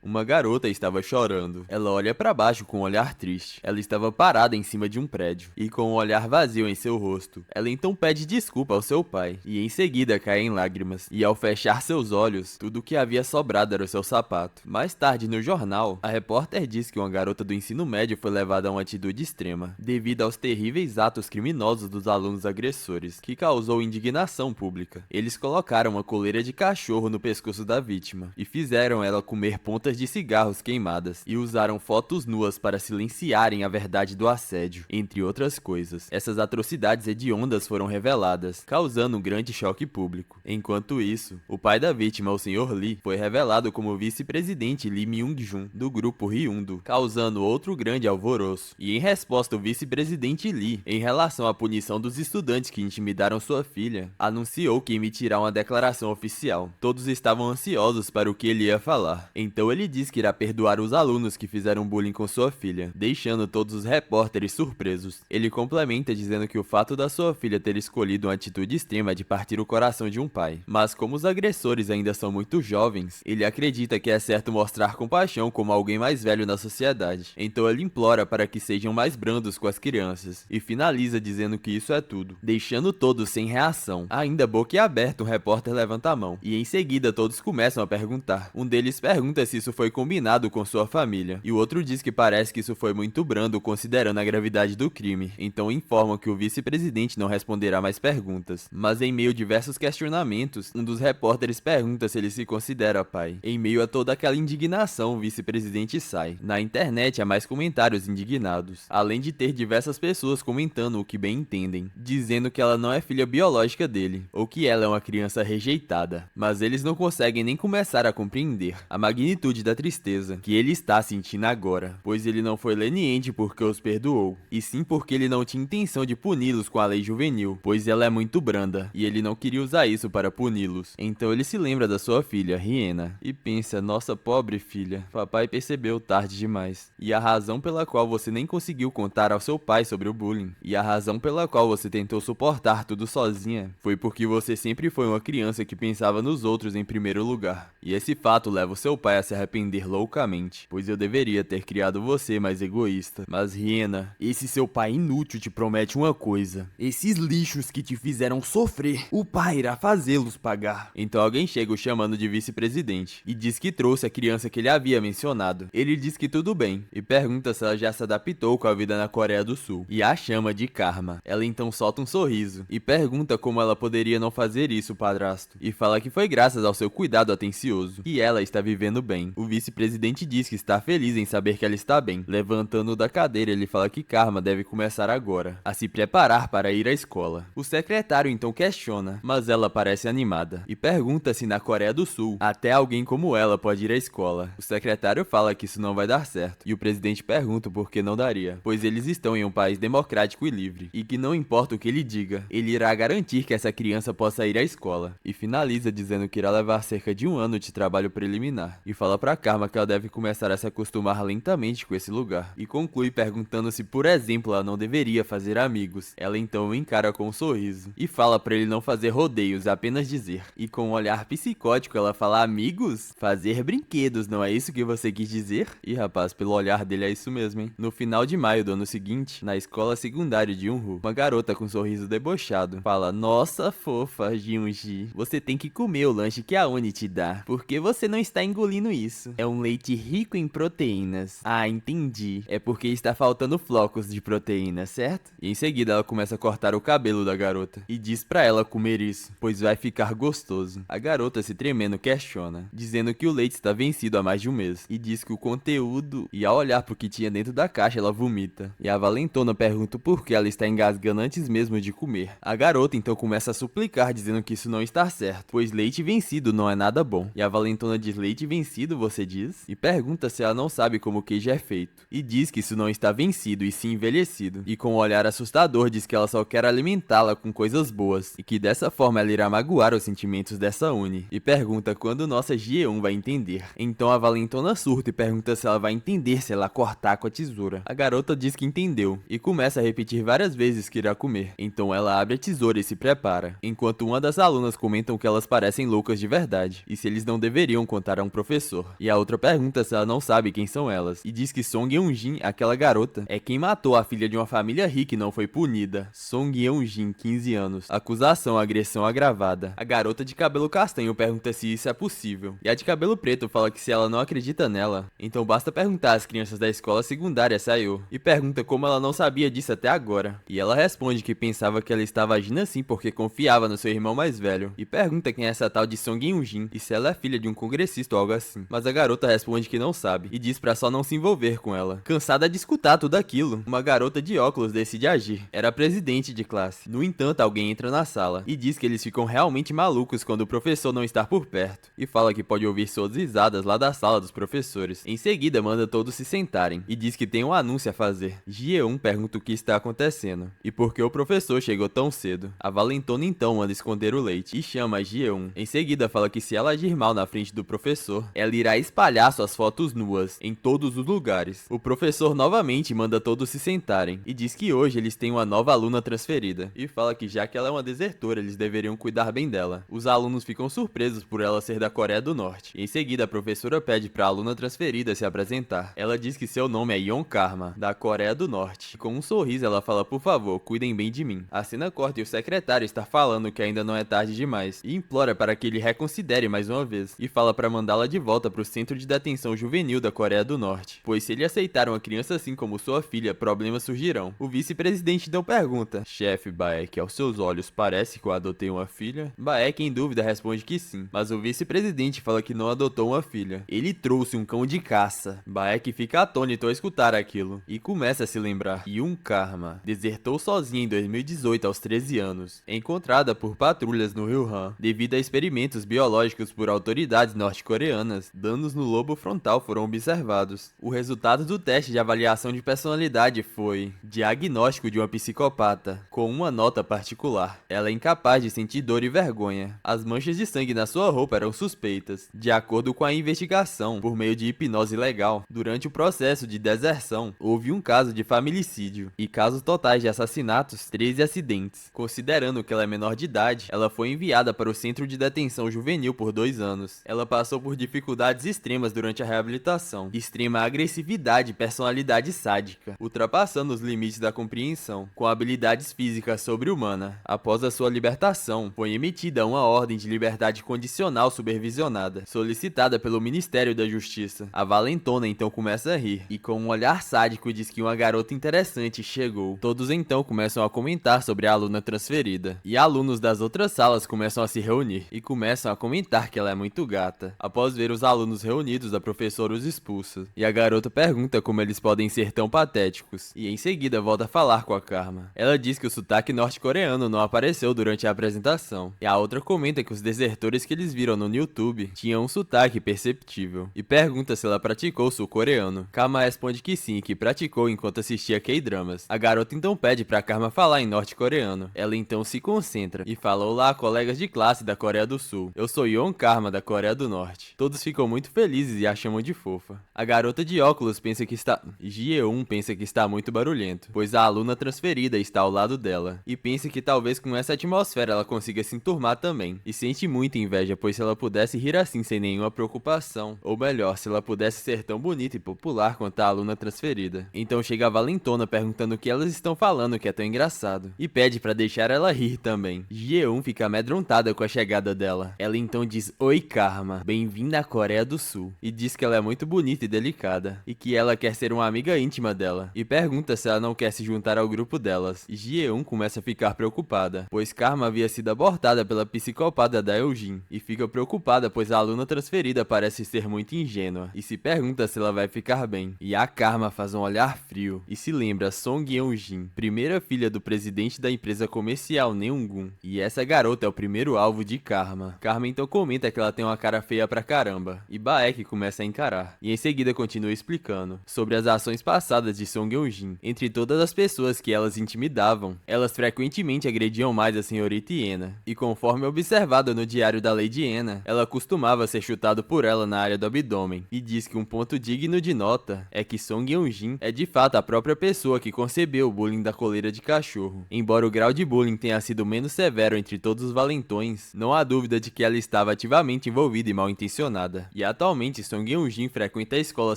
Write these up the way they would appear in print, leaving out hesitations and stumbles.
Uma garota estava chorando. Ela olha para baixo com um olhar triste. Ela estava parada em cima de um prédio e com um olhar vazio em seu rosto. Ela então pede desculpa ao seu pai e em seguida cai em lágrimas. E ao fechar seus olhos, tudo o que havia sobrado era o seu sapato. Mais tarde no jornal, a repórter diz que uma garota do ensino médio foi levada a uma atitude extrema devido aos terríveis atos criminosos dos alunos agressores, que causou indignação pública. Eles colocaram uma coleira de cachorro no pescoço da vítima e fizeram ela comer pontas de cigarros queimadas e usaram fotos nuas para silenciarem a verdade do assédio, entre outras coisas. Essas atrocidades hediondas foram reveladas, causando um grande choque público. Enquanto isso, o pai da vítima, o Sr. Lee, foi revelado como vice-presidente Lee Myung-jun do grupo Hyundai, causando outro grande alvoroço. E em resposta, o vice-presidente Lee, em relação à punição dos estudantes que intimidaram sua filha, anunciou que emitirá uma declaração oficial. Todos estavam ansiosos para o que ele ia falar. Então ele diz que irá perdoar os alunos que fizeram bullying com sua filha, deixando todos os repórteres surpresos. Ele complementa dizendo que o fato da sua filha ter escolhido uma atitude extrema é de partir o coração de um pai. Mas como os agressores ainda são muito jovens, ele acredita que é certo mostrar compaixão como alguém mais velho na sociedade. Então ele implora para que sejam mais brandos com as crianças e finaliza dizendo que isso é tudo, deixando todos sem reação. Ainda boquiaberto, um repórter levanta a mão e em seguida todos começam a perguntar. Um deles pergunta se isso foi combinado com sua família e o outro diz que parece que isso foi muito brando considerando a gravidade do crime. Então informam que o vice-presidente não responderá mais perguntas. Mas em meio a diversos questionamentos, um dos repórteres pergunta se ele se considera pai. Em meio a toda aquela indignação, o vice-presidente sai. Na internet há mais comentários indignados, além de ter diversas pessoas comentando o que bem entendem, dizendo que ela não é filha biológica dele, ou que ela é uma criança rejeitada. Mas eles não conseguem nem começar a compreender a magnitude da tristeza que ele está sentindo agora, pois ele não foi leniente porque os perdoou, e sim porque ele não tinha intenção de puni-los com a lei juvenil, pois ela é muito branda, e ele não queria usar isso para puni-los. Então ele se lembra da sua filha, Rihanna, e pensa, nossa pobre filha, papai percebeu tarde demais. E a razão pela qual você nem conseguiu contar ao seu pai sobre o bullying, e a razão pela qual você tentou suportar tudo sozinha, foi porque você sempre foi uma criança que pensava nos outros em primeiro lugar. E esse fato leva o seu pai a se arrepender loucamente, pois eu deveria ter criado você mais egoísta. Mas Rihanna, esse seu pai inútil te promete uma coisa: esses lixos que te fizeram sofrer, o pai irá fazê-los pagar. Então alguém chega o chamando de vice-presidente e diz que trouxe a criança que ele havia mencionado. Ele diz que tudo bem e pergunta se ela já se adaptou com a vida na Coreia do Sul e a chama de Karma. Ela então solta um sorriso e pergunta como ela poderia não fazer isso, padrasto, e fala que foi graças ao seu cuidado atencioso e ela está vivendo bem. O vice-presidente diz que está feliz em saber que ela está bem. Levantando da cadeira, ele fala que Karma deve começar agora a se preparar para ir à escola. O secretário então questiona, mas ela parece animada e pergunta se na Coreia do Sul até alguém como ela pode ir à escola. O secretário fala que isso não vai dar certo e o presidente pergunta por que não daria, pois eles estão em um país democrático e livre e que não importa o que ele diga, ele irá garantir que essa criança possa ir à escola. E finaliza dizendo que irá levar cerca de 1 ano de trabalho preliminar e fala pra Karma que ela deve começar a se acostumar lentamente com esse lugar e conclui perguntando se, por exemplo, ela não deveria fazer amigos. Ela então o encara com um sorriso e fala pra ele não fazer rodeios, apenas dizer. E com um olhar psicótico ela fala: amigos? Fazer brinquedos, não é isso que você quis dizer? E rapaz, pelo olhar dele é isso mesmo, hein? No final de maio do ano seguinte, na escola secundária de Unru, uma garota com um sorriso debochado fala: nossa fofa, Junji, você tem que comer o lanche que a Uni te dá, porque você não está engolindo isso. É um leite rico em proteínas. Ah, entendi. É porque está faltando flocos de proteína, certo? E em seguida ela começa a cortar o cabelo da garota e diz pra ela comer isso, pois vai ficar gostoso. A garota, se tremendo, questiona, dizendo que o leite está vencido há mais de 1 mês e diz que o conteúdo, e ao olhar pro que tinha dentro da caixa ela vomita. E a valentona pergunta por que ela está engasgando antes mesmo de comer. A garota então começa a suplicar, dizendo que isso não está certo, pois leite vencido não é nada bom. E a valentona diz: leite vencido, você diz? E pergunta se ela não sabe como o queijo é feito. E diz que isso não está vencido e sim envelhecido. E com um olhar assustador diz que ela só quer alimentá-la com coisas boas e que dessa forma ela irá magoar os sentimentos dessa Uni. E pergunta quando nossa Jeon vai entender. Então a valentona surta e pergunta se ela vai entender se ela cortar com a tesoura. A garota diz que entendeu e começa a repetir várias vezes que irá comer. Então ela abre a tesoura e se prepara, enquanto uma das alunas comentam que elas parecem loucas de verdade e se eles não deveriam contar a um professor. E a outra pergunta se ela não sabe quem são elas, e diz que Song Yeon-jin, aquela garota, é quem matou a filha de uma família rica e não foi punida. Song Yeon-jin, 15 anos. Acusação, agressão agravada. A garota de cabelo castanho pergunta se isso é possível. E a de cabelo preto fala que se ela não acredita nela, então basta perguntar às crianças da escola secundária Sayo. E pergunta como ela não sabia disso até agora. E ela responde que pensava que ela estava agindo assim porque confiava no seu irmão mais velho. E pergunta quem é essa tal de Song Yeon-jin e se ela é filha de um congressista ou algo assim. Mas a garota responde que não sabe e diz pra só não se envolver com ela. Cansada de escutar tudo aquilo, uma garota de óculos decide agir. Era a presidente de classe. No entanto, alguém entra na sala e diz que eles ficam realmente malucos quando o professor não está por perto. E fala que pode ouvir suas risadas lá da sala dos professores. Em seguida, manda todos se sentarem e diz que tem um anúncio a fazer. Ji-eun pergunta o que está acontecendo e por que o professor chegou tão cedo. A valentona então manda esconder o leite e chama a Ji-eun. Em seguida, fala que se ela agir mal na frente do professor, ela irá espalhar suas fotos nuas em todos os lugares. O professor novamente manda todos se sentarem e diz que hoje eles têm uma nova aluna transferida e fala que já que ela é uma desertora, eles deveriam cuidar bem dela. Os alunos ficam surpresos por ela ser da Coreia do Norte. Em seguida, a professora pede para a aluna transferida se apresentar. Ela diz que seu nome é Yeon Karma, da Coreia do Norte. E com um sorriso, ela fala: por favor, cuidem bem de mim. A cena corta e o secretário está falando que ainda não é tarde demais e implora para que ele reconsidere mais uma vez e fala para mandá-la de volta para o centro de detenção juvenil da Coreia do Norte, pois se ele aceitar uma criança assim como sua filha, problemas surgirão. O vice-presidente então pergunta: chefe Baek, aos seus olhos parece que eu adotei uma filha? Baek em dúvida responde que sim, mas o vice-presidente fala que não adotou uma filha. Ele trouxe um cão de caça. Baek fica atônito ao escutar aquilo e começa a se lembrar. Yeon Karma desertou sozinha em 2018 aos 13 anos, encontrada por patrulhas no Rio Han devido a experimentos biológicos por autoridades norte-coreanas. Danos no lobo frontal foram observados. O resultado do teste de avaliação de personalidade foi diagnóstico de uma psicopata, com uma nota particular. Ela é incapaz de sentir dor e vergonha. As manchas de sangue na sua roupa eram suspeitas. De acordo com a investigação, por meio de hipnose legal, durante o processo de deserção, houve um caso de familicídio e casos totais de assassinatos, 13 acidentes. Considerando que ela é menor de idade, ela foi enviada para o centro de detenção juvenil por 2 anos. Ela passou por dificuldades extremas durante a reabilitação, extrema agressividade e personalidade sádica, ultrapassando os limites da compreensão, com habilidades físicas sobre-humana. Após a sua libertação, foi emitida uma ordem de liberdade condicional supervisionada, solicitada pelo Ministério da Justiça. A valentona então começa a rir, e com um olhar sádico diz que uma garota interessante chegou. Todos então começam a comentar sobre a aluna transferida, e alunos das outras salas começam a se reunir, e começam a comentar que ela é muito gata. Após ver os alunos reunidos, a professora os expulsa, e a garota pergunta como eles podem ser tão patéticos, e em seguida volta a falar com a Karma. Ela diz que o sotaque norte-coreano não apareceu durante a apresentação, e a outra comenta que os desertores que eles viram no YouTube tinham um sotaque perceptível, e pergunta se ela praticou sul-coreano. Karma responde que sim, que praticou enquanto assistia K-dramas. A garota então pede pra Karma falar em norte-coreano. Ela então se concentra e fala: olá, colegas de classe da Coreia do Sul. Eu sou Yeon Karma da Coreia do Norte. Todos ficam muito felizes e a chamam de fofa. A garota de óculos pensa que está... Ji-eun pensa que está muito barulhento, pois a aluna transferida está ao lado dela, e pensa que talvez com essa atmosfera ela consiga se enturmar também, e sente muita inveja, pois se ela pudesse rir assim sem nenhuma preocupação, ou melhor, se ela pudesse ser tão bonita e popular quanto a aluna transferida. Então chega a valentona perguntando o que elas estão falando que é tão engraçado, e pede pra deixar ela rir também. Ji-eun fica amedrontada com a chegada dela. Ela então diz: oi Karma, bem-vinda à Coreia do Sul, e diz que ela é muito bonita e delicada, e que ela quer ser uma amiga íntima dela, e pergunta se ela não quer se juntar ao grupo delas. Ji-eun começa a ficar preocupada, pois Karma havia sido abortada pela psicopata da Eugene, e fica preocupada pois a aluna transferida parece ser muito ingênua, e se pergunta se ela vai ficar bem. E a Karma faz um olhar frio, e se lembra Song Yeon-jin, primeira filha do presidente da empresa comercial Neungun, e essa garota é o primeiro alvo de Karma. Karma então comenta que ela tem uma cara feia pra caramba, e Baek começa a encarar, e em seguida continua explicando sobre as ações passadas de Song Yeon-jin. Entre todas as pessoas que elas intimidavam, elas frequentemente agrediam mais a senhorita Iena, e conforme observado no diário da Lady Iena, ela costumava ser chutado por ela na área do abdômen, e diz que um ponto digno de nota é que Song Yeon-jin é de fato a própria pessoa que concebeu o bullying da coleira de cachorro. Embora o grau de bullying tenha sido menos severo entre todos os valentões, não há dúvida de que ela estava ativamente completamente envolvida e mal intencionada. E atualmente Song Yeon-jin frequenta a escola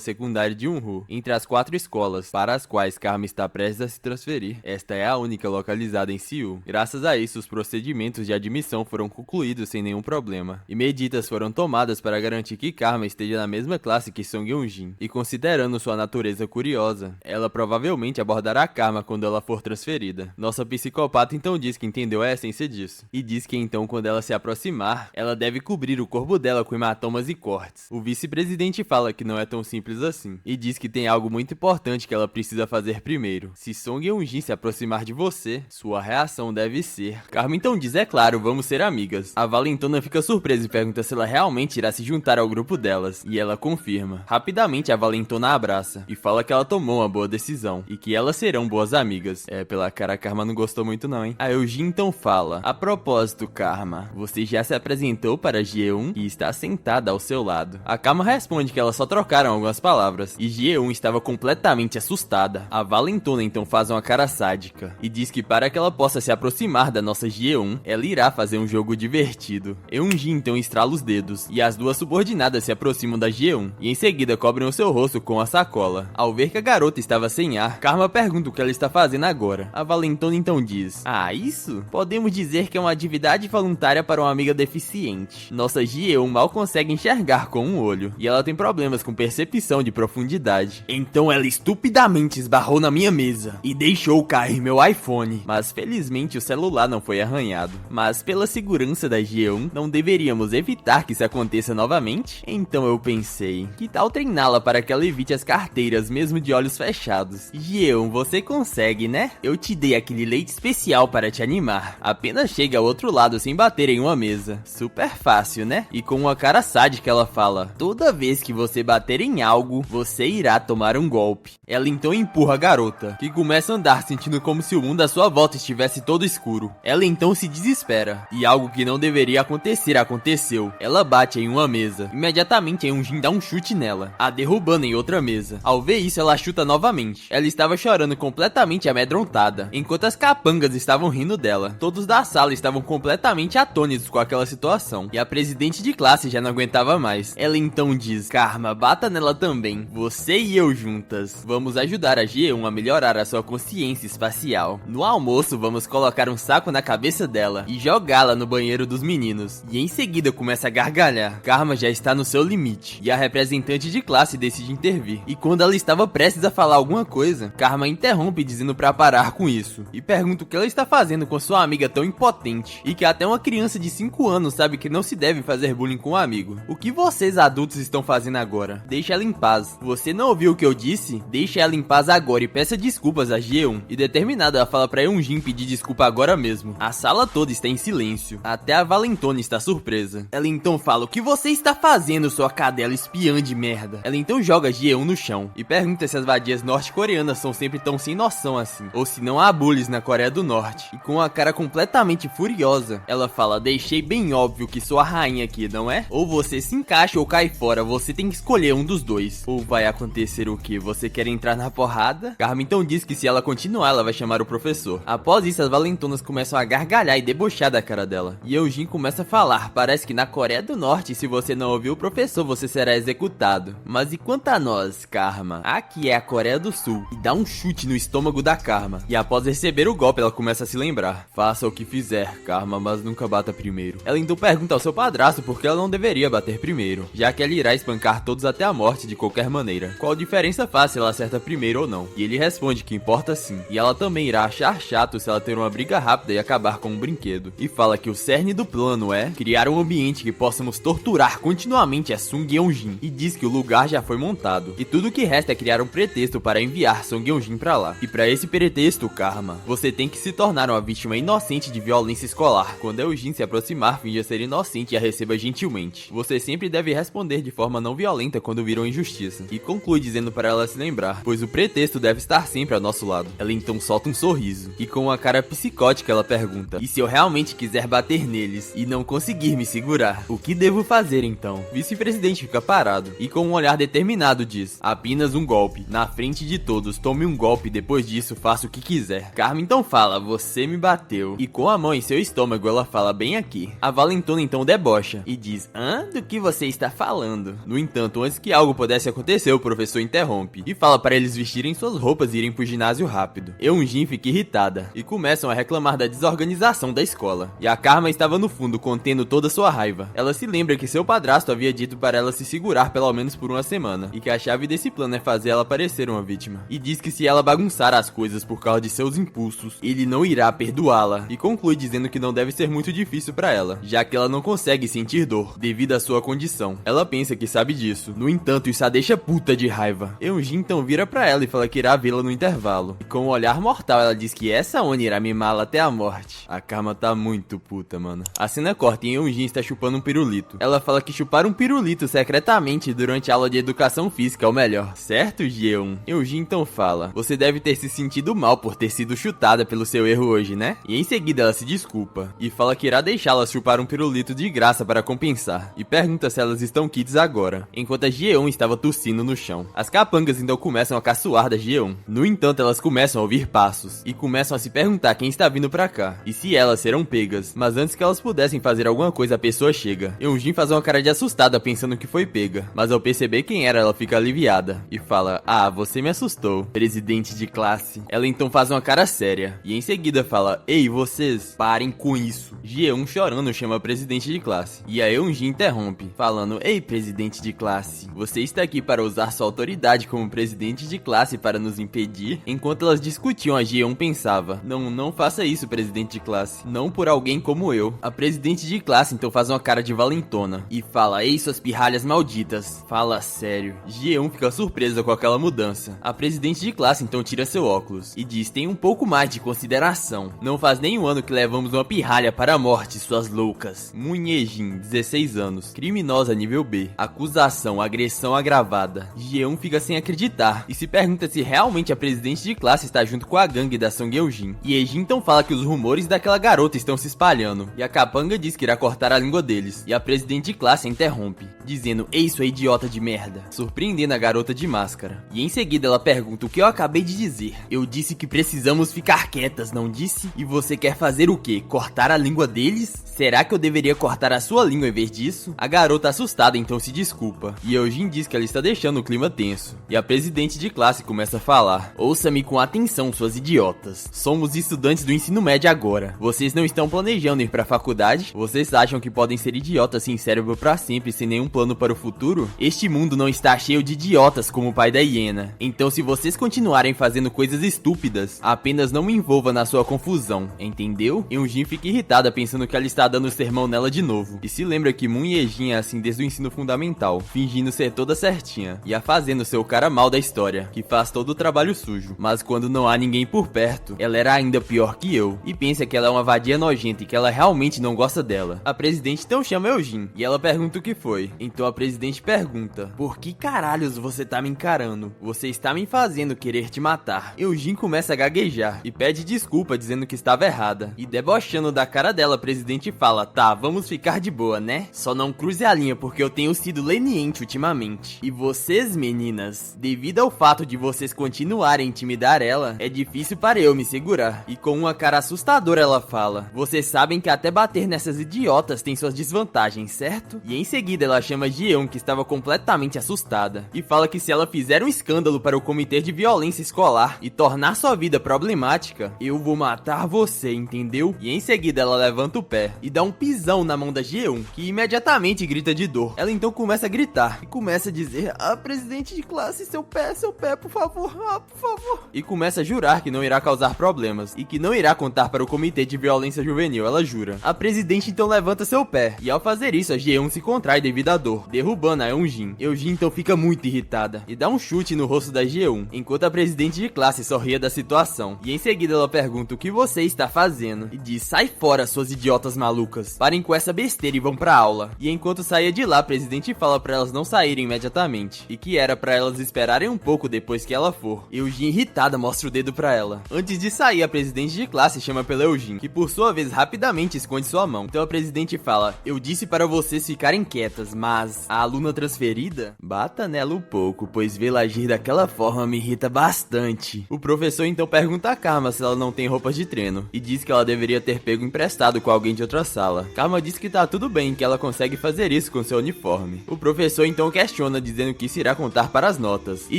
secundária de Unho, entre as 4 escolas para as quais Karma está prestes a se transferir. Esta é a única localizada em Seul. Graças a isso, os procedimentos de admissão foram concluídos sem nenhum problema, e medidas foram tomadas para garantir que Karma esteja na mesma classe que Song Yeon-jin. E considerando sua natureza curiosa, ela provavelmente abordará Karma quando ela for transferida. Nossa psicopata então diz que entendeu a essência disso, e diz que então quando ela se aproximar, ela deve cobrir o corpo dela com hematomas e cortes. O vice-presidente fala que não é tão simples assim, e diz que tem algo muito importante que ela precisa fazer primeiro. Se Song Yeon-jin se aproximar de você, sua reação deve ser... Karma então diz, é claro, vamos ser amigas. A Valentona fica surpresa e pergunta se ela realmente irá se juntar ao grupo delas, e ela confirma. Rapidamente a Valentona a abraça, e fala que ela tomou uma boa decisão, e que elas serão boas amigas. Pela cara a Karma não gostou muito não, hein? A Eugene então fala, a propósito, Karma, você já se apresentou para Ji-eun e está sentada ao seu lado. A Karma responde que elas só trocaram algumas palavras, e Ji-eun estava completamente assustada. A Valentona então faz uma cara sádica, e diz que para que ela possa se aproximar da nossa Ji-eun, ela irá fazer um jogo divertido. Eun-ji então estrala os dedos, e as duas subordinadas se aproximam da Ji-eun, e em seguida cobrem o seu rosto com a sacola. Ao ver que a garota estava sem ar, Karma pergunta o que ela está fazendo agora. A Valentona então diz, isso? Podemos dizer que é uma atividade voluntária para uma amiga deficiente. Nossa Ji-eun mal consegue enxergar com um olho, e ela tem problemas com percepção de profundidade. Então ela estupidamente esbarrou na minha mesa, e deixou cair meu iPhone. Mas felizmente o celular não foi arranhado. Mas pela segurança da Ji-eun, não deveríamos evitar que isso aconteça novamente? Então eu pensei, que tal treiná-la para que ela evite as carteiras mesmo de olhos fechados? Ji-eun, você consegue, né? Eu te dei aquele leite especial para te animar. Apenas chegue ao outro lado sem bater em uma mesa. Super fácil, né? E com uma cara sádica ela fala, toda vez que você bater em algo, você irá tomar um golpe. Ela então empurra a garota, que começa a andar sentindo como se o mundo à sua volta estivesse todo escuro. Ela então se desespera, e algo que não deveria acontecer aconteceu. Ela bate em uma mesa. Imediatamente Eun-jin dá um chute nela, a derrubando em outra mesa. Ao ver isso, ela chuta novamente. Ela estava chorando completamente amedrontada, enquanto as capangas estavam rindo dela. Todos da sala estavam completamente atônitos com aquela situação, e a presidente de classe já não aguentava mais. Ela então diz, Karma, bata nela também. Você e eu juntas. Vamos ajudar a Ji-eun a melhorar a sua consciência espacial. No almoço, vamos colocar um saco na cabeça dela e jogá-la no banheiro dos meninos. E em seguida começa a gargalhar. Karma já está no seu limite, e a representante de classe decide intervir. E quando ela estava prestes a falar alguma coisa, Karma interrompe dizendo para parar com isso, e pergunta o que ela está fazendo com sua amiga tão impotente, e que até uma criança de 5 anos sabe que não se deve fazer bullying com um amigo. O que vocês adultos estão fazendo agora? Deixa ela em paz. Você não ouviu o que eu disse? Deixa ela em paz agora e peça desculpas a Ji-eun. E determinada, ela fala pra Eun-jin pedir desculpa agora mesmo. A sala toda está em silêncio. Até a Valentona está surpresa. Ela então fala, o que você está fazendo, sua cadela espiã de merda? Ela então joga Ji-eun no chão e pergunta se as vadias norte-coreanas são sempre tão sem noção assim, ou se não há bullies na Coreia do Norte. E com a cara completamente furiosa, ela fala, deixei bem óbvio que sou a rainha aqui, não é? Ou você se encaixa ou cai fora, você tem que escolher um dos dois. Ou vai acontecer o que? Você quer entrar na porrada? Karma então diz que se ela continuar, ela vai chamar o professor. Após isso, as Valentonas começam a gargalhar e debochar da cara dela. E Eugene começa a falar, parece que na Coreia do Norte, se você não ouvir o professor, você será executado. Mas e quanto a nós, Karma? Aqui é a Coreia do Sul. E dá um chute no estômago da Karma. E após receber o golpe, ela começa a se lembrar. Faça o que fizer, Karma, mas nunca bata primeiro. Ela então pergunta ao seu padrasto por que ela não deveria bater primeiro, já que ela irá espancar todos até a morte de qualquer maneira. Qual diferença faz se ela acerta primeiro ou não? E ele responde que importa sim. E ela também irá achar chato se ela ter uma briga rápida e acabar com um brinquedo. E fala que o cerne do plano é criar um ambiente que possamos torturar continuamente a Sung Yeon-jin. E diz que o lugar já foi montado. E tudo que resta é criar um pretexto para enviar Sung Yeon-jin pra lá. E pra esse pretexto, Karma, você tem que se tornar uma vítima inocente de violência escolar. Quando Eugene se aproximar, finja ser inocente e a receba gentilmente. Você sempre deve responder de forma não violenta quando vir uma injustiça. E conclui dizendo para ela se lembrar, pois o pretexto deve estar sempre ao nosso lado. Ela então solta um sorriso. E com uma cara psicótica ela pergunta, e se eu realmente quiser bater neles e não conseguir me segurar, o que devo fazer então? O vice-presidente fica parado e com um olhar determinado diz, apenas um golpe. Na frente de todos, tome um golpe e depois disso faça o que quiser. Karma então fala, você me bateu. E com a mão em seu estômago ela fala, bem aqui. A Valentona então debocha debocha e diz: "Hã? Do que você está falando?" No entanto, antes que algo pudesse acontecer, o professor interrompe e fala para eles vestirem suas roupas e irem pro ginásio rápido. Eunjin fica irritada e começam a reclamar da desorganização da escola. E a Karma estava no fundo, contendo toda sua raiva. Ela se lembra que seu padrasto havia dito para ela se segurar pelo menos por uma semana, e que a chave desse plano é fazer ela parecer uma vítima. E diz que se ela bagunçar as coisas por causa de seus impulsos, ele não irá perdoá-la. E conclui dizendo que não deve ser muito difícil para ela, já que ela não consegue sentir dor, devido à sua condição. Ela pensa que sabe disso. No entanto, isso a deixa puta de raiva. Eunjin então vira pra ela e fala que irá vê-la no intervalo. E com um olhar mortal, ela diz que essa Oni irá mimá-la até a morte. A Karma tá muito puta, mano. A cena corta e Eunjin está chupando um pirulito. Ela fala que chupar um pirulito secretamente durante a aula de educação física é o melhor, certo, Jeon? Eunjin então fala: "Você deve ter se sentido mal por ter sido chutada pelo seu erro hoje, né?" E em seguida ela se desculpa e fala que irá deixá-la chupar um pirulito de graça para compensar. E pergunta se elas estão kids agora, enquanto a Jeon estava tossindo no chão. As capangas então começam a caçoar da Jeon. No entanto, elas começam a ouvir passos e começam a se perguntar quem está vindo pra cá e se elas serão pegas. Mas antes que elas pudessem fazer alguma coisa, a pessoa chega. Eunjin faz uma cara de assustada pensando que foi pega, mas ao perceber quem era, ela fica aliviada e fala: "Ah, você me assustou, presidente de classe." Ela então faz uma cara séria e em seguida fala: "Ei, vocês, parem com isso." Jeon, chorando, chama a presidente de classe e a Eunjin interrompe, falando: "Ei, presidente de classe, você está aqui para usar sua autoridade como presidente de classe para nos impedir?" Enquanto elas discutiam, a Jeon pensava: Não faça isso, presidente de classe. Não por alguém como eu." A presidente de classe então faz uma cara de valentona e fala: "Ei, suas pirralhas malditas." Fala sério. Jeon fica surpresa com aquela mudança. A presidente de classe então tira seu óculos e diz: "Tem um pouco mais de consideração. Não faz nem um ano que levamos uma pirralha para a morte, suas loucas." Moon Ye-jin, 16 anos, criminosa nível B. Acusação: agressão agravada. Jeon fica sem acreditar e se pergunta se realmente a presidente de classe está junto com a gangue da Song Yeojin. E Ye-jin então fala que os rumores daquela garota estão se espalhando e a capanga diz que irá cortar a língua deles. E a presidente de classe a interrompe, dizendo: "Ei, sua idiota de merda", surpreendendo a garota de máscara. E em seguida ela pergunta: "O que eu acabei de dizer? Eu disse que precisamos ficar quietas, não disse? E você quer fazer o quê? Cortar a língua deles? Será que eu deveria cortar a sua língua em vez disso?" A garota assustada então se desculpa e Yeojin diz que ela está deixando o clima tenso. E a presidente de classe começa a falar: "Ouça-me com atenção, suas idiotas. Somos estudantes do ensino médio agora. Vocês não estão planejando ir pra faculdade? Vocês acham que podem ser idiotas sem cérebro pra sempre, sem nenhum plano para o futuro? Este mundo não está cheio de idiotas como o pai da hiena. Então se vocês continuarem fazendo coisas estúpidas, apenas não me envolva na sua confusão, entendeu?" Eunjin fica irritada pensando que ela está dando sermão nela de novo. E se lembra que Moon Ye-jin é assim desde o ensino fundamental, fingindo ser toda certinha e a fazendo ser o cara mal da história, que faz todo o trabalho sujo. Mas quando não há ninguém por perto, ela era ainda pior que eu e pensa que ela é uma vadia nojenta e que ela realmente não gosta dela. A presidente então chama Eugene e ela pergunta o que foi. Então a presidente pergunta: "Por que caralhos você tá me encarando? Você está me fazendo querer te matar." Eugene começa a gaguejar e pede desculpa dizendo que estava errada. E debochando da cara dela, a presidente fala: "Tá, vamos ficar de boa, né? Só não cruze a linha porque eu tenho sido leniente ultimamente. E vocês, meninas, devido ao fato de vocês continuarem a intimidar ela, é difícil para eu me segurar." E com uma cara assustadora ela fala: "Vocês sabem que até bater nessas idiotas tem suas desvantagens, certo?" E em seguida ela chama Jeon, que estava completamente assustada, e fala que se ela fizer um escândalo para o comitê de violência escolar e tornar sua vida problemática, eu vou matar você, entendeu? E em seguida ela levanta o pé e dá um pisão na mão da Jeon, que imediatamente grita de dor. Ela então começa a gritar e começa a dizer: "Ah, presidente de classe, seu pé, por favor, por favor." E começa a jurar que não irá causar problemas e que não irá contar para o comitê de violência juvenil, ela jura. A presidente então levanta seu pé e ao fazer isso a Jeon se contrai devido à dor, derrubando a Eunjin. Eunjin então fica muito irritada e dá um chute no rosto da Jeon, enquanto a presidente de classe sorria da situação. E em seguida ela pergunta o que você está fazendo e diz: "Sai fora, suas idiotas malucas. Parem com essa besteira e vão pra aula." E enquanto saía de lá, a presidente fala pra elas não saírem imediatamente e que era pra elas esperarem um pouco depois que ela for. Eugene, irritada, mostra o dedo pra ela. Antes de sair, a presidente de classe chama pela Eugene, que por sua vez rapidamente esconde sua mão. Então a presidente fala: "Eu disse para vocês ficarem quietas, mas a aluna transferida? Bata nela um pouco, pois vê-la agir daquela forma me irrita bastante." O professor então pergunta a Karma se ela não tem roupas de treino e diz que ela deveria ter pego emprestado com alguém de outra sala. Karma diz que tá tudo bem, que ela consegue fazer isso com seu uniforme. O professor então questiona, dizendo que isso irá contar para as notas, e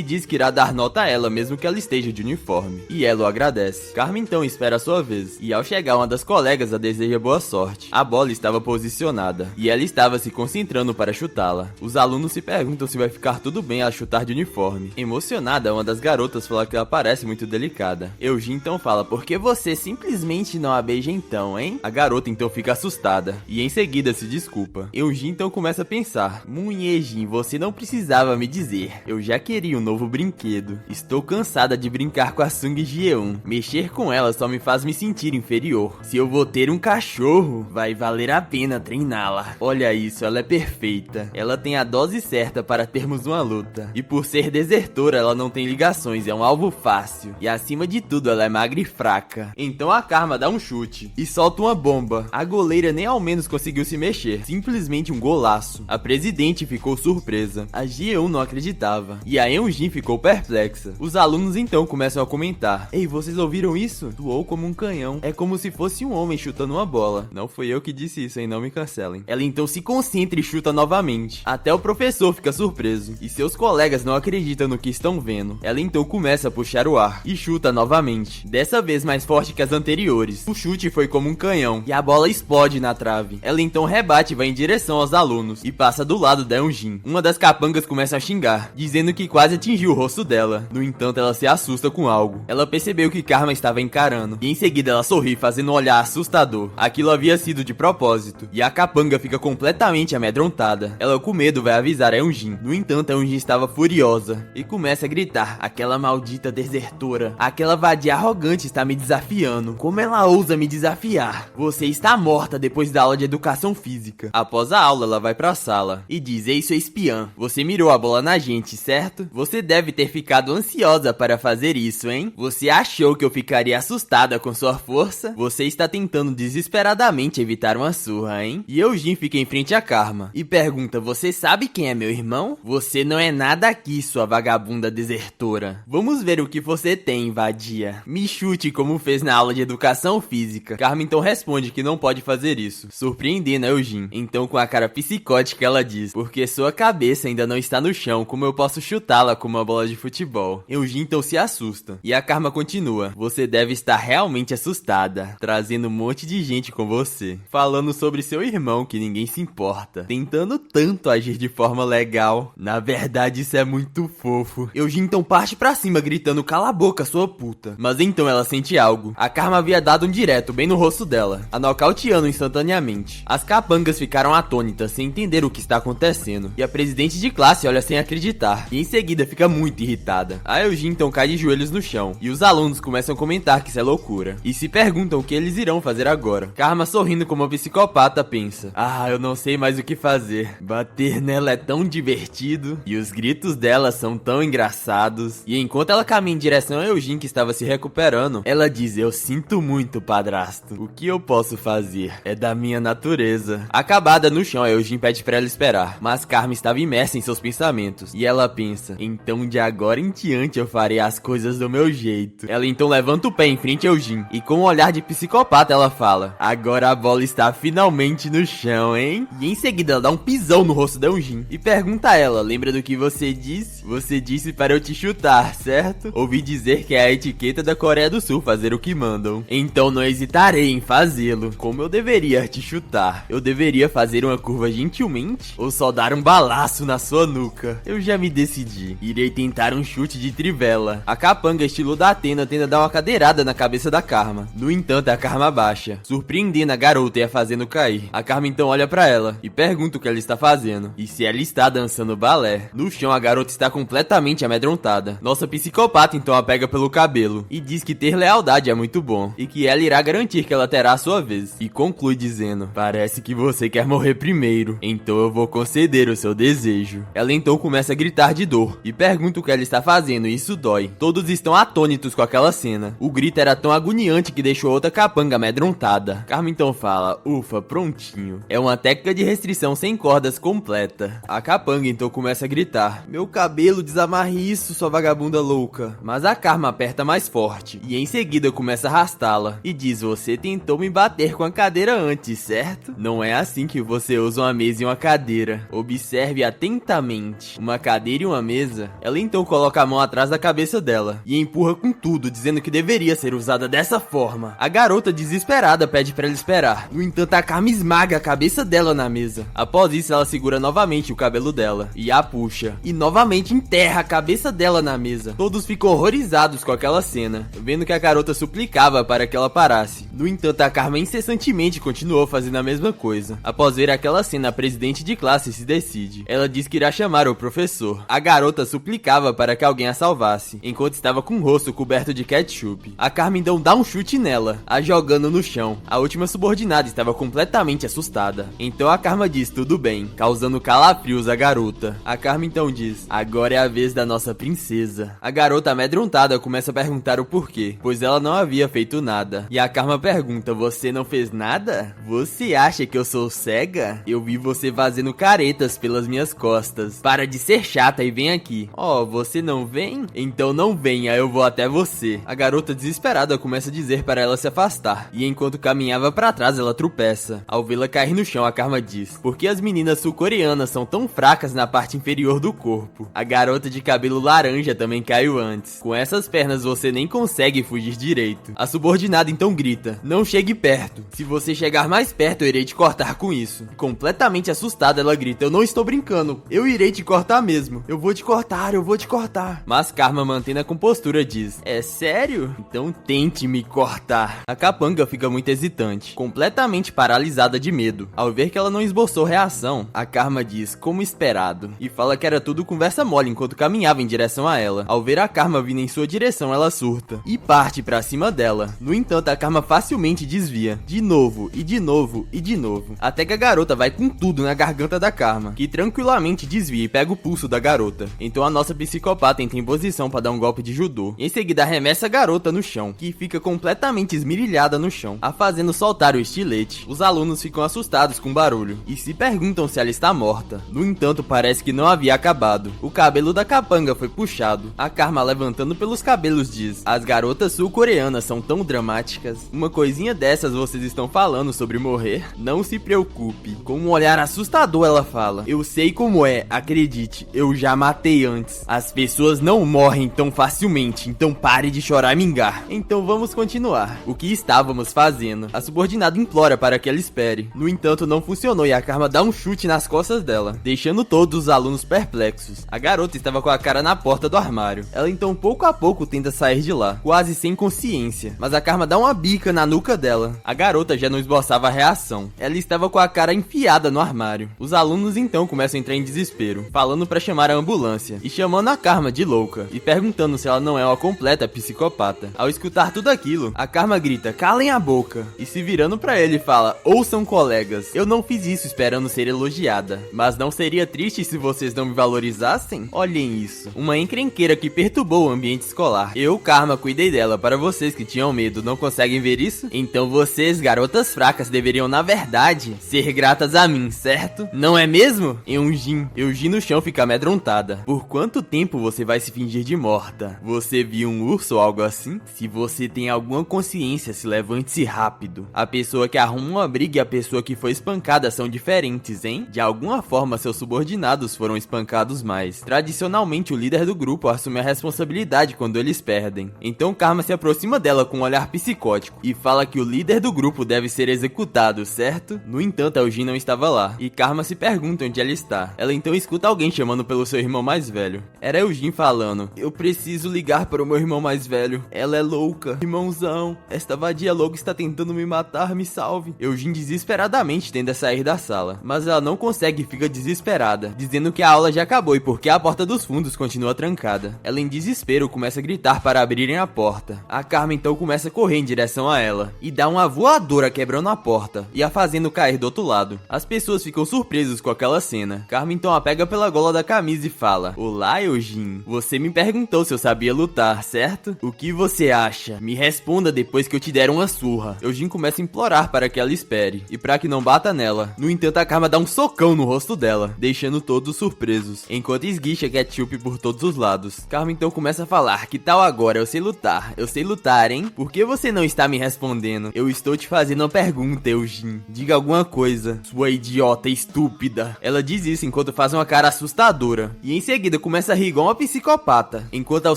diz que irá dar nota a ela mesmo que ela esteja de uniforme. E ela o agradece. Carmen então espera a sua vez, e ao chegar uma das colegas a deseja boa sorte. A bola estava posicionada, e ela estava se concentrando para chutá-la. Os alunos se perguntam se vai ficar tudo bem ao chutar de uniforme. Emocionada, uma das garotas fala que ela parece muito delicada. Eugene então fala, por que você simplesmente não a beija então, hein? A garota então fica assustada, e em seguida se desculpa. Eugene então começa a pensar, Eugene, você não precisava me dizer. Eu já queria um novo brinquedo. Estou cansada de brincar com a Sung Ji-eun. Mexer com ela só me faz me sentir inferior. Se eu vou ter um cachorro, vai valer a pena treiná-la. Olha isso, ela é perfeita. Ela tem a dose certa para termos uma luta. E por ser desertora, ela não tem ligações, é um alvo fácil. E acima de tudo, ela é magra e fraca. Então a Karma dá um chute e solta uma bomba. A goleira nem ao menos conseguiu se mexer. Simplesmente um golaço. A presidente ficou surpresa. A Ji-eun não acreditava. E a Eunjin ficou perplexa. Os alunos então começam a comentar. Ei, vocês ouviram isso? Doou como um canhão. É como se fosse um homem chutando uma bola. Não foi eu que disse isso, hein? Não me cancelem. Ela então se concentra e chuta novamente. Até o professor fica surpreso. E seus colegas não acreditam no que estão vendo. Ela então começa a puxar o ar. E chuta novamente. Dessa vez mais forte que as anteriores. O chute foi como um canhão. E a bola explode na trave. Ela então rebate e vai em direção aos alunos. E passa do lado da Eunjin. Uma das capangas começa a xingar, dizendo que quase atingiu o rosto dela. No entanto, ela se assusta com algo. Ela percebeu que Karma estava encarando. E em seguida ela sorri, fazendo um olhar assustador. Aquilo havia sido de propósito. E a capanga fica completamente amedrontada. Ela com medo vai avisar a Eunjin. No entanto, a Eunjin estava furiosa. E começa a gritar. Aquela maldita desertora. Aquela vadia arrogante está me desafiando. Como ela ousa me desafiar? Você está morta depois da aula de educação física. Após a aula, ela vai pra sala. E diz, ei, sua espiã. Você mirou a bola na gente, certo? Você deve ter ficado ansiosa para fazer isso, hein? Você achou que eu ficaria assustada com sua força? Você está tentando desesperadamente evitar uma surra, hein? E Eugene fica em frente a Karma e pergunta, você sabe quem é meu irmão? Você não é nada aqui, sua vagabunda desertora. Vamos ver o que você tem, vadia. Me chute como fez na aula de educação física. Karma então responde que não pode fazer isso, surpreendendo a Eugene. Então com a cara psicótica ela diz, porque sua cabeça ainda não está no chão, como eu posso chutá-la com uma bola de futebol? Eugene então se assusta. E a Karma continua, você deve estar realmente assustada, trazendo um monte de gente com você, falando sobre seu irmão que ninguém se importa, tentando tanto agir de forma legal. Na verdade isso é muito fofo. Eugene então parte pra cima gritando, cala a boca sua puta. Mas então ela sente algo. A Karma havia dado um direto bem no rosto dela, a nocauteando instantaneamente. As capangas ficaram atônitas sem entender o que está acontecendo. E a presidente de classe olha sem acreditar. E em seguida fica muito irritada. A Eugene então cai de joelhos no chão. E os alunos começam a comentar que isso é loucura. E se perguntam o que eles irão fazer agora. Karma, sorrindo como uma psicopata, pensa, eu não sei mais o que fazer. Bater nela é tão divertido. E os gritos dela são tão engraçados. E enquanto ela caminha em direção a Eugene, que estava se recuperando, ela diz, eu sinto muito, padrasto. O que eu posso fazer? É da minha natureza. Acabada no chão, a Eugene pede pra ela esperar. Mas Karma estava imersa em seus pensamentos. E ela pensa, então de agora em diante eu farei as coisas do meu jeito. Ela então levanta o pé em frente a Eugene. E com um olhar de psicopata ela fala, agora a bola está finalmente no chão, hein? E em seguida ela dá um pisão no rosto da Eugene. E pergunta a ela, lembra do que você disse? Você disse para eu te chutar, certo? Ouvi dizer que é a etiqueta da Coreia do Sul fazer o que mandam. Então não hesitarei em fazê-lo. Como eu deveria te chutar? Eu deveria fazer uma curva gentilmente? Ou só dar um balaço na sua nuca? Eu já me decidi. Irei tentar um chute de trivela. A capanga estilo da Atena tenta dar uma cadeirada na cabeça da Karma. No entanto, a Karma baixa, surpreendendo a garota e a fazendo cair. A Karma então olha pra ela e pergunta o que ela está fazendo. E se ela está dançando balé. No chão, a garota está completamente amedrontada. Nossa psicopata então a pega pelo cabelo e diz que ter lealdade é muito bom. E que ela irá garantir que ela terá a sua vez. E conclui dizendo, parece que você quer morrer primeiro. Então eu vou conceder o seu desejo. Ela então começa a gritar de dor e pergunta o que ela está fazendo e isso dói. Todos estão atônitos com aquela cena. O grito era tão agoniante que deixou outra capanga amedrontada. Karma então fala, ufa, prontinho. É uma técnica de restrição sem cordas completa. A capanga então começa a gritar, meu cabelo, desamarre isso, sua vagabunda louca. Mas a Karma aperta mais forte e em seguida começa a arrastá-la e diz, você tentou me bater com a cadeira antes, certo? Não é assim que você usa uma mesa e uma cadeira. Observe atentamente. Uma cadeira e uma mesa. Ela então coloca a mão atrás da cabeça dela e empurra com tudo, dizendo que deveria ser usada dessa forma. A garota, desesperada, pede pra ela esperar. No entanto, a Carmen esmaga a cabeça dela na mesa. Após isso, ela segura novamente o cabelo dela e a puxa. E novamente enterra a cabeça dela na mesa. Todos ficam horrorizados com aquela cena, vendo que a garota suplicava para que ela parasse. No entanto, a Carmen incessantemente continuou fazendo a mesma coisa. Após ver aquela cena, a presidente de classe se decide. Ela diz que irá chamar o professor. A garota suplicava para que alguém a salvasse, enquanto estava com o rosto coberto de ketchup. A Carmen então dá um chute nela, a jogando no chão. A última subordinada estava completamente assustada. Então a Carmen diz tudo bem, causando calafrios à garota. A Carmen então diz: agora é a vez da nossa princesa. A garota, amedrontada, começa a perguntar o porquê, pois ela não havia feito nada. E a Carmen pergunta: você não fez nada? Você acha que eu sou cega? Eu vi você fazendo caretas pelas minhas costas. Para de ser chata e vem aqui. Você não vem? Então não venha, eu vou até você. A garota, desesperada, começa a dizer para ela se afastar. E enquanto caminhava para trás, ela tropeça. Ao vê-la cair no chão, a Carmen diz: por que as meninas sul-coreanas são tão fracas na parte inferior do corpo? A garota de cabelo laranja também caiu antes. Com essas pernas você nem consegue fugir direito. A subordinada então grita: não chegue perto. Se você chegar mais perto, eu irei te cortar com isso. Completamente assustada, ela grita: eu não estou brincando. Eu irei te cortar mesmo. Eu vou te cortar, eu vou te cortar. Mas Carmen, mantendo a compostura, diz: é sério? Então tente me cortar. A capanga fica muito hesitante, completamente paralisada de medo. Ao ver que ela não esboçou reação, a Carmen diz, como esperado, e fala que era tudo conversa mole enquanto caminhava em direção a ela. Ao ver a Carmen vindo em sua direção, ela surta e parte pra cima dela. No entanto, a Carmen facilmente desvia, de novo, e de novo, e de novo, até que a garota vai com tudo na garganta da Carmen, que tranquilamente desvia e pega o pulso da garota. Então a nossa psicopata entra em posição para dar um golpe de judô. Em seguida arremessa a garota no chão, que fica completamente esmirilhada no chão, a fazendo soltar o estilete. Os alunos ficam assustados com o barulho e se perguntam se ela está morta. No entanto, parece que não havia acabado. O cabelo da capanga foi puxado. A Carmen, levantando pelos cabelos, diz: as garotas sul-coreanas são tão dramáticas. Uma coisinha dessas vocês estão falando sobre morrer? Não se preocupe. Com um olhar assustador ela fala: eu sei como é, acredite, eu já matei antes. As pessoas não morrem tão facilmente, então pare de chorar e mingar. Então vamos continuar. O que estávamos fazendo? A subordinada implora para que ela espere. No entanto, não funcionou e a Carmen dá um chute nas costas dela, deixando todos os alunos perplexos. A garota estava com a cara na porta do armário. Ela então pouco a pouco tenta sair de lá, quase sem consciência, mas a Carmen dá uma bica na nuca dela. A garota já não esboçava a reação. Ela estava com a cara enfiada no armário. Os alunos então começam a entrar em desespero, falando para chamar a ambulância e chamando a Carmen de louca e perguntando se ela não é uma completa psicopata. Ao escutar tudo aquilo, a Carmen grita: calem a boca, e se virando para ele fala: ouçam, colegas, eu não fiz isso esperando ser elogiada, mas não seria triste se vocês não me valorizassem? Olhem isso, uma encrenqueira que perturbou o ambiente escolar. Eu, Carmen, cuidei dela. Para vocês que tinham medo, não conseguem ver isso? Então vocês, garotas fracas, deveriam na verdade ser gratas a mim, certo? Não é mesmo? Eugene no chão fica amedrontada. Por quanto tempo você vai se fingir de morta? Você viu um urso ou algo assim? Se você tem alguma consciência, se levante-se rápido. A pessoa que arruma uma briga e a pessoa que foi espancada são diferentes, hein? De alguma forma, seus subordinados foram espancados mais. Tradicionalmente, o líder do grupo assume a responsabilidade quando eles perdem. Então Carmen se aproxima dela com um olhar psicótico e fala que o líder do grupo deve ser executado, certo? No entanto, Eugene não estava lá e Carmen se pergunta onde ela está. Ela então escuta alguém chamando pelo seu irmão mais velho. Era Eugene falando: eu preciso ligar para o meu irmão mais velho. Ela é louca. Irmãozão, esta vadia louca está tentando me matar, me salve. Eugene desesperadamente tenta sair da sala, mas ela não consegue e fica desesperada, dizendo que a aula já acabou e porque a porta dos fundos continua trancada. Ela em desespero começa a gritar para abrirem a porta. A Carmen então começa a correr em direção a ela e dá uma voadora quebrando a porta e a fazendo cair do outro lado. As pessoas ficam surpresas com aquela cena. Carmen então a pega pela gola da camisa e fala: olá, Eugene, você me perguntou se eu sabia lutar, certo? O que você acha? Me responda depois que eu te der uma surra. Eugene começa a implorar para que ela espere e para que não bata nela. No entanto, a Carmen dá um socão no rosto dela, deixando todos surpresos, enquanto esguicha ketchup por todos os lados. Carmen então começa a falar: que tal agora? Eu sei lutar, hein? Por que você não está me respondendo? respondendo: eu estou te fazendo uma pergunta, Eugene. Diga alguma coisa, sua idiota estúpida. Ela diz isso enquanto faz uma cara assustadora. E em seguida começa a rir igual uma psicopata. Enquanto ao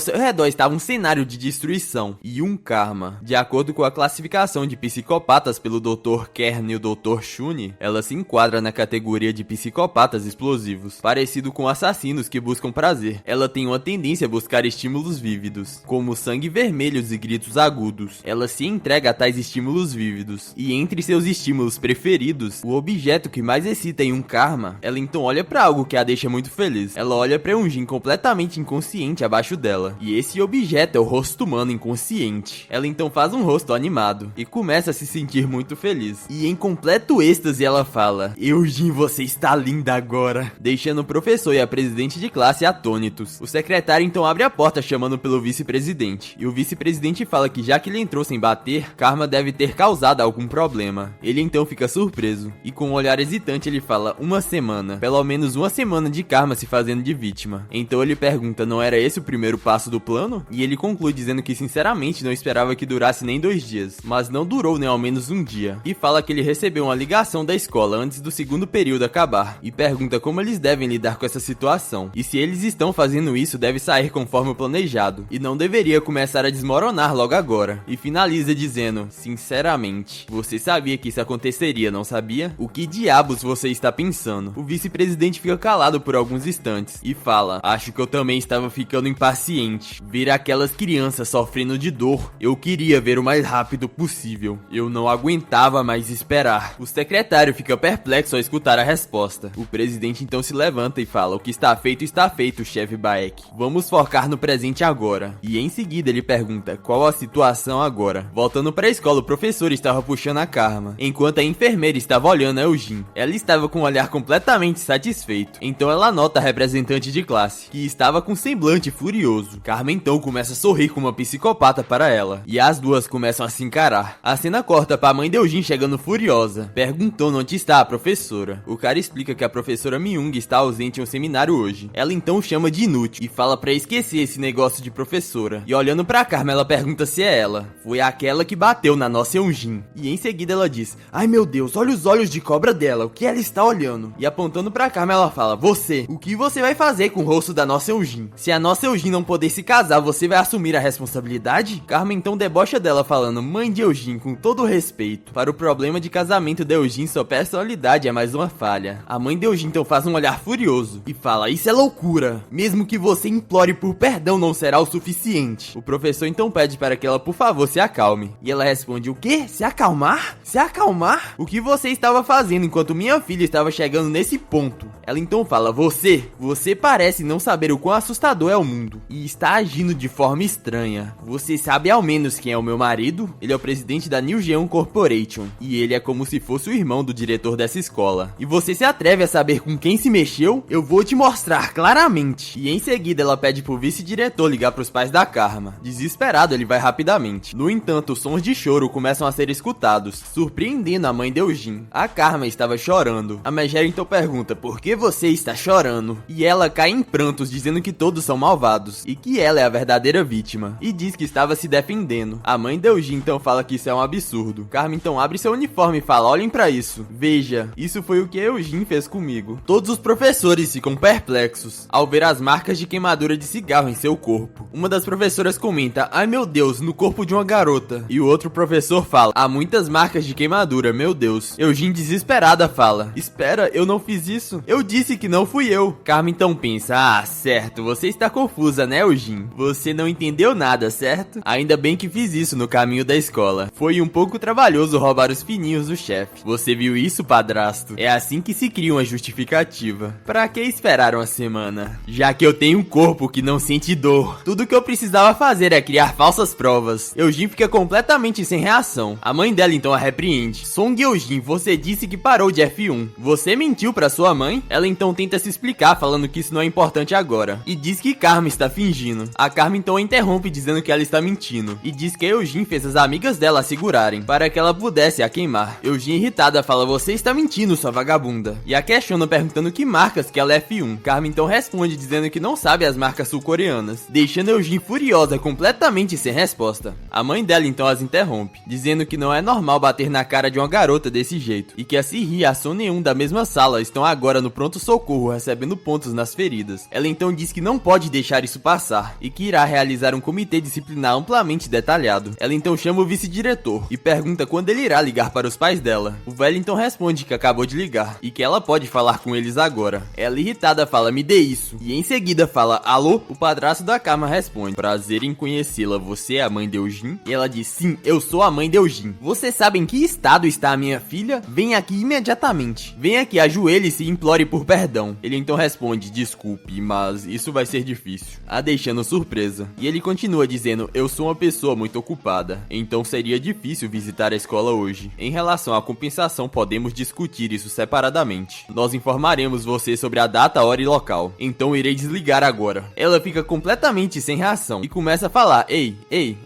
seu redor estava um cenário de destruição e um karma. De acordo com a classificação de psicopatas pelo Dr. Kern e o Dr. Shuni, ela se enquadra na categoria de psicopatas explosivos, parecido com assassinos que buscam prazer. Ela tem uma tendência a buscar estímulos vívidos, como sangue vermelhos e gritos agudos. Ela se entrega a tais estímulos vívidos, e entre seus estímulos preferidos, o objeto que mais excita em um karma, ela então olha pra algo que a deixa muito feliz. Ela olha pra um Jin completamente inconsciente abaixo dela, e esse objeto é o rosto humano inconsciente. Ela então faz um rosto animado, e começa a se sentir muito feliz. E em completo êxtase ela fala: Eugene, você está linda agora, deixando o professor e a presidente de classe atônitos. O secretário então abre a porta chamando pelo vice-presidente, e o vice-presidente fala que já que ele entrou sem bater, karma deve ter causado algum problema. Ele então fica surpreso, e com um olhar hesitante ele fala: uma semana, pelo menos uma semana de karma se fazendo de vítima. Então ele pergunta: não era esse o primeiro passo do plano? E ele conclui dizendo que sinceramente não esperava que durasse nem 2 dias, mas não durou nem ao menos um dia, e fala que ele recebeu uma ligação da escola antes do segundo período acabar, e pergunta como eles devem lidar com essa situação, e se eles estão fazendo isso deve sair conforme o planejado, e não deveria começar a desmoronar logo agora, e finaliza dizendo: sinceramente, você sabia que isso aconteceria, não sabia? O que diabos você está pensando? O vice-presidente fica calado por alguns instantes, e fala: acho que eu também estava ficando impaciente, ver aquelas crianças sofrendo de dor, eu queria ver o mais rápido possível, eu não aguentava mais esperar. O secretário fica perplexo ao escutar a resposta. O presidente então se levanta e fala: o que está feito, chefe Baek. Vamos focar no presente agora. E em seguida ele pergunta: qual a situação agora? Voltando para a escola, o professor estava puxando a karma, enquanto a enfermeira estava olhando a Eugene. Ela estava com um olhar completamente satisfeito. Então ela nota a representante de classe, que estava com um semblante furioso. Karma então começa a sorrir como uma psicopata para ela, e as duas começam a se encarar. A cena corta para a mãe de Eugene chegando furiosa, perguntando onde está a professora. O cara explica que a professora Myung está ausente em um seminário hoje. Ela então chama de inútil e fala pra esquecer esse negócio de professora. E olhando pra Karma, ela pergunta se é ela. Foi aquela que bateu na nossa Eugene. E em seguida ela diz: ai meu Deus, olha os olhos de cobra dela, o que ela está olhando? E apontando pra Karma ela fala: você, o que você vai fazer com o rosto da nossa Eugene? Se a nossa Eugene não poder se casar, você vai assumir a responsabilidade? Karma então debocha dela falando: mãe de Eugene, com todo o respeito, para o problema de casamento de Eugene, sua personalidade é mais uma falha. A mãe de Eugene então faz um olhar furioso e fala: isso é loucura, mesmo que você implore por perdão não será o suficiente. O professor então pede para que ela por favor se acalme, e ela responde: o quê? Se acalmar? Se acalmar? O que você estava fazendo enquanto minha filha estava chegando nesse ponto? Ela então fala: você parece não saber o quão assustador é o mundo, e está agindo de forma estranha. Você sabe ao menos quem é o meu marido? Ele é o presidente da New Jeon Corporation, e ele é como se fosse o irmão do diretor dessa escola. E você se atreve a saber com quem se mexeu? Eu vou te mostrar claramente. E em seguida ela pede pro vice-diretor ligar pros pais da Karma. Desesperado, ele vai rapidamente. No entanto, sons de choro começam a ser escutados, surpreendendo a mãe de Eugene. A Karma estava chorando. A Megera então pergunta: por que você está chorando? E ela cai em prantos, dizendo que todos são malvados, e que ela é a verdadeira vítima, e diz que estava se defendendo. A mãe de Eugene então fala que isso é um absurdo. Karma então abre seu uniforme e fala: olhem pra isso. Veja, isso foi o que Eugene fez comigo. Todos os professores ficam perplexos ao ver as marcas de queimadura de cigarro em seu corpo. Uma das professoras comenta: ai meu Deus, no corpo de uma garota. E o outro professor fala: há muitas marcas de queimadura, meu Deus. Eugene desesperada fala: espera, eu não fiz isso. Eu disse que não fui eu. Karma então pensa: ah, certo, você está confusa, né, Eugene? Você não entendeu nada, certo? Ainda bem que fiz isso no caminho da escola. Foi um pouco trabalhoso roubar os fininhos do chefe. Você viu isso, padrasto? É assim que se cria uma justificativa. Pra que esperar uma semana? Já que eu tenho um corpo que não sente dor. Tudo que eu precisava fazer é criar falsas provas. Eugene fica completamente sem reação. A mãe dela então a repreende: Song Eugene, você disse que parou de F1. Você mentiu pra sua mãe? Ela então tenta se explicar, falando que isso não é importante agora, e diz que Karma está fingindo. A Karma então a interrompe, dizendo que ela está mentindo, e diz que Eugene fez as amigas dela a segurarem, para que ela pudesse a queimar. Eugene irritada fala: você está mentindo, sua vagabunda, e a questiona perguntando que marcas que ela é F1. Karma então responde dizendo que não sabe as marcas sul-coreanas, deixando Eugene furiosa, completamente sem resposta. A mãe dela então as interrompe, dizendo que não é normal bater na cara de uma garota desse jeito, e que a Siri e a Son Neum da mesma sala estão agora no pronto-socorro recebendo pontos nas feridas. Ela então diz que não pode deixar isso passar, e que irá realizar um comitê disciplinar amplamente detalhado. Ela então chama o vice-diretor, e pergunta quando ele irá ligar para os pais dela. O velho então responde que acabou de ligar, e que ela pode falar com eles agora. Ela irritada fala, me dê isso, e em seguida fala, alô? O padrasto da Karma responde, prazer em conhecê-la, você é a mãe de Eugene? E ela diz, sim, eu sou a mãe de Eugene. Você sabe em que estado está a minha filha? Vem aqui imediatamente. Vem aqui, ajoelhe-se e implore por perdão. Ele então responde, desculpe, mas isso vai ser difícil. A deixando surpresa. E ele continua dizendo, eu sou uma pessoa muito ocupada, então seria difícil visitar a escola hoje. Em relação à compensação, podemos discutir isso separadamente. Nós informaremos você sobre a data, hora e local. Então irei desligar agora. Ela fica completamente sem reação e começa a falar, ei,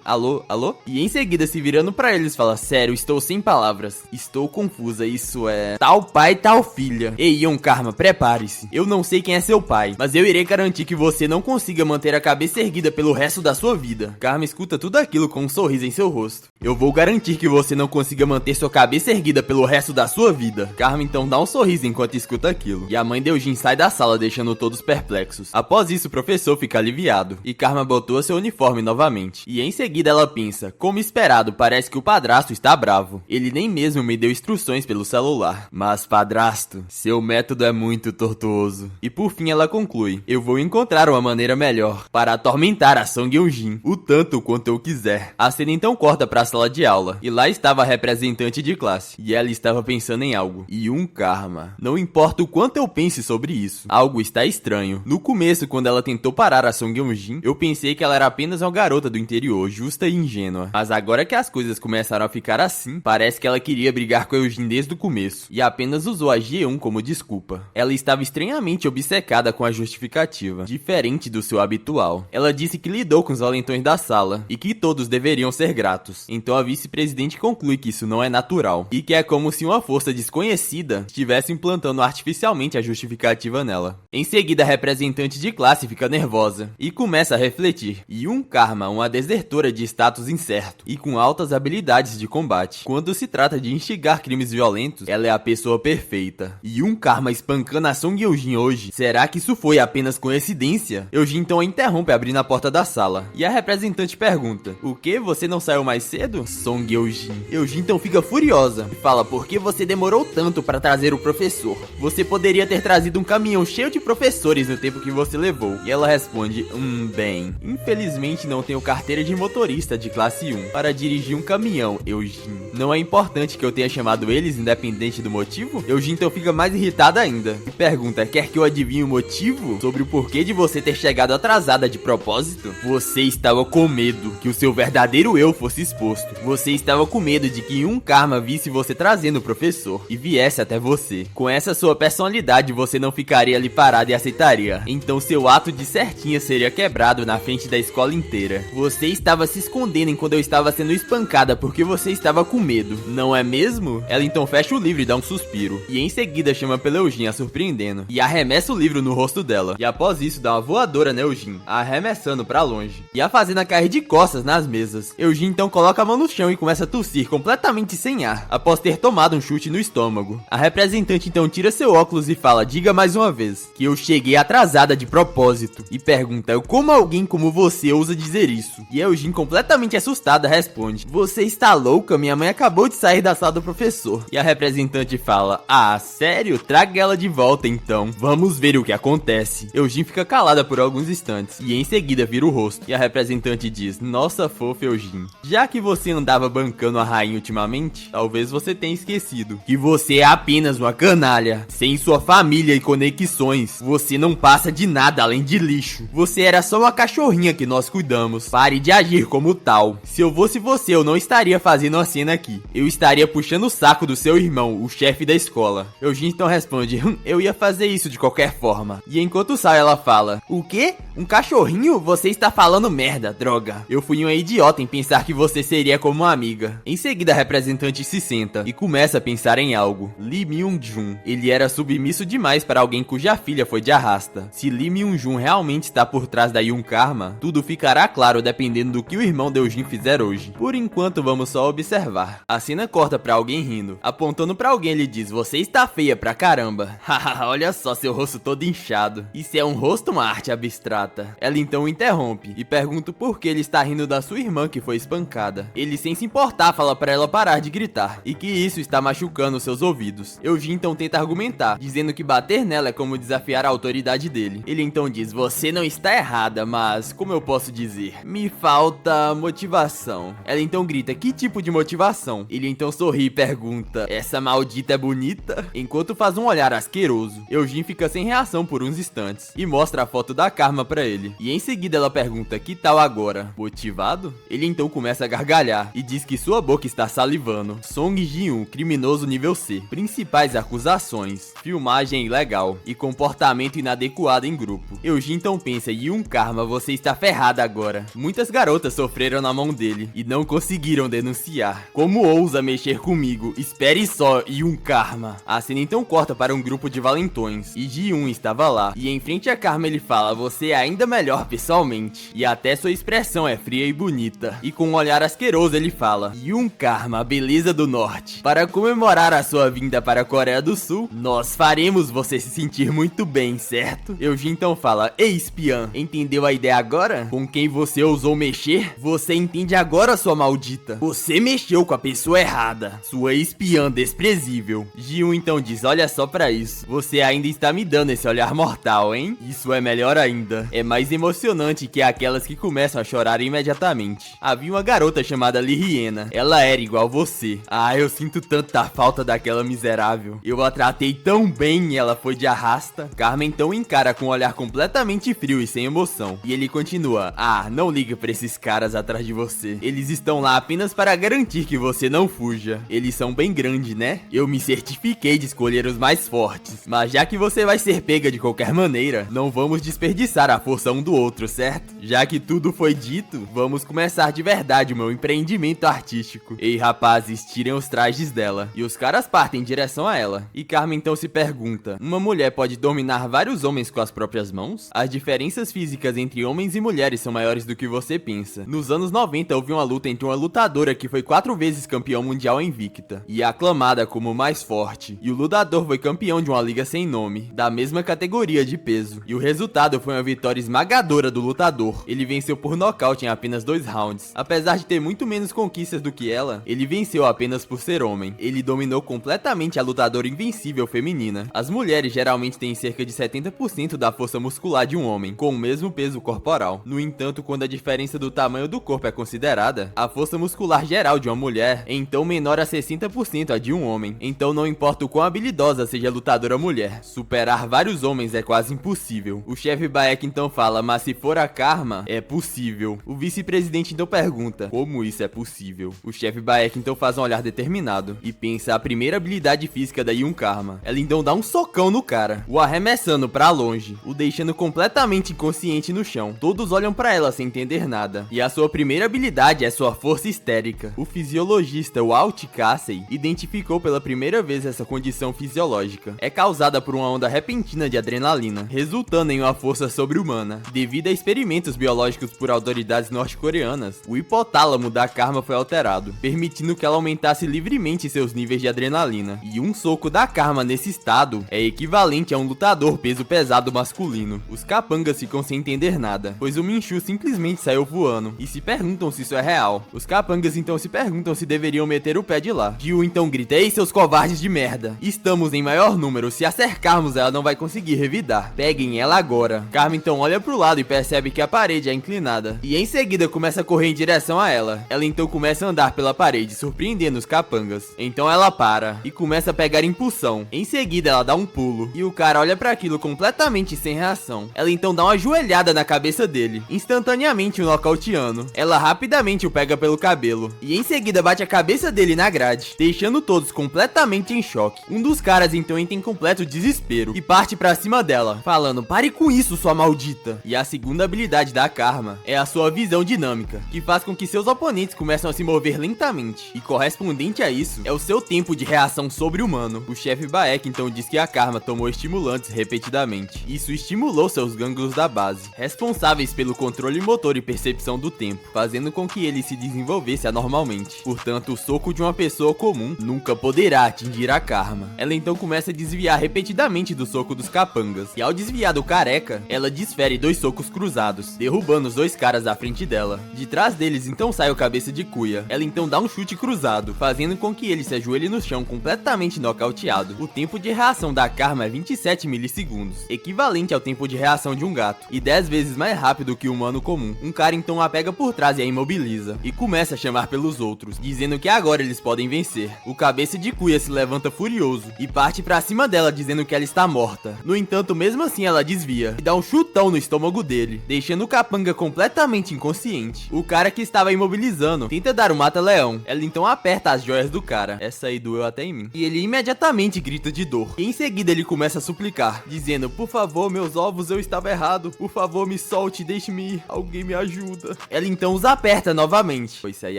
alô? E em seguida se virando pra eles fala, sério, estou sem palavras. Estou confusa, isso é... tal pai, tal filha. Ei, Ion Karma, prepare-se. Eu não sei quem é seu pai, mas eu irei garantir que você não consiga manter a cabeça erguida pelo resto da sua vida. Karma escuta tudo aquilo com um sorriso em seu rosto. Eu vou garantir que você não consiga manter sua cabeça erguida pelo resto da sua vida. Karma então dá um sorriso enquanto escuta aquilo. E a mãe de Eugene sai da sala deixando todos perplexos. Após isso, o professor fica aliviado. E Karma botou seu uniforme novamente. E em seguida ela pensa, como esperado, parece que o padrasto está bravo. Ele nem mesmo me deu instruções pelo celular. Mas padrasto, seu método é muito tortuoso. E por fim ela conclui, eu vou encontrar uma maneira melhor para atormentar a Song Eugene o tanto quanto eu quiser. A cena então corta para a sala de aula. E lá estava a representante de classe. E ela estava pensando em algo. E um Karma. Não importa o quanto eu pense sobre isso, algo está estranho. No começo, quando ela tentou parar a Song Eugene, eu pensei que ela era apenas uma garota do interior, justa e ingênua. Mas agora que as coisas começaram a ficar assim, parece que ela queria brigar com a Eugene desde o começo. E apenas usou a G1 como desculpa. Ela estava estranhamente obcecada com a justificativa, diferente do seu habitual. Ela disse que lidou com os valentões da sala, e que todos deveriam ser gratos. Então a vice-presidente conclui que isso não é natural, e que é como se uma força desconhecida estivesse implantando artificialmente a justificativa nela. Em seguida, a representante de classe fica nervosa, e começa a refletir. E um Karma, uma desertora de status incerto, e com altas habilidades de combate. Quando se trata de instigar crimes violentos, ela é a pessoa perfeita. E um Karma espancando a Song Eugene hoje, será que isso foi apenas coincidência? Eugene então a interrompe abrindo a porta da sala, e a representante pergunta, o que? Você não saiu mais cedo? Song Eugene. Eugene então fica furiosa, e fala, por que você demorou tanto para trazer o professor? Você poderia ter trazido um caminhão cheio de professores no tempo que você levou. E ela responde, bem, infelizmente não tenho carteira de motorista de classe 1 para dirigir um caminhão, Eugene. Não é importante que eu tenha chamado eles independente do motivo? Eugene então fica mais irritada ainda e pergunta, quer que eu adivinhe o motivo? Sobre o porquê de você ter chegado atrasada de propósito? Você estava com medo que o seu verdadeiro eu fosse exposto. Você estava com medo de que um Karma visse você trazendo o professor e viesse até você. Com essa sua personalidade, você não ficaria ali parado e aceitaria. Então seu ato de certinha seria quebrado na frente da escola inteira. Você estava se escondendo enquanto eu estava sendo espancada porque você estava com medo, não é mesmo? Ela então fecha o livro e dá um suspiro. E em seguida chama pela Eugene, a surpreendendo. E arremessa o livro no rosto dela. E após isso dá uma voadora na Eugene, a arremessando pra longe. E a fazendo cair de costas nas mesas. Eugene então coloca a mão no chão e começa a tossir completamente sem ar, após ter tomado um chute no estômago. A representante então tira seu óculos e fala, diga mais uma vez, que eu cheguei atrasada de propósito. E pergunta, como alguém como você ousa dizer isso? E Eugene, completamente assustada, responde, você está louca? Minha mãe acabou de sair da sala do professor. E a representante fala, ah, sério? Traga ela de volta então. Vamos ver o que acontece. Eugene fica calada por alguns instantes, e em seguida vira o rosto. E a representante diz, nossa fofa Eugene, já que você andava bancando a rainha ultimamente, talvez você tenha esquecido que você é apenas uma canalha, sem sua família e conexões. Você não passa de nada além de lixo. Você era só uma cachorrinha que nós cuidamos. Pare de agir como tal. Se eu fosse você, eu não estaria fazendo uma cena aqui. Eu estaria puxando o saco do seu irmão, o chefe da escola. Eugene então responde, eu ia fazer isso de qualquer forma. E enquanto sai, ela fala, o quê? Um cachorrinho? Você está falando merda, droga. Eu fui uma idiota em pensar que você seria teria como amiga. Em seguida, a representante se senta e começa a pensar em algo. Lee Myung-jun. Ele era submisso demais para alguém cuja filha foi de arrasta. Se Lee Myung-jun realmente está por trás da Yoon Karma, tudo ficará claro dependendo do que o irmão de Eugene fizer hoje. Por enquanto, vamos só observar. A cena corta pra alguém rindo. Apontando pra alguém, ele diz: você está feia pra caramba. Haha, olha só seu rosto todo inchado. Isso é um rosto ou uma arte abstrata? Ela então o interrompe e pergunta por que ele está rindo da sua irmã que foi espancada. Ele, sem se importar, fala pra ela parar de gritar e que isso está machucando seus ouvidos. Eugene então tenta argumentar, dizendo que bater nela é como desafiar a autoridade dele. Ele então diz: você não está errada, mas como eu posso dizer? Me falta motivação. Ela então grita: que tipo de motivação? Ele então sorri e pergunta: essa maldita é bonita? Enquanto faz um olhar asqueroso, Eugene fica sem reação por uns instantes e mostra a foto da Karma pra ele. E em seguida ela pergunta: que tal agora? Motivado? Ele então começa a gargalhar e diz que sua boca está salivando. Song Ji-un, criminoso nível C. Principais acusações: filmagem ilegal e comportamento inadequado em grupo. Eugene então pensa: Yoon Karma, você está ferrada agora. Muitas garotas sofreram na mão dele e não conseguiram denunciar. Como ousa mexer comigo? Espere só, Yoon Karma. A cena então corta para um grupo de valentões e Ji-un estava lá. E em frente a Karma ele fala: você é ainda melhor pessoalmente. E até sua expressão é fria e bonita. E com um olhar asqueroso ele fala: Yoon Karma, a beleza do norte. Para comemorar a sua vinda para a Coreia do Sul, nós faremos você se sentir muito bem, certo? Eugene então fala: ei, espiã, entendeu a ideia agora? Com quem você ousou mexer? Você entende agora, sua maldita? Você mexeu com a pessoa errada, sua espiã desprezível. Ji-un então diz: olha só pra isso, você ainda está me dando esse olhar mortal, hein? Isso é melhor ainda. É mais emocionante que aquelas que começam a chorar imediatamente. Havia uma garota chamada Lee Hiena. Ela era igual você. Ah, eu sinto tanta falta daquela miserável. Eu a tratei tão bem e ela foi de arrasta. Carmen então encara com um olhar completamente frio e sem emoção. E ele continua: ah, não liga pra esses caras atrás de você. Eles estão lá apenas para garantir que você não fuja. Eles são bem grandes, né? Eu me certifiquei de escolher os mais fortes. Mas já que você vai ser pega de qualquer maneira, não vamos desperdiçar a força um do outro, certo? Já que tudo foi dito, vamos começar de verdade o meu empreendimento artístico. Ei, rapazes, tirem os trajes dela. E os caras partem em direção a ela. E Carmen então se pergunta: uma mulher pode dominar vários homens com as próprias mãos? As diferenças físicas entre homens e mulheres são maiores do que você pensa. Nos anos 90 houve uma luta entre uma lutadora que foi 4 vezes campeão mundial invicta e aclamada como mais forte, e o lutador foi campeão de uma liga sem nome, da mesma categoria de peso. E o resultado foi uma vitória esmagadora do lutador. Ele venceu por nocaute em apenas 2 rounds. Apesar de ter muito menos conquistas do que ela, ele venceu apenas por ser homem. Ele dominou completamente a lutadora invencível feminina. As mulheres geralmente têm cerca de 70% da força muscular de um homem, com o mesmo peso corporal. No entanto, quando a diferença do tamanho do corpo é considerada, a força muscular geral de uma mulher é então menor a 60% a de um homem. Então não importa o quão habilidosa seja a lutadora mulher, superar vários homens é quase impossível. O chefe Baek então fala: mas se for a Karma, é possível. O vice-presidente então pergunta: como isso é possível? O chefe Baek então faz um olhar determinado e pensa a primeira habilidade física da Yoon Karma. Ela então dá um socão no cara, o arremessando pra longe, o deixando completamente inconsciente no chão. Todos olham pra ela sem entender nada. E a sua primeira habilidade é sua força histérica. O fisiologista Walt Casey identificou pela primeira vez essa condição fisiológica. É causada por uma onda repentina de adrenalina, resultando em uma força sobre-humana. Devido a experimentos biológicos por autoridades norte-coreanas, o hipotálamo da Karma foi alterado, permitindo que ela aumentasse livremente seus níveis de adrenalina. E um soco da Karma nesse estado é equivalente a um lutador peso pesado masculino. Os capangas ficam sem entender nada, pois o Minshu simplesmente saiu voando, e se perguntam se isso é real. Os capangas então se perguntam se deveriam meter o pé de lá. Jiu então grita: ei, seus covardes de merda, estamos em maior número, se acercarmos ela não vai conseguir revidar. Peguem ela agora. Carmen então olha pro lado e percebe que a parede é inclinada, e em seguida começa a correr em direção a ela. Ela então começa a andar pela parede, surpreendendo os capangas. Então ela para e começa a pegar impulsão. Em seguida ela dá um pulo, e o cara olha pra aquilo completamente sem reação. Ela então dá uma joelhada na cabeça dele, instantaneamente o nocauteando. Ela rapidamente o pega pelo cabelo, e em seguida bate a cabeça dele na grade, deixando todos completamente em choque. Um dos caras então entra em completo desespero e parte pra cima dela, falando: pare com isso, sua maldita. E a segunda habilidade da Karma é a sua visão dinâmica, que faz com que seus oponentes oponentes começam a se mover lentamente, e correspondente a isso é o seu tempo de reação sobre-humano. O chefe Baek então diz que a Karma tomou estimulantes repetidamente. Isso estimulou seus gânglios da base, responsáveis pelo controle motor e percepção do tempo, fazendo com que ele se desenvolvesse anormalmente. Portanto, o soco de uma pessoa comum nunca poderá atingir a Karma. Ela então começa a desviar repetidamente do soco dos capangas, e ao desviar do careca, ela desfere 2 socos cruzados, derrubando os 2 caras à frente dela. De trás deles então sai o cabeça de Kuya. Ela então dá um chute cruzado, fazendo com que ele se ajoelhe no chão completamente nocauteado. O tempo de reação da Karma é 27 milissegundos, equivalente ao tempo de reação de um gato, e 10 vezes mais rápido que o humano comum. Um cara então a pega por trás e a imobiliza, e começa a chamar pelos outros, dizendo que agora eles podem vencer. O cabeça de Kuya se levanta furioso e parte pra cima dela, dizendo que ela está morta. No entanto, mesmo assim ela desvia e dá um chutão no estômago dele, deixando o capanga completamente inconsciente. O cara que estava imobilizando tenta dar um mata-leão. Ela então aperta as joias do cara. Essa aí doeu até em mim. E ele imediatamente grita de dor. E em seguida ele começa a suplicar, dizendo: por favor, meus ovos, eu estava errado. Por favor, me solte, deixe-me ir. Alguém me ajuda. Ela então os aperta novamente. Pois isso aí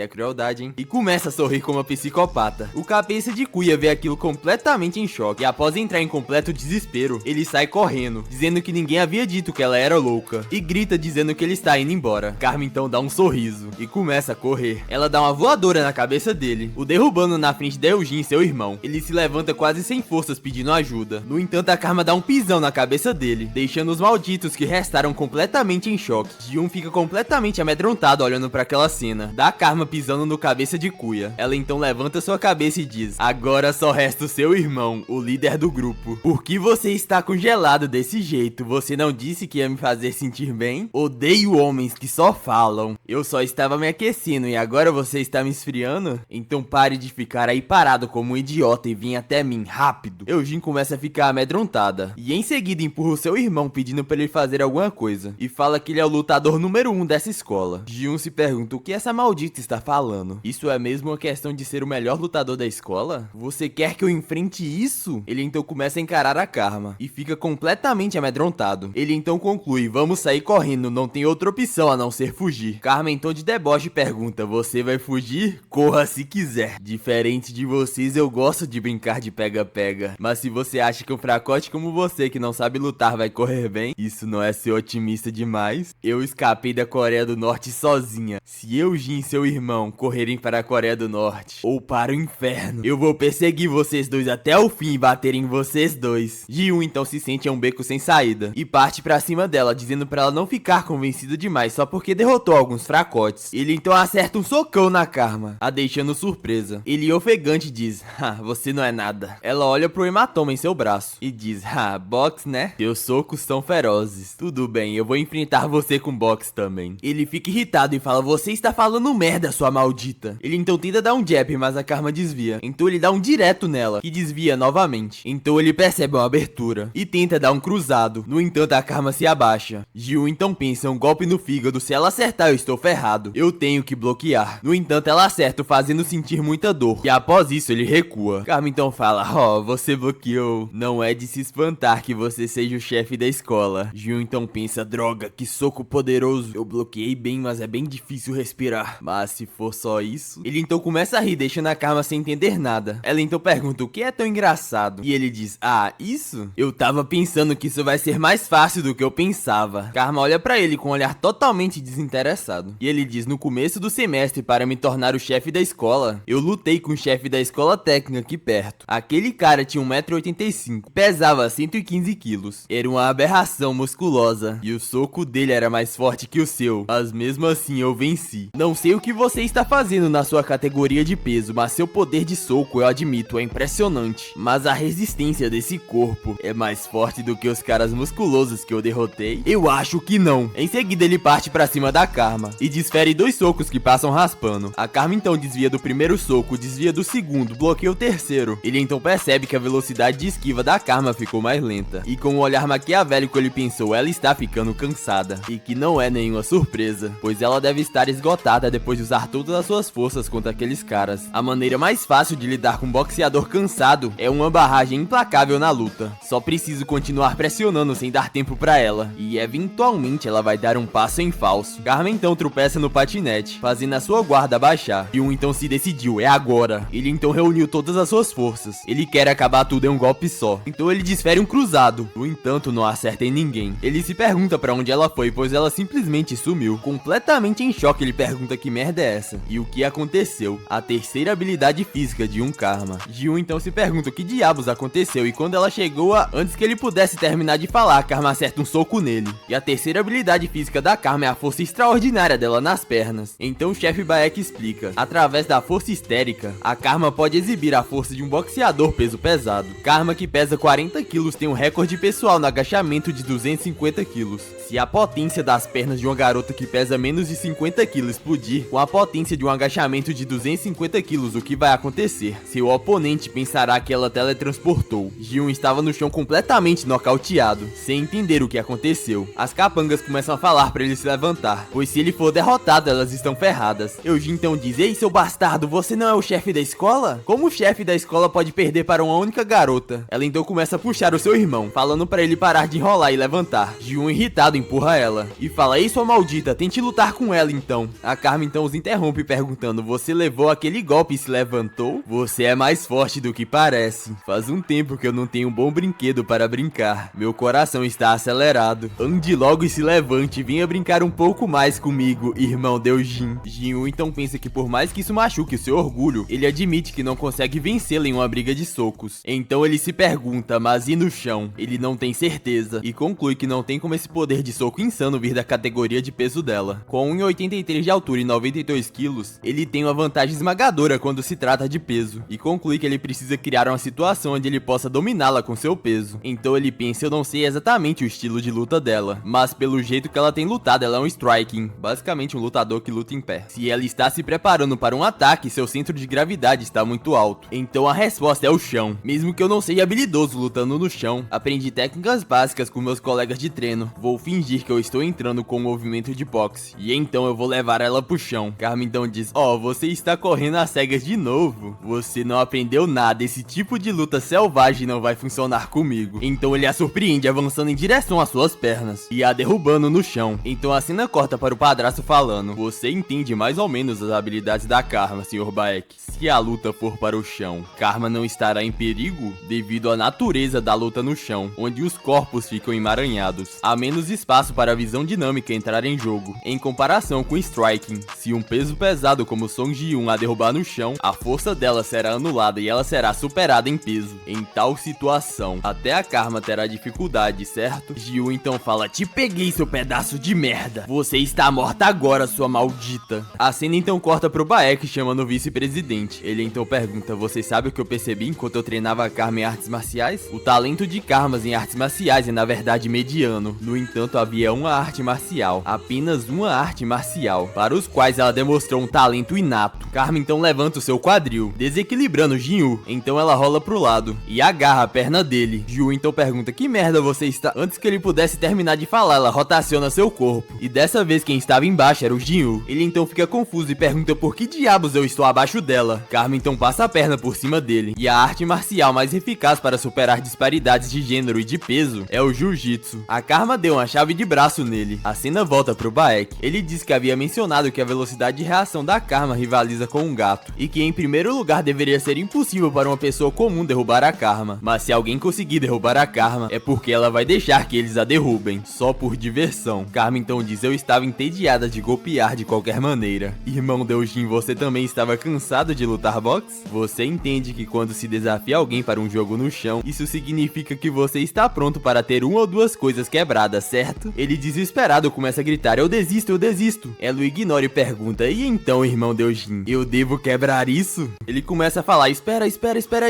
é crueldade, hein? E começa a sorrir como uma psicopata. O cabeça de Kuya vê aquilo completamente em choque. E após entrar em completo desespero, ele sai correndo, dizendo que ninguém havia dito que ela era louca. E grita dizendo que ele está indo embora. Karma então dá um sorriso e começa a correr. Ela dá uma voadora na cabeça dele, o derrubando na frente de Eugene, seu irmão. Ele se levanta quase sem forças pedindo ajuda. No entanto, a Karma dá um pisão na cabeça dele, deixando os malditos que restaram completamente em choque. Ji-un fica completamente amedrontado olhando para aquela cena da Karma pisando no cabeça de Kuya. Ela então levanta sua cabeça e diz: agora só resta o seu irmão, o líder do grupo. Por que você está congelado desse jeito? Você não disse que ia me fazer sentir bem? Odeio homens que só falam. Eu só estava me aquecendo e agora você está me esfriando? Então pare de ficar aí parado como um idiota e vem até mim, rápido. Eugene começa a ficar amedrontada e em seguida empurra o seu irmão pedindo para ele fazer alguma coisa e fala que ele é o lutador número 1 dessa escola. Ji-un se pergunta o que essa maldita está falando. Isso é mesmo uma questão de ser o melhor lutador da escola? Você quer que eu enfrente isso? Ele então começa a encarar a Karma e fica completamente amedrontado. Ele então conclui: vamos sair correndo, não tem outra opção a não ser fugir. Karma então de deboche pergunta: você vai fugir? Corra se quiser. Diferente de vocês, eu gosto de brincar de pega-pega. Mas se você acha que um fracote como você que não sabe lutar vai correr bem, isso não é ser otimista demais? Eu escapei da Coreia do Norte sozinha. Se Eugene e seu irmão correrem para a Coreia do Norte ou para o inferno, eu vou perseguir vocês dois até o fim e bater em vocês dois. Ji-un então se sente a um beco sem saída e parte pra cima dela, dizendo pra ela não ficar convencida demais só porque derrotou alguns fracotes. Ele então acerta um socão na Karma, a deixando surpresa. Ele ofegante diz: você não é nada. Ela olha pro hematoma em seu braço e diz: boxe, né? Seus socos são ferozes. Tudo bem, eu vou enfrentar você com boxe também. Ele fica irritado e fala: você está falando merda, sua maldita. Ele então tenta dar um jab, mas a Karma desvia. Então ele dá um direto nela, que desvia novamente. Então ele percebe uma abertura e tenta dar um cruzado. No entanto, a Karma se abaixa. Ji-un então pensa: um golpe no fígado, se ela acertar eu estou ferrado. Eu tenho que bloquear. No entanto, ela acerta, fazendo sentir muita dor. E após isso, ele recua. Karma então fala: você bloqueou. Não é de se espantar que você seja o chefe da escola. Ji-un então pensa: droga, que soco poderoso. Eu bloqueei bem, mas é bem difícil respirar. Mas se for só isso... Ele então começa a rir, deixando a Karma sem entender nada. Ela então pergunta o que é tão engraçado. E ele diz: isso? Eu tava pensando que isso vai ser mais fácil do que eu pensava. Karma olha pra ele com um olhar totalmente desinteressado. E ele diz: no começo do semestre, para me tornar o chefe da escola, eu lutei com o chefe da escola técnica aqui perto. Aquele cara tinha 1,85 m, pesava 115 quilos. Era uma aberração musculosa. E o soco dele era mais forte que o seu. Mas mesmo assim eu venci. Não sei o que você está fazendo na sua categoria de peso, mas seu poder de soco, eu admito, é impressionante. Mas a resistência desse corpo é mais forte do que os caras musculosos que eu derrotei? Eu acho que não. Em seguida ele parte pra cima da Karma e desfere 2 socos que passam raspando. A Karma então desvia do primeiro soco, desvia do segundo, bloqueia o terceiro. Ele então percebe que a velocidade de esquiva da Karma ficou mais lenta. E com um olhar maquiavélico ele pensou: ela está ficando cansada. E que não é nenhuma surpresa, pois ela deve estar esgotada depois de usar todas as suas forças contra aqueles caras. A maneira mais fácil de lidar com um boxeador cansado é uma barragem implacável na luta. Só preciso continuar pressionando sem dar tempo pra ela. E eventualmente ela vai dar um passo em falso. Karma então tropeça no patinete, fazendo a sua guarda baixar. Ji-hoon então se decidiu, é agora. Ele então reuniu todas as suas forças. Ele quer acabar tudo em um golpe só. Então ele desfere um cruzado. No entanto, não acerta em ninguém. Ele se pergunta pra onde ela foi, pois ela simplesmente sumiu. Completamente em choque, ele pergunta que merda é essa? E o que aconteceu? A terceira habilidade física de um Karma. Ji-hoon então se pergunta o que diabos aconteceu, e quando ela chegou antes que ele pudesse terminar de falar, Karma acerta um soco nele. E a terceira habilidade física da Karma é a força extraordinária dela nas pernas. Então o chefe Baek explica. Através da força histérica, a Karma pode exibir a força de um boxeador peso pesado. Karma, que pesa 40 quilos, tem um recorde pessoal no agachamento de 250 quilos. Se a potência das pernas de uma garota que pesa menos de 50 quilos explodir com a potência de um agachamento de 250 quilos, o que vai acontecer? Seu oponente pensará que ela teletransportou. Ji-hoon estava no chão completamente nocauteado, sem entender o que aconteceu. As capangas começam a falar para ele se levantar, pois se ele for derrotado, elas estão ferradas. Eugene então diz: ei, seu bastardo, você não é o chefe da escola? Como o chefe da escola pode perder para uma única garota? Ela então começa a puxar o seu irmão, falando para ele parar de enrolar e levantar. Ji-hoon, irritado, empurra ela e fala: ei, sua maldita, tente lutar com ela então. A Karma então os interrompe perguntando: você levou aquele golpe e se levantou? Você é mais forte do que parece. Faz um tempo que eu não tenho um bom brinquedo para brincar. Meu coração está acelerado. Ande logo e se levante, venha brincar um pouco mais comigo, irmão de Eugene. Ji-hoon então pensa que por mais que isso machuque o seu orgulho, ele admite que não consegue vencê-la em uma briga de socos. Então ele se pergunta, mas e no chão? Ele não tem certeza e conclui que não tem como esse poder de soco insano vir da categoria de peso dela. Com 1,83 de altura e 92 quilos, ele tem uma vantagem esmagadora quando se trata de peso, e conclui que ele precisa criar uma situação onde ele possa dominá-la com seu peso. Então ele pensa: eu não sei exatamente o estilo de luta dela, mas pelo jeito que ela tem lutado, ela é um striking, basicamente um lutador que luta em pé. Se ela está se preparando para um ataque, seu centro de gravidade está muito alto. Então a resposta é o chão. Mesmo que eu não seja habilidoso lutando no chão, aprendi técnicas básicas com meus colegas de treino. Vou fingir que eu estou entrando com um movimento de boxe, e então eu vou levar ela pro chão. Karma então diz: ó, você está correndo às cegas de novo. Você não aprendeu nada, esse tipo de luta selvagem não vai funcionar comigo. Então ele a surpreende avançando em direção às suas pernas e a derrubando no chão. Então a cena corta para o padrasto falando: você entende mais ou menos as habilidades da Karma, Sr. Baek. Se a luta for para o chão, Karma não estará em perigo devido à natureza da luta no chão, onde os corpos ficam emaranhados. Há menos espaço para a visão dinâmica entrar em jogo, em comparação com striking. Se um peso pesado como Song Ji-hoon a derrubar no chão, a força dela será anulada e ela será superada em peso. Em tal situação, até a Karma terá dificuldade, certo? Ji-hoon então fala: te peguei, seu pedaço de merda. Você está morta agora, sua maldita. A cena então corta pro Baek chamando o vice-presidente. Ele então pergunta: você sabe o que eu percebi enquanto eu treinava a Karma em artes marciais? O talento de Karmas em artes marciais é na verdade mediano. No entanto, havia uma arte marcial, apenas uma arte marcial, para os quais ela demonstrou um talento inato. Karma então levanta o seu quadril, desequilibrando Ji-hoon. Então ela rola pro lado e agarra a perna dele. Ji-hoon então pergunta: que merda você está? Antes que ele pudesse terminar de falar, ela rotaciona seu corpo, e dessa vez quem estava embaixo era o Ji-hoon. Ele então fica confuso e pergunta por que diabos eu estou abaixo dela. Karma então passa a perna por cima dele, e a arte marcial mais eficaz para superar disparidades de gênero e de peso é o Jiu-Jitsu. A Karma deu uma chave de braço nele. A cena volta pro Baek. Ele diz que havia mencionado que a velocidade de reação da Karma rivaliza com um gato, e que em primeiro lugar deveria ser impossível para uma pessoa comum derrubar a Karma, mas se alguém conseguir derrubar a Karma, é porque ela vai deixar que eles a derrubem, só por diversão. Karma então diz: eu estava entediada de golpear de qualquer maneira. Irmão de Eugene, você também estava cansado de lutar boxe? Você entende que quando se desafia alguém para um jogo no chão, isso significa que você está pronto para ter uma ou duas coisas quebradas, certo? Ele desesperado começa a gritar: eu desisto, eu desisto. Ela o ignora e pergunta: e então, irmão de Eugene, eu devo quebrar isso? Ele começa a falar: espera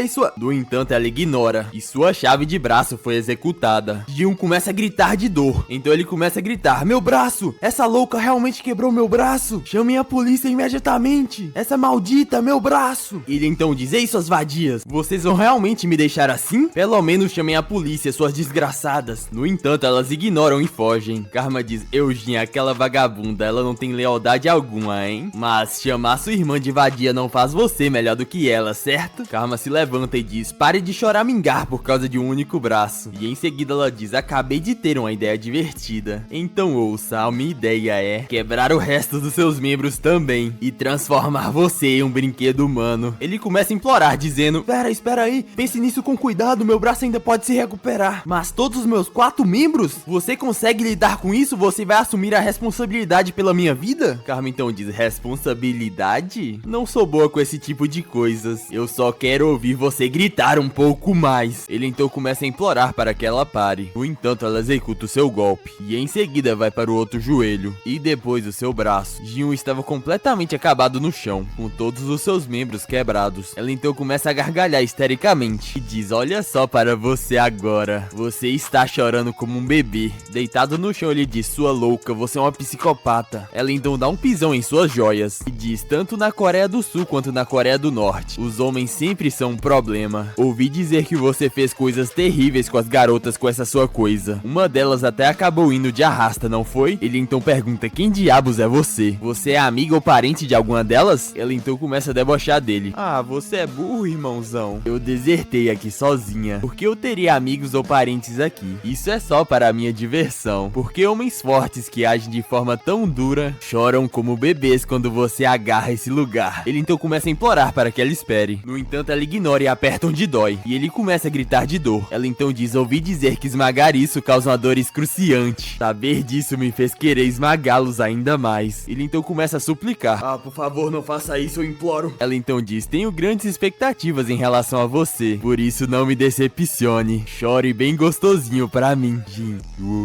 isso. No entanto, ela ignora, e sua chave de braço foi executada. Ji-hoon começa a gritar de dor. Então ele começa a gritar: meu braço! Essa louca realmente quebrou meu braço! Chamem a polícia imediatamente! Essa maldita, meu braço! Ele então diz: ei, suas vadias, vocês vão realmente me deixar assim? Pelo menos chamem a polícia, suas desgraçadas. No entanto, elas ignoram e fogem. Karma diz: Eugene, aquela vagabunda, ela não tem lealdade alguma alguma, hein? Mas chamar sua irmã de vadia não faz você melhor do que ela, certo? Karma se levanta e diz: pare de choramingar por causa de um único braço. E em seguida ela diz: acabei de ter uma ideia divertida. Então ouça, a minha ideia é quebrar o resto dos seus membros também e transformar você em um brinquedo humano. Ele começa a implorar, dizendo: espera aí, pense nisso com cuidado, meu braço ainda pode se recuperar. Mas todos os meus 4 membros? Você consegue lidar com isso? Você vai assumir a responsabilidade pela minha vida? Karma então diz: responsabilidade? Não sou boa com esse tipo de coisas. Eu só quero ouvir você gritar um pouco mais. Ele então começa a implorar para que ela pare. No entanto, ela executa o seu golpe e em seguida vai para o outro joelho e depois o seu braço. Jin estava completamente acabado no chão, com todos os seus membros quebrados. Ela então começa a gargalhar histericamente e diz: olha só para você agora. Você está chorando como um bebê. Deitado no chão, ele diz: sua louca, você é uma psicopata. Ela então dá um pisão em suas joias e diz: tanto na Coreia do Sul quanto na Coreia do Norte, os homens sempre são um problema. Ouvi dizer que você fez coisas terríveis com as garotas com essa sua coisa. Uma delas até acabou indo de arrasta, não foi? Ele então pergunta: quem diabos é você? Você é amiga ou parente de alguma delas? Ela então começa a debochar dele: ah, você é burro, irmãozão. Eu desertei aqui sozinha. Por que eu teria amigos ou parentes aqui? Isso é só para a minha diversão. Porque homens fortes que agem de forma tão dura choram como bebês quando você agarra esse lugar. Ele então começa a implorar para que ela espere. No entanto, ela ignora e aperta onde dói. E ele começa a gritar de dor. Ela então diz: ouvi dizer que esmagar isso causa uma dor excruciante. Saber disso me fez querer esmagá-los ainda mais. Ele então começa a suplicar: ah, por favor, não faça isso, eu imploro. Ela então diz: tenho grandes expectativas em relação a você, por isso não me decepcione. Chore bem gostosinho pra mim, Jin.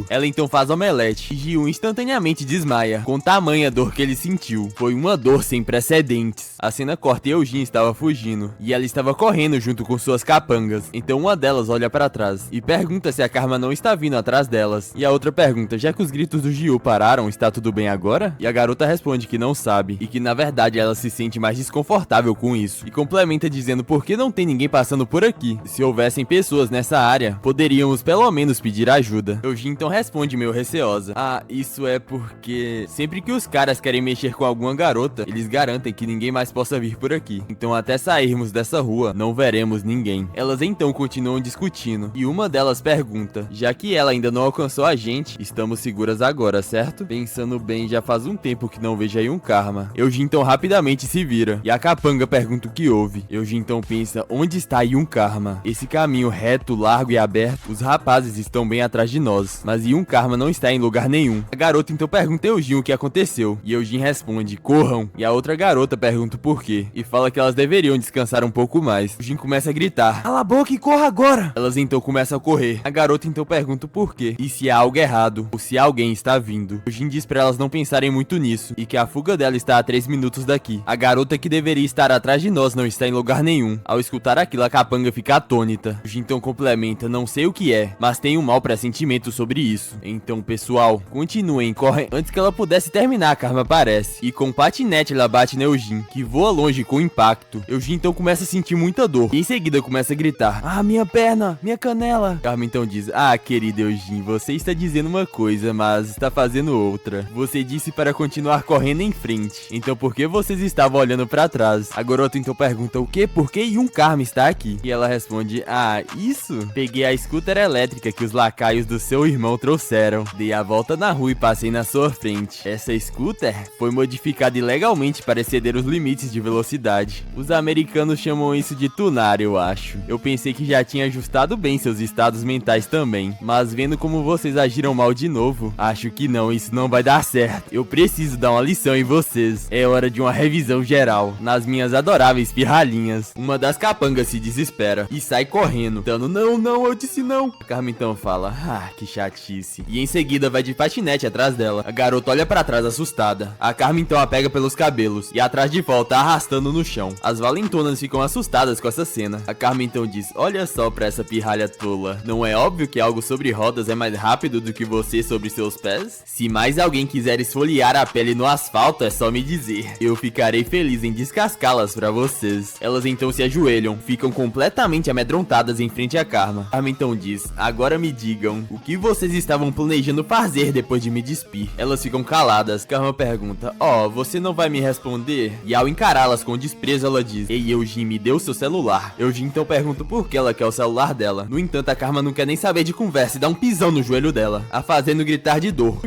Ela então faz omelete e Ji-Woon instantaneamente desmaia, com tamanha dor que ele sentiu. Foi uma dor sem precedentes. A cena corta e Eugene estava fugindo, e ela estava correndo junto com suas capangas. Então uma delas olha pra trás e pergunta se a Karma não está vindo atrás delas. E a outra pergunta: já que os gritos do Ji-Woo pararam, está tudo bem agora? E a garota responde que não sabe, e que na verdade ela se sente mais desconfortável com isso. E complementa dizendo: por que não tem ninguém passando por aqui? Se houvessem pessoas nessa área, poderíamos pelo menos pedir ajuda. Eugene então responde meio receosa: ah, isso é porque sempre que os caras querem mexer com alguma garota, eles garantem que ninguém mais possa vir por aqui. Então até sairmos dessa rua, não veremos ninguém. Elas então continuam discutindo, e uma delas pergunta: já que ela ainda não alcançou a gente, estamos seguras agora, certo? Pensando bem, já faz um tempo que não vejo aí um Karma. Eugene então rapidamente se vira, e a capanga pergunta o que houve. Eugene então pensa: onde está aí um Karma? Esse caminho reto, largo e aberto, os rapazes estão bem atrás de nós, mas Yun Karma não está em lugar nenhum. A garota então pergunta a Eugene o que aconteceu, e Eugene responde: corram. E a outra garota pergunta o porquê, e fala que elas deveriam descansar um pouco mais. Eugene começa a gritar: cala a boca e corra agora! Elas então começam a correr. A garota então pergunta o porquê, e se há algo errado, ou se alguém está vindo. Eugene diz pra elas não pensarem muito nisso, e que a fuga dela está a 3 minutos daqui. A garota que deveria estar atrás de nós não está em lugar nenhum. Ao escutar aquilo, a capanga fica atônita. Eugene então complementa: não sei o que é, mas tenho um mau pressentimento sobre isso. Então, pessoal, continuem, correm. Antes que ela pudesse terminar, a Karma aparece, e com um patinete ela bate no Eugene, que voa longe com impacto. Eugene então começa a sentir muita dor, e em seguida começa a gritar: ah, minha perna, minha canela. Karma então diz: ah, querido Eugene, você está dizendo uma coisa, mas está fazendo outra. Você disse para continuar correndo em frente, então por que vocês estavam olhando pra trás? A garota então pergunta: o quê? Por que Yun Karma está aqui? E ela responde: ah, isso? Peguei a scooter elétrica que os lacaios do seu irmão trouxeram. Dei a volta na rua e passei na sua frente. Essa scooter foi modificada ilegalmente para exceder os limites de velocidade. Os americanos chamam isso de tunar, eu acho. Eu pensei que já tinha ajustado bem seus estados mentais também, mas vendo como vocês agiram mal de novo, acho que não, isso não vai dar certo. Eu preciso dar uma lição em vocês. É hora de uma revisão geral nas minhas adoráveis pirralhinhas. Uma das capangas se desespera e sai correndo, dando: não, eu disse não. A Karma então fala: ah, que chatice. E em seguida vai de patinete atrás dela. A garota olha pra trás assustada. A Karma então a pega pelos cabelos e atrás de volta arrastando no chão. As valentonas ficam assustadas com essa cena. A Karma então diz: olha só pra essa pirralha tola. Não é óbvio que algo sobre rodas é mais rápido do que você sobre seus pés? Se mais alguém quiser esfoliar a pele no asfalto, é só me dizer. Eu ficarei feliz em descascá-las pra vocês. Elas então se ajoelham, ficam completamente amedrontadas em frente à Karma. Karma então diz: agora me digam, o que vocês estavam planejando fazer depois de me despir? Elas ficam caladas. Karma pergunta: pergunta: você não vai me responder? E ao encará-las com desprezo, ela diz: ei, Eugene, me dê o seu celular. Eugene então pergunta por que ela quer o celular dela. No entanto, a Karma não quer nem saber de conversa e dá um pisão no joelho dela, a fazendo gritar de dor: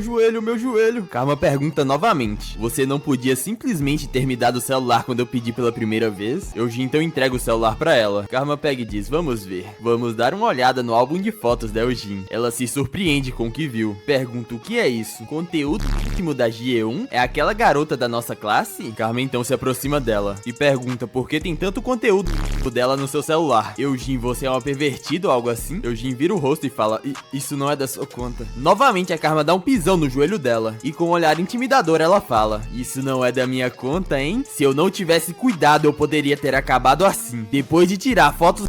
meu joelho. Karma pergunta novamente: você não podia simplesmente ter me dado o celular quando eu pedi pela primeira vez? Eugene então entrega o celular pra ela. Karma pega e diz: vamos ver. Vamos dar uma olhada no álbum de fotos da Eugene. Ela se surpreende com o que viu. Pergunta: o que é isso? Conteúdo íntimo da GE1? É aquela garota da nossa classe? Karma então se aproxima dela e pergunta por que tem tanto conteúdo dela no seu celular. Eugene, você é uma pervertida ou algo assim? Eugene vira o rosto e fala: isso não é da sua conta. Novamente a Karma dá um pisão no joelho dela e com um olhar intimidador ela fala: isso não é da minha conta, hein? Se eu não tivesse cuidado eu poderia ter acabado assim. Depois de tirar fotos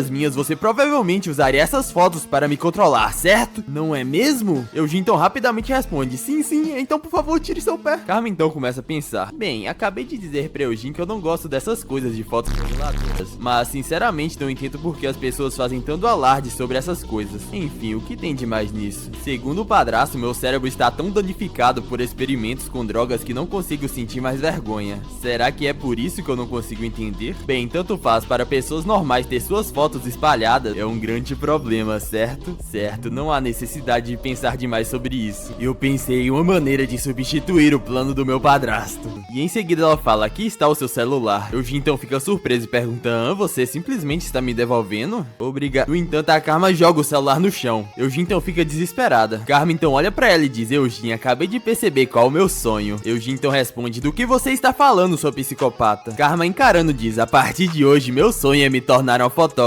minhas, você provavelmente usaria essas fotos para me controlar, certo? Não é mesmo? Eugene então rapidamente responde: sim, então por favor tire seu pé. Karma então começa a pensar: bem, acabei de dizer pra Eugene que eu não gosto dessas coisas de fotos reveladoras, mas sinceramente não entendo por que as pessoas fazem tanto alarde sobre essas coisas. Enfim, o que tem de mais nisso? Segundo o padrasto, meu cérebro está tão danificado por experimentos com drogas que não consigo sentir mais vergonha. Será que é por isso que eu não consigo entender? Bem, tanto faz, para pessoas normais ter suas fotos espalhadas é um grande problema, certo? Certo, não há necessidade de pensar demais sobre isso. Eu pensei em uma maneira de substituir o plano do meu padrasto. E em seguida ela fala: aqui está o seu celular. Eugene então fica surpreso e pergunta: você simplesmente está me devolvendo? Obrigado. No entanto, a Karma joga o celular no chão. Eugene então fica desesperada. Karma então olha pra ela e diz: Eugene, acabei de perceber qual é o meu sonho. Eugene então responde: do que você está falando, sua psicopata? Karma encarando diz: a partir de hoje, meu sonho é me tornar uma fotógrafa.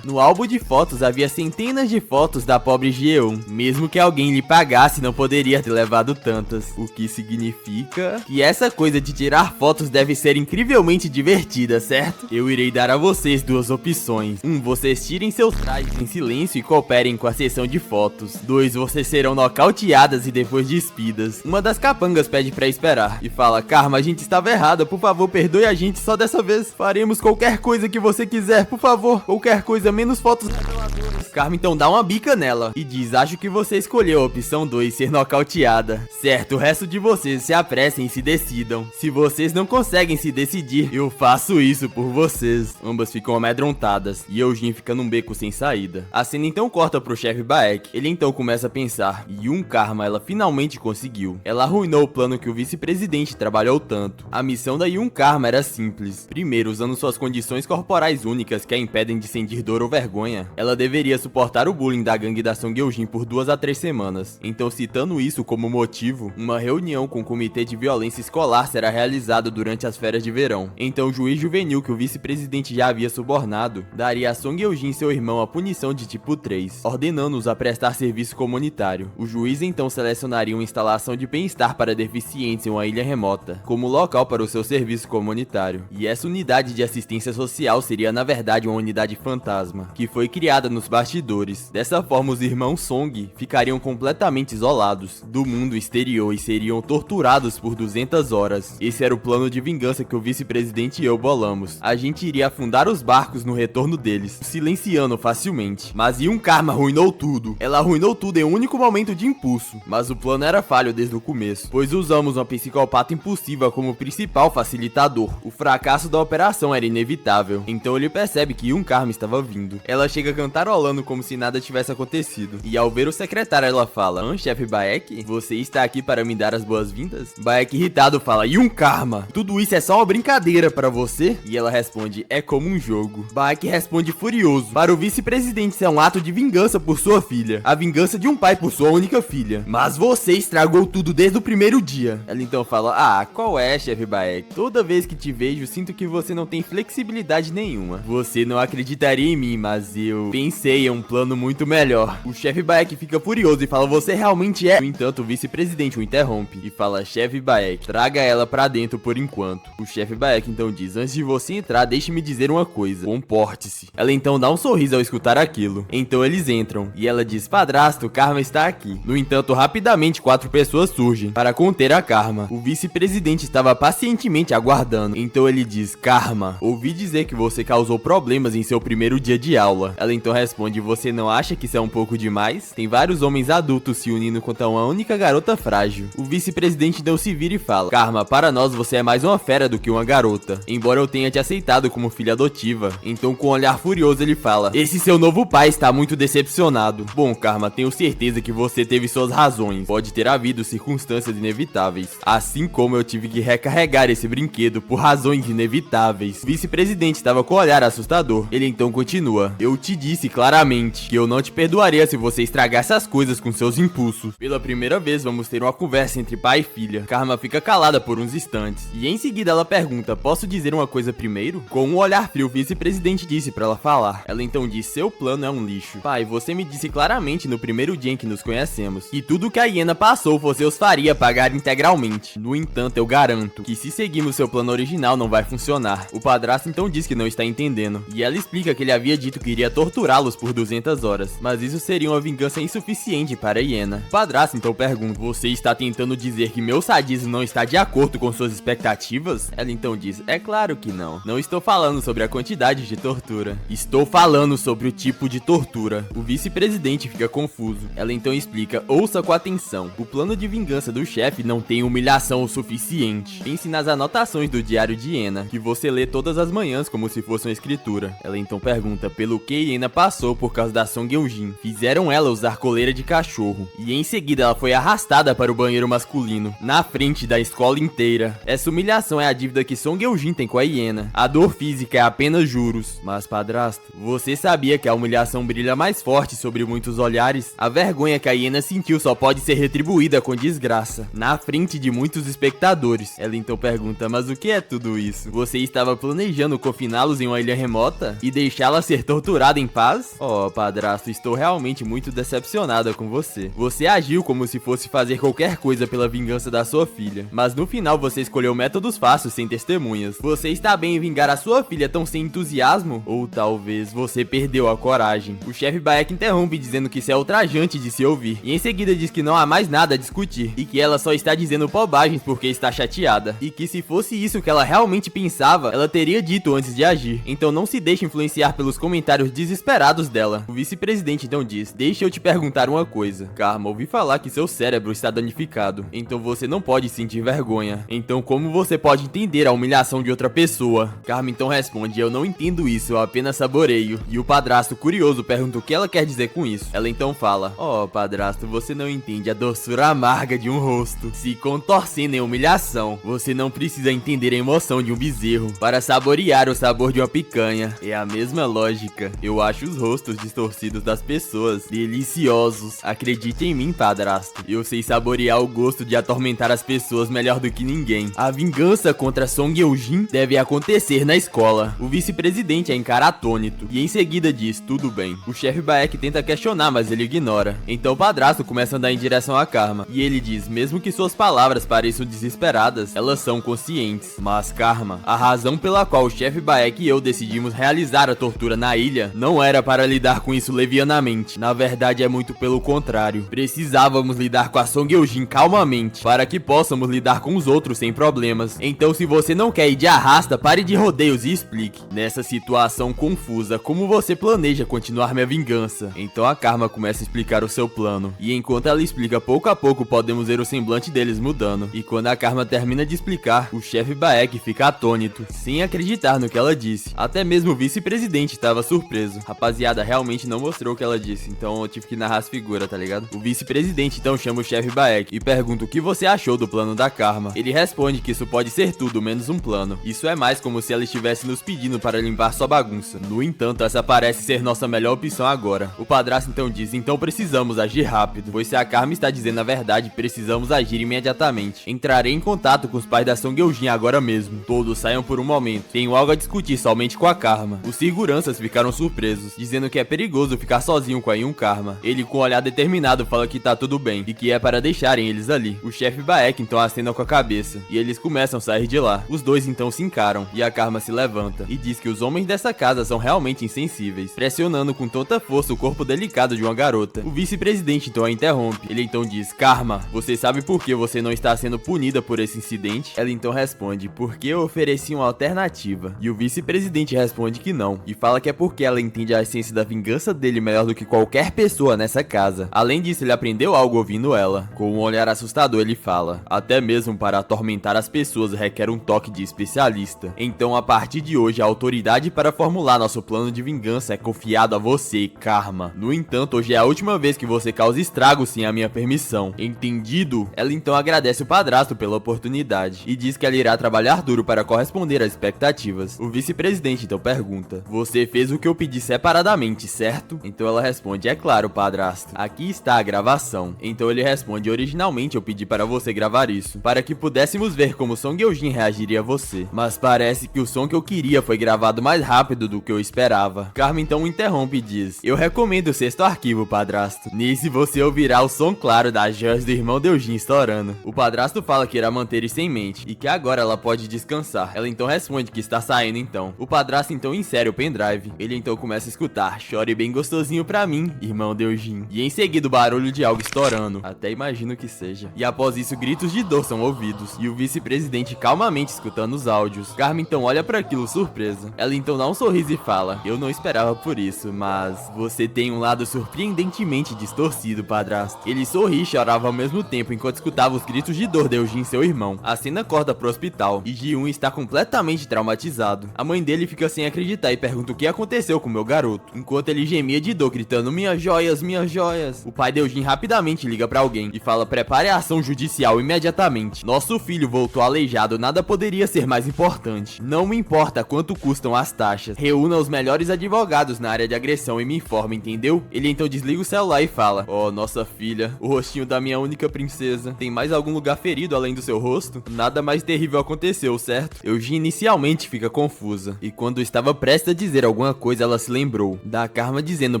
No álbum de fotos havia centenas de fotos da pobre GE1. Mesmo que alguém lhe pagasse, não poderia ter levado tantas. O que significa que essa coisa de tirar fotos deve ser incrivelmente divertida, certo? Eu irei dar a vocês duas opções. 1. Vocês tirem seus trajes em silêncio e cooperem com a sessão de fotos. 2. Vocês serão nocauteadas e depois despidas. Uma das capangas pede pra esperar e fala: Karma, a gente estava errada, por favor, perdoe a gente só dessa vez. Faremos qualquer coisa que você quiser, por favor. Qualquer coisa, menos fotos reveladoras. Karma então dá uma bica nela e diz: acho que você escolheu a opção 2, ser nocauteada. Certo, o resto de vocês se apressem e se decidam. Se vocês não conseguem se decidir, eu faço isso por vocês. Ambas ficam amedrontadas e Eugene fica num beco sem saída. A cena então corta pro chefe Baek. Ele então começa a pensar: Karma, ela finalmente conseguiu. Ela arruinou o plano que o vice-presidente trabalhou tanto. A missão da Karma era simples. Primeiro, usando suas condições corporais únicas que a impedem de sentir dor ou vergonha, ela deveria suportar o bullying da gangue da Song Eugene por 2 a 3 semanas. Então, citando isso como motivo, uma reunião com o comitê de violência escolar será realizada durante as férias de verão. Então, o juiz juvenil que o vice-presidente já havia subornado daria a Song Eugene e seu irmão a punição de tipo 3, ordenando-os a prestar serviço comunitário. O juiz então selecionaria uma instalação de bem-estar para deficientes em uma ilha remota, como local para o seu serviço comunitário. E essa unidade de assistência social seria na verdade uma unidade fantasma, que foi criada nos bastidores. Dessa forma, os irmãos Song ficariam completamente isolados do mundo exterior e seriam torturados por 200 horas. Esse era o plano de vingança que o vice-presidente e eu bolamos. A gente iria afundar os barcos no retorno deles, silenciando facilmente. Mas Karma arruinou tudo. Ela arruinou tudo em um único momento de impulso. Mas o plano era falho desde o começo, pois usamos uma psicopata impulsiva como principal facilitador. O fracasso da operação era inevitável, então ele percebe que Karma estava vindo. Ela chega cantarolando como se nada tivesse acontecido. E ao ver o secretário, ela fala: chefe Baek, você está aqui para me dar as boas-vindas? Baek irritado fala: Karma, tudo isso é só uma brincadeira para você? E ela responde: é como um jogo. Baek responde furioso: para o vice-presidente isso é um ato de vingança por sua filha. A vingança de um pai por sua única filha. Mas você estragou tudo desde o primeiro dia. Ela então fala: qual é, chefe Baek? Toda vez que te vejo, sinto que você não tem flexibilidade nenhuma. Você não acreditaria em mim, mas eu pensei em um plano muito melhor. O chefe Baek fica furioso e fala: você realmente é? No entanto, o vice-presidente o interrompe e fala: chefe Baek, traga ela pra dentro por enquanto. O chefe Baek então diz: antes de você entrar, deixe-me dizer uma coisa. Comporte-se. Ela então dá um sorriso ao escutar aquilo. Então eles entram e ela diz: padrasto, Karma está aqui. No entanto, rapidamente 4 pessoas surgem para conter a Karma. O vice-presidente estava pacientemente aguardando. Então ele diz: Karma, ouvi dizer que você causou problemas em seu seu primeiro dia de aula. Ela então responde: você não acha que isso é um pouco demais? Tem vários homens adultos se unindo contra uma única garota frágil. O vice-presidente então se vira e fala: Karma, para nós você é mais uma fera do que uma garota, embora eu tenha te aceitado como filha adotiva. Então com um olhar furioso ele fala: esse seu novo pai está muito decepcionado. Bom, Karma, tenho certeza que você teve suas razões. Pode ter havido circunstâncias inevitáveis, assim como eu tive que recarregar esse brinquedo por razões inevitáveis. O vice-presidente estava com um olhar assustador. Ele então continua: eu te disse claramente que eu não te perdoaria se você estragasse as coisas com seus impulsos. Pela primeira vez vamos ter uma conversa entre pai e filha. Karma fica calada por uns instantes e em seguida ela pergunta: posso dizer uma coisa primeiro? Com um olhar frio, o vice-presidente disse pra ela falar. Ela então diz: seu plano é um lixo. Pai, você me disse claramente no primeiro dia em que nos conhecemos que tudo que a hiena passou você os faria pagar integralmente. No entanto, eu garanto que se seguirmos seu plano original não vai funcionar. O padrasto então diz que não está entendendo e ela explica que ele havia dito que iria torturá-los por 200 horas, mas isso seria uma vingança insuficiente para a hiena. O padrasto então pergunta: você está tentando dizer que meu sadismo não está de acordo com suas expectativas? Ela então diz: é claro que não. Não estou falando sobre a quantidade de tortura. Estou falando sobre o tipo de tortura. O vice-presidente fica confuso. Ela então explica: ouça com atenção. O plano de vingança do chefe não tem humilhação o suficiente. Pense nas anotações do diário de Hiena, que você lê todas as manhãs como se fosse uma escritura. Ela então pergunta pelo que Hiena passou por causa da Song Eun-jin. Fizeram ela usar coleira de cachorro e em seguida ela foi arrastada para o banheiro masculino, na frente da escola inteira. Essa humilhação é a dívida que Song Eun-jin tem com a hiena. A dor física é apenas juros. Mas padrasto, você sabia que a humilhação brilha mais forte sobre muitos olhares? A vergonha que a hiena sentiu só pode ser retribuída com desgraça, na frente de muitos espectadores. Ela então pergunta: mas o que é tudo isso? Você estava planejando confiná-los em uma ilha remota e deixá-la ser torturada em paz? Oh, padrasto, estou realmente muito decepcionada com você. Você agiu como se fosse fazer qualquer coisa pela vingança da sua filha, mas no final você escolheu métodos fáceis sem testemunhas. Você está bem em vingar a sua filha tão sem entusiasmo? Ou talvez você perdeu a coragem? O chefe Baek interrompe dizendo que isso é ultrajante de se ouvir e em seguida diz que não há mais nada a discutir e que ela só está dizendo bobagens porque está chateada e que se fosse isso que ela realmente pensava, ela teria dito antes de agir. Então não se deixe influenciar pelos comentários desesperados dela. O vice-presidente então diz: deixa eu te perguntar uma coisa. Karma, ouvi falar que seu cérebro está danificado, então você não pode sentir vergonha. Então como você pode entender a humilhação de outra pessoa? Karma então responde: eu não entendo isso, eu apenas saboreio. E o padrasto, curioso, pergunta o que ela quer dizer com isso. Ela então fala: oh, padrasto, você não entende a doçura amarga de um rosto se contorcendo em humilhação. Você não precisa entender a emoção de um bezerro para saborear o sabor de uma picanha. É a mesma lógica. Eu acho os rostos distorcidos das pessoas deliciosos. Acredite em mim, padrasto. Eu sei saborear o gosto de atormentar as pessoas melhor do que ninguém. A vingança contra Song Eun-jin deve acontecer na escola. O vice-presidente a encara atônito e em seguida diz: tudo bem. O chefe Baek tenta questionar, mas ele ignora. Então o padrasto começa a andar em direção a Karma e ele diz: mesmo que suas palavras pareçam desesperadas, elas são conscientes. Mas Karma, a razão pela qual o chefe Baek e eu decidimos realizar a tortura na ilha não era para lidar com isso levianamente. Na verdade é muito pelo contrário. Precisávamos lidar com a Song Eun-jin calmamente, para que possamos lidar com os outros sem problemas. Então se você não quer ir de arrasta, pare de rodeios e explique. Nessa situação confusa, como você planeja continuar minha vingança? Então a Karma começa a explicar o seu plano. E enquanto ela explica, pouco a pouco podemos ver o semblante deles mudando. E quando a Karma termina de explicar, o chefe Baek fica atônito, sem acreditar no que ela disse. Até mesmo o vice-presidente estava surpreso. Rapaziada, realmente não mostrou o que ela disse, então eu tive que narrar as figuras, tá ligado? O vice-presidente então chama o chefe Baek e pergunta o que você achou do plano da Karma. Ele responde que isso pode ser tudo menos um plano. Isso é mais como se ela estivesse nos pedindo para limpar sua bagunça. No entanto, essa parece ser nossa melhor opção agora. O padrasto então diz: então precisamos agir rápido, pois se a Karma está dizendo a verdade, precisamos agir imediatamente. Entrarei em contato com os pais da Song Eun-jin agora mesmo. Todos saiam por um momento. Tenho algo a discutir somente com a Karma. Os seguranças ficaram surpresos, dizendo que é perigoso ficar sozinho com a Yun Karma. Ele com um olhar determinado fala que tá tudo bem e que é para deixarem eles ali. O chefe Baek então acena com a cabeça e eles começam a sair de lá. Os dois então se encaram e a Karma se levanta e diz que os homens dessa casa são realmente insensíveis, pressionando com tanta força o corpo delicado de uma garota. O vice-presidente então a interrompe. Ele então diz: Karma, você sabe por que você não está sendo punida por esse incidente? Ela então responde: porque eu ofereci uma alternativa. E o vice-presidente responde que não, e fala que é porque ela entende a essência da vingança dele melhor do que qualquer pessoa nessa casa. Além disso, ele aprendeu algo ouvindo ela. Com um olhar assustador, ele fala: até mesmo para atormentar as pessoas requer um toque de especialista. Então, a partir de hoje, a autoridade para formular nosso plano de vingança é confiado a você, Karma. No entanto, hoje é a última vez que você causa estragos sem a minha permissão. Entendido? Ela então agradece o padrasto pela oportunidade e diz que ela irá trabalhar duro para corresponder às expectativas. O vice-presidente então pergunta: você fez o que eu pedi separadamente, certo? Então ela responde: é claro, padrasto. Aqui está a gravação. Então ele responde: originalmente eu pedi para você gravar isso, para que pudéssemos ver como Song Yeojin reagiria a você. Mas parece que o som que eu queria foi gravado mais rápido do que eu esperava. Karma então interrompe e diz: eu recomendo o 6º arquivo, padrasto. Nesse você ouvirá o som claro das joias do irmão Yeojin estourando. O padrasto fala que irá manter isso em mente e que agora ela pode descansar. Ela então responde que está saindo então. O padrasto então insere o pendrive. Ele então começa a escutar: chore bem gostosinho pra mim, irmão Yeojin. E em seguida o barulho de algo estourando. Até imagino que seja. E após isso gritos de dor são ouvidos. E o vice-presidente calmamente escutando os áudios. Karma então olha para aquilo surpresa. Ela então dá um sorriso e fala: eu não esperava por isso, mas você tem um lado surpreendentemente distorcido, padrasto. Ele sorri e chorava ao mesmo tempo enquanto escutava os gritos de dor de Yeojin, seu irmão. A cena corta pro hospital e Ji-un está completamente traumatizado. A mãe dele fica sem acreditar e pergunta o que aconteceu com meu garoto, enquanto ele gemia de dor gritando: minhas joias, minhas joias. O pai de Yeojin rapidamente liga pra alguém e fala: prepare a ação judicial imediatamente. Nosso filho voltou aleijado, nada poderia ser mais importante. Não me importa quanto custam as taxas. Reúna os melhores advogados na área de agressão e me informe, entendeu? Ele então desliga o celular e fala: oh, nossa filha, o rostinho da minha única princesa. Tem mais algum lugar ferido além do seu rosto? Nada mais terrível aconteceu, certo? Eugene inicialmente fica confusa, e quando estava prestes a dizer alguma coisa, ela se lembrou da Karma dizendo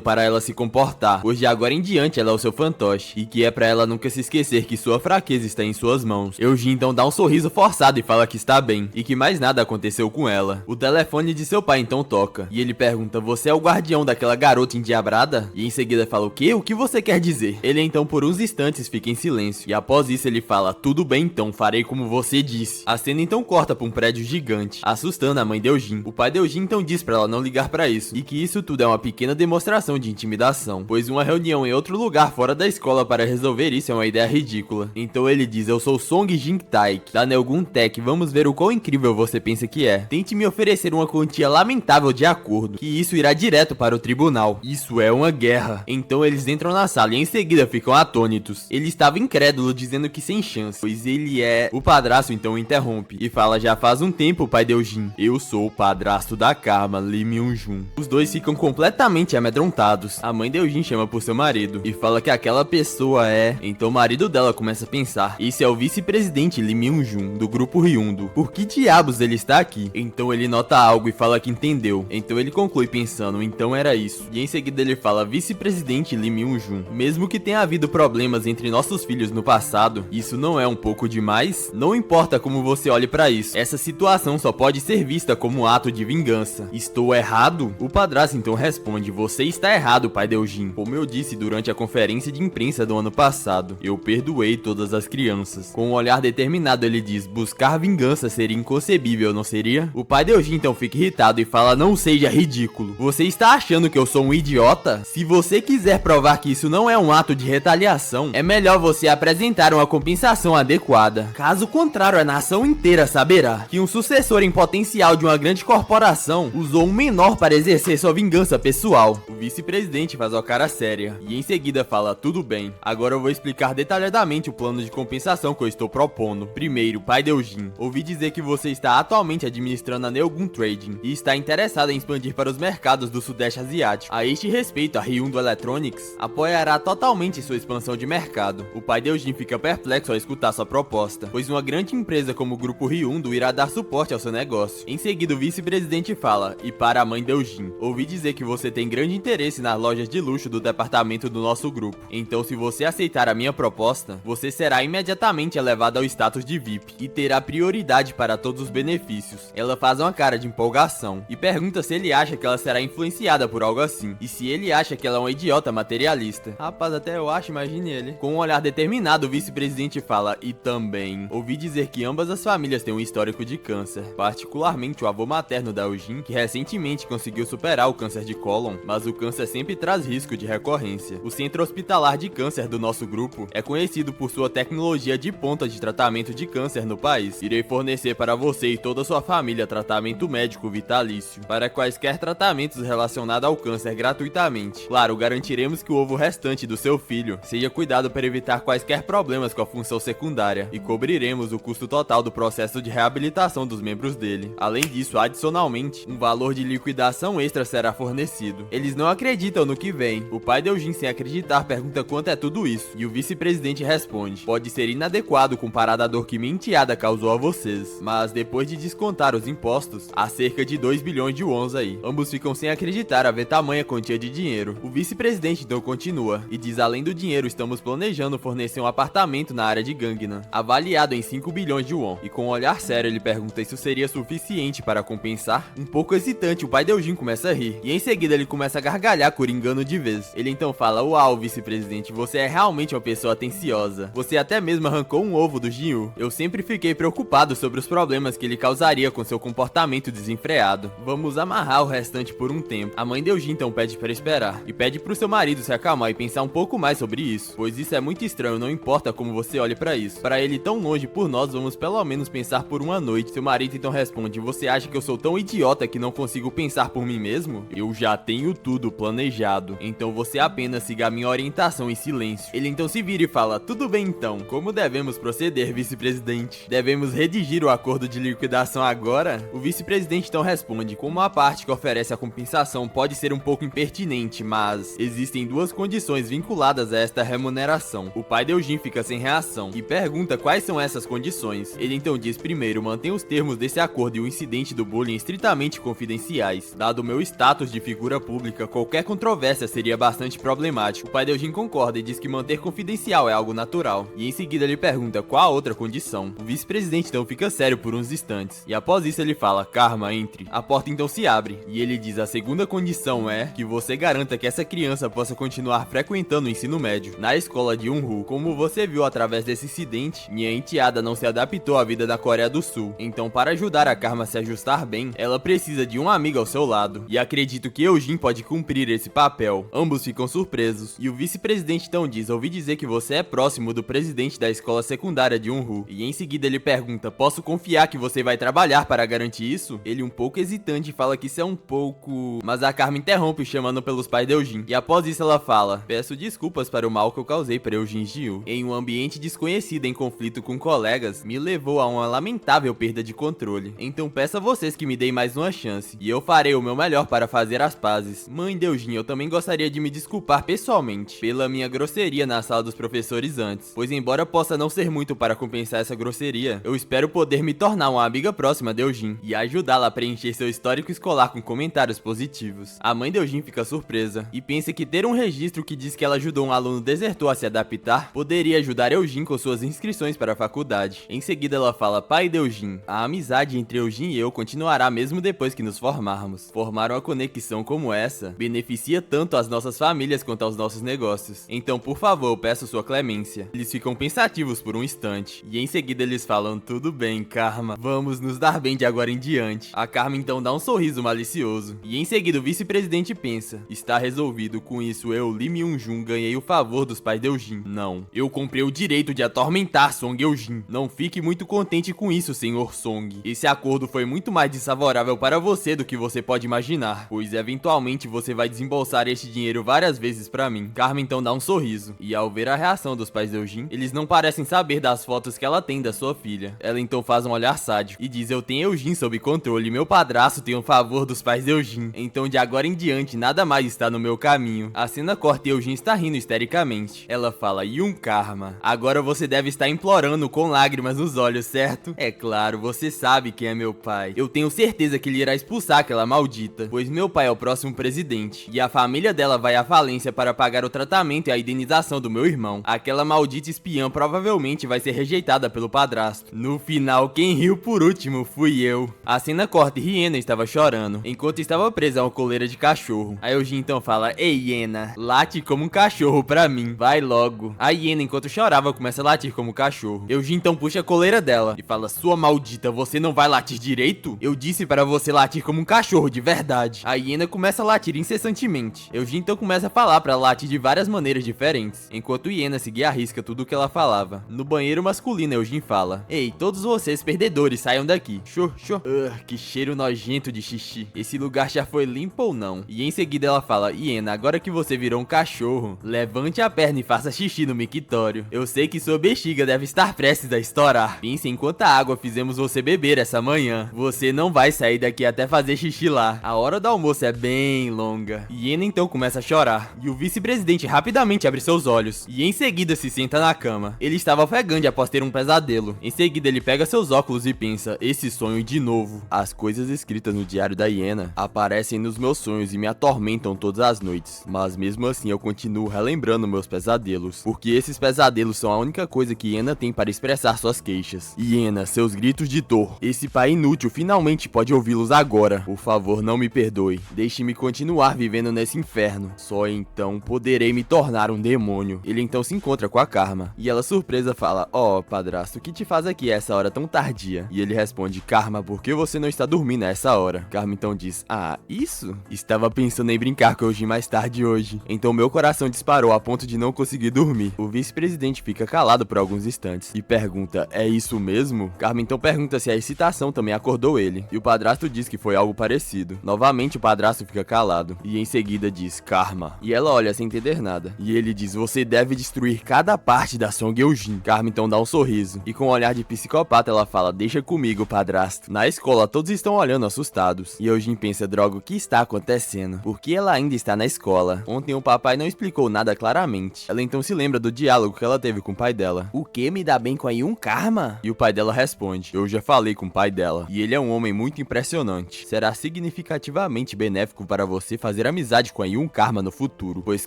para ela se comportar, pois de agora em diante ela é o seu fantoche, e que é pra ela nunca se esquecer que sua fraqueza está em suas mãos. Eugene então dá um sorriso forçado e fala que está bem, e que mais nada aconteceu com ela. O telefone de seu pai então toca, e ele pergunta: você é o guardião daquela garota endiabrada? E em seguida fala: o quê? O que você quer dizer? Ele então por uns instantes fica em silêncio, e após isso ele fala: tudo bem então, farei como você disse. A cena então corta pra um prédio gigante, assustando a mãe de Eugene. O pai de Eugene então diz pra ela não ligar pra isso, e que isso tudo é uma pequena demonstração de intimidação, pois uma reunião em outro lugar fora da escola para resolver isso é uma ideia ridícula. Então ele diz: eu sou Song Jin-taek, da Neogun Tech, vamos ver o quão incrível você pensa que é. Tente me oferecer uma quantia lamentável de acordo, que isso irá direto para o tribunal. Isso é uma guerra. Então eles entram na sala e em seguida ficam atônitos. Ele estava incrédulo, dizendo que sem chance, pois ele é... O padrasto então interrompe e fala: já faz um tempo, pai de Eugene. Eu sou o padrasto da Karma, Lee Myung-jun. Os dois ficam completamente amedrontados. A mãe de Eugene chama por seu marido e fala que aquela pessoa é... Então o marido dela começa a pensar: esse é o vice-presidente Lee Myung-jun, do grupo Ryundo. Por que diabos ele está aqui? Então ele nota algo e fala que entendeu. Então ele conclui pensando: então era isso. E em seguida ele fala: vice-presidente Lee Myung-jun, mesmo que tenha havido problemas entre nossos filhos no passado, isso não é um pouco demais? Não importa como você olhe pra isso, essa situação só pode ser vista como um ato de vingança. Estou errado? O padrasto então responde: você está errado, pai de Eugene. Como eu disse durante a conferência de imprensa do ano passado, eu perdoei todas as crianças. Com um olhar determinado ele diz: buscar vingança seria inconcebível, não seria? O pai de Eugene então fica irritado e fala: não seja ridículo. Você está achando que eu sou um idiota? Se você quiser provar que isso não é um ato de retaliação, é melhor você apresentar uma compensação adequada. Caso contrário, a nação inteira saberá que um sucessor em potencial de uma grande corporação usou um menor para exercer sua vingança pessoal. O vice-presidente faz uma cara séria e em seguida fala: tudo bem, agora eu vou explicar detalhadamente o plano de compensação que eu estou propondo. Primeiro, pai de Eugene, ouvi dizer que você está atualmente administrando a Neogun Trading e está interessado em expandir para os mercados do Sudeste Asiático. A este respeito, a Ryundo Electronics apoiará totalmente sua expansão de mercado. O pai de Eugene fica perplexo ao escutar sua proposta, pois uma grande empresa como o grupo Ryundo irá dar suporte ao seu negócio. Em seguida, o vice-presidente fala: e para a mãe de Eugene, ouvi dizer que você tem grande interesse nas lojas de luxo do departamento do nosso grupo. Então, se você aceitar a minha proposta, você será imediatamente elevado ao status de VIP e terá prioridade para todos os benefícios. Ela faz uma cara de empolgação e pergunta se ele acha que ela será influenciada por algo assim, e se ele acha que ela é uma idiota materialista. Rapaz, até eu acho, imagine ele. Com um olhar determinado, o vice-presidente fala: e também, ouvi dizer que ambas as famílias têm um histórico de câncer, particularmente o avô materno da Eugene, que recentemente recentemente conseguiu superar o câncer de cólon, mas o câncer sempre traz risco de recorrência. O Centro Hospitalar de Câncer do nosso grupo é conhecido por sua tecnologia de ponta de tratamento de câncer no país. Irei fornecer para você e toda a sua família tratamento médico vitalício para quaisquer tratamentos relacionados ao câncer gratuitamente. Claro, garantiremos que o ovo restante do seu filho seja cuidado para evitar quaisquer problemas com a função secundária e cobriremos o custo total do processo de reabilitação dos membros dele. Além disso, adicionalmente, um valor de liquidação extra será fornecido. Eles não acreditam no que vem. O pai de Eugene, sem acreditar, pergunta quanto é tudo isso, e o vice-presidente responde: pode ser inadequado comparado à dor que minha enteada causou a vocês, mas depois de descontar os impostos, há cerca de 2 bilhões de wons aí. Ambos ficam sem acreditar a ver tamanha quantia de dinheiro. O vice-presidente então continua e diz: além do dinheiro, estamos planejando fornecer um apartamento na área de Gangnam, avaliado em 5 bilhões de won. E com um olhar sério ele pergunta: isso seria suficiente para compensar? Um pouco hesitante, o pai de Eugene começa a rir, e em seguida ele começa a gargalhar coringando de vez. Ele então fala: uau, vice-presidente, você é realmente uma pessoa atenciosa. Você até mesmo arrancou um ovo do Jinwoo. Eu sempre fiquei preocupado sobre os problemas que ele causaria com seu comportamento desenfreado. Vamos amarrar o restante por um tempo. A mãe de Eugene então pede para esperar, e pede pro seu marido se acalmar e pensar um pouco mais sobre isso, pois isso é muito estranho, não importa como você olhe para isso. Para ele tão longe por nós, vamos pelo menos pensar por uma noite. Seu marido então responde: você acha que eu sou tão idiota que não consigo pensar por mim mesmo? Eu já tenho tudo planejado, então você apenas siga a minha orientação em silêncio. Ele então se vira e fala: tudo bem então, como devemos proceder, vice-presidente? Devemos redigir o acordo de liquidação agora? O vice-presidente então responde: como a parte que oferece a compensação pode ser um pouco impertinente, mas existem duas condições vinculadas a esta remuneração. O pai de Eugene fica sem reação e pergunta quais são essas condições. Ele então diz: primeiro, mantém os termos desse acordo e o incidente do bullying estritamente confidenciais. Dado o meu status de figura pública, qualquer controvérsia seria bastante problemático. O pai de Eugene concorda e diz que manter confidencial é algo natural. E em seguida ele pergunta qual a outra condição. O vice-presidente então fica sério por uns instantes, e após isso ele fala: Karma, entre. A porta então se abre, e ele diz: a segunda condição é que você garanta que essa criança possa continuar frequentando o ensino médio na escola de Unhu. Como você viu através desse incidente, minha enteada não se adaptou à vida da Coreia do Sul, então para ajudar a Karma a se ajustar bem, ela precisa de um amigo ao seu lado, e acredito que Eugene pode cumprir esse papel. Ambos ficam surpresos, e o vice-presidente então diz: ouvi dizer que você é próximo do presidente da escola secundária de Unhu, e em seguida ele pergunta: posso confiar que você vai trabalhar para garantir isso? Ele, um pouco hesitante, fala que isso é um pouco... mas a Karma interrompe chamando pelos pais de Eugene, e após isso ela fala: peço desculpas para o mal que eu causei para Eugene Jiu. Em um ambiente desconhecido em conflito com colegas, me levou a uma lamentável perda de controle. Então peço a vocês que me deem mais uma chance, e eu farei o meu melhor para fazer as pazes. Mãe de Eugene, eu também gostaria de me desculpar pessoalmente pela minha grosseria na sala dos professores antes, pois embora possa não ser muito para compensar essa grosseria, eu espero poder me tornar uma amiga próxima de Eugene e ajudá-la a preencher seu histórico escolar com comentários positivos. A mãe de Eugene fica surpresa e pensa que ter um registro que diz que ela ajudou um aluno desertor a se adaptar poderia ajudar Eugene com suas inscrições para a faculdade. Em seguida ela fala: pai de Eugene, a amizade entre Eugene e eu continuará mesmo depois que nos formarmos. Formar uma conexão como essa beneficia tanto as nossas famílias quanto aos nossos negócios. Então, por favor, eu peço sua clemência. Eles ficam pensativos por um instante, e em seguida eles falam: tudo bem, Karma, vamos nos dar bem de agora em diante. A Karma então dá um sorriso malicioso, e em seguida o vice-presidente pensa: está resolvido, com isso eu, Lee Myung-jun, ganhei o favor dos pais de Eugene. Não, eu comprei o direito de atormentar Song Eugene. Não fique muito contente com isso, senhor Song. Esse acordo foi muito mais desfavorável para você do que você pode imaginar, pois eventualmente você vai desembolsar este dinheiro várias vezes para mim. Karma então dá um sorriso, e ao ver a reação dos pais de Eugene, eles não parecem saber das fotos que ela tem da sua filha. Ela então faz um olhar sádico e diz: eu tenho Eugene sob controle, meu padrasto tem o favor dos pais de Eugene, então de agora em diante nada mais está no meu caminho. A cena corta e Eugene está rindo histericamente. Ela fala: Yun Karma, agora você deve estar implorando com lágrimas nos olhos, certo? É claro, você sabe quem é meu pai. Eu tenho certeza que ele irá expulsar aquela maldita, pois meu pai é o próximo presidente, e a família dela vai à falência para pagar o tratamento e a indenização do meu irmão. Aquela maldita espiã provavelmente vai ser rejeitada pelo padrasto. No final, quem riu por último fui eu. A cena corta e Rihanna estava chorando, enquanto estava presa a uma coleira de cachorro. A Eugene então fala: ei, Hiena, late como um cachorro pra mim, vai logo. A Hiena, enquanto chorava, começa a latir como um cachorro. Eugene então puxa a coleira dela e fala: sua maldita, você não vai latir direito? Eu disse para você latir latir como um cachorro de verdade. A hiena começa a latir incessantemente. Eugene então começa a falar pra ela latir de várias maneiras diferentes, enquanto hiena seguia à risca tudo o que ela falava. No banheiro masculino, Eugene fala: "Ei, todos vocês perdedores, saiam daqui." Xô, xô. Que cheiro nojento de xixi. Esse lugar já foi limpo ou não? E em seguida ela fala: "Hiena, agora que você virou um cachorro, levante a perna e faça xixi no mictório. Eu sei que sua bexiga deve estar prestes a estourar. Pense em quanta água fizemos você beber essa manhã. Você não vai sair daqui até fazer xixi lá. A hora do almoço é bem longa." Hiena então começa a chorar, e o vice-presidente rapidamente abre seus olhos, e em seguida se senta na cama. Ele estava ofegante após ter um pesadelo. Em seguida ele pega seus óculos e pensa: esse sonho de novo. As coisas escritas no diário da hiena aparecem nos meus sonhos e me atormentam todas as noites. Mas mesmo assim eu continuo relembrando meus pesadelos, porque esses pesadelos são a única coisa que hiena tem para expressar suas queixas. Hiena, seus gritos de dor. Esse pai inútil finalmente pode ouvi-los agora. Por favor, não me perdoe. Deixe-me continuar vivendo nesse inferno. Só então poderei me tornar um demônio. Ele então se encontra com a Karma, e ela surpresa fala: "Ó, padrasto, o que te faz aqui a essa hora tão tardia?" E ele responde: "Karma, por que você não está dormindo a essa hora?" Karma então diz: "Ah, isso? Estava pensando em brincar com o Eugene mais tarde hoje. Então meu coração disparou a ponto de não conseguir dormir." O vice-presidente fica calado por alguns instantes e pergunta: "É isso mesmo?" Karma então pergunta se a excitação também acordou ele, e o padrasto diz que foi algo parecido. Novamente o padrasto fica calado, e em seguida diz: "Karma." E ela olha sem entender nada, e ele diz: "Você deve destruir cada parte da Song Eugene." Karma então dá um sorriso, e com um olhar de psicopata ela fala: "Deixa comigo, padrasto." Na escola todos estão olhando assustados, e Eugene pensa: droga, o que está acontecendo? Por que ela ainda está na escola? Ontem o papai não explicou nada claramente. Ela então se lembra do diálogo que ela teve com o pai dela: "O que me dá bem com a Yun, Karma?" E o pai dela responde: "Eu já falei com o pai dela, e ele é um homem muito impressionante. Será significativamente benéfico para você fazer amizade com a Yun, Karma, no futuro, pois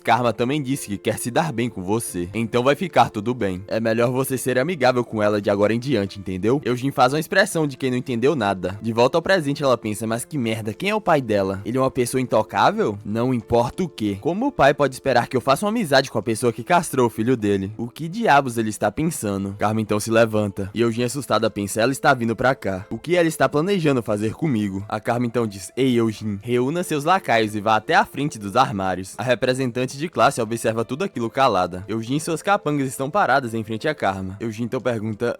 Karma também disse que quer se dar bem com você. Então vai ficar tudo bem. É melhor você ser amigável com ela de agora em diante, entendeu?" Eugene faz uma expressão de quem não entendeu nada. De volta ao presente ela pensa: mas que merda, quem é o pai dela? Ele é uma pessoa intocável? Não importa o que. Como o pai pode esperar que eu faça uma amizade com a pessoa que castrou o filho dele? O que diabos ele está pensando? Karma então se levanta, e Eugene assustada pensa: ela está vindo pra cá. O que ela está planejando fazer comigo? A Karma então diz: "Ei, Eugene, reúna seus lacaios e vá até a frente dos armários." A representante de classe observa tudo aquilo calada. Eugene e seus capangas estão paradas em frente a Karma. Eugene então pergunta: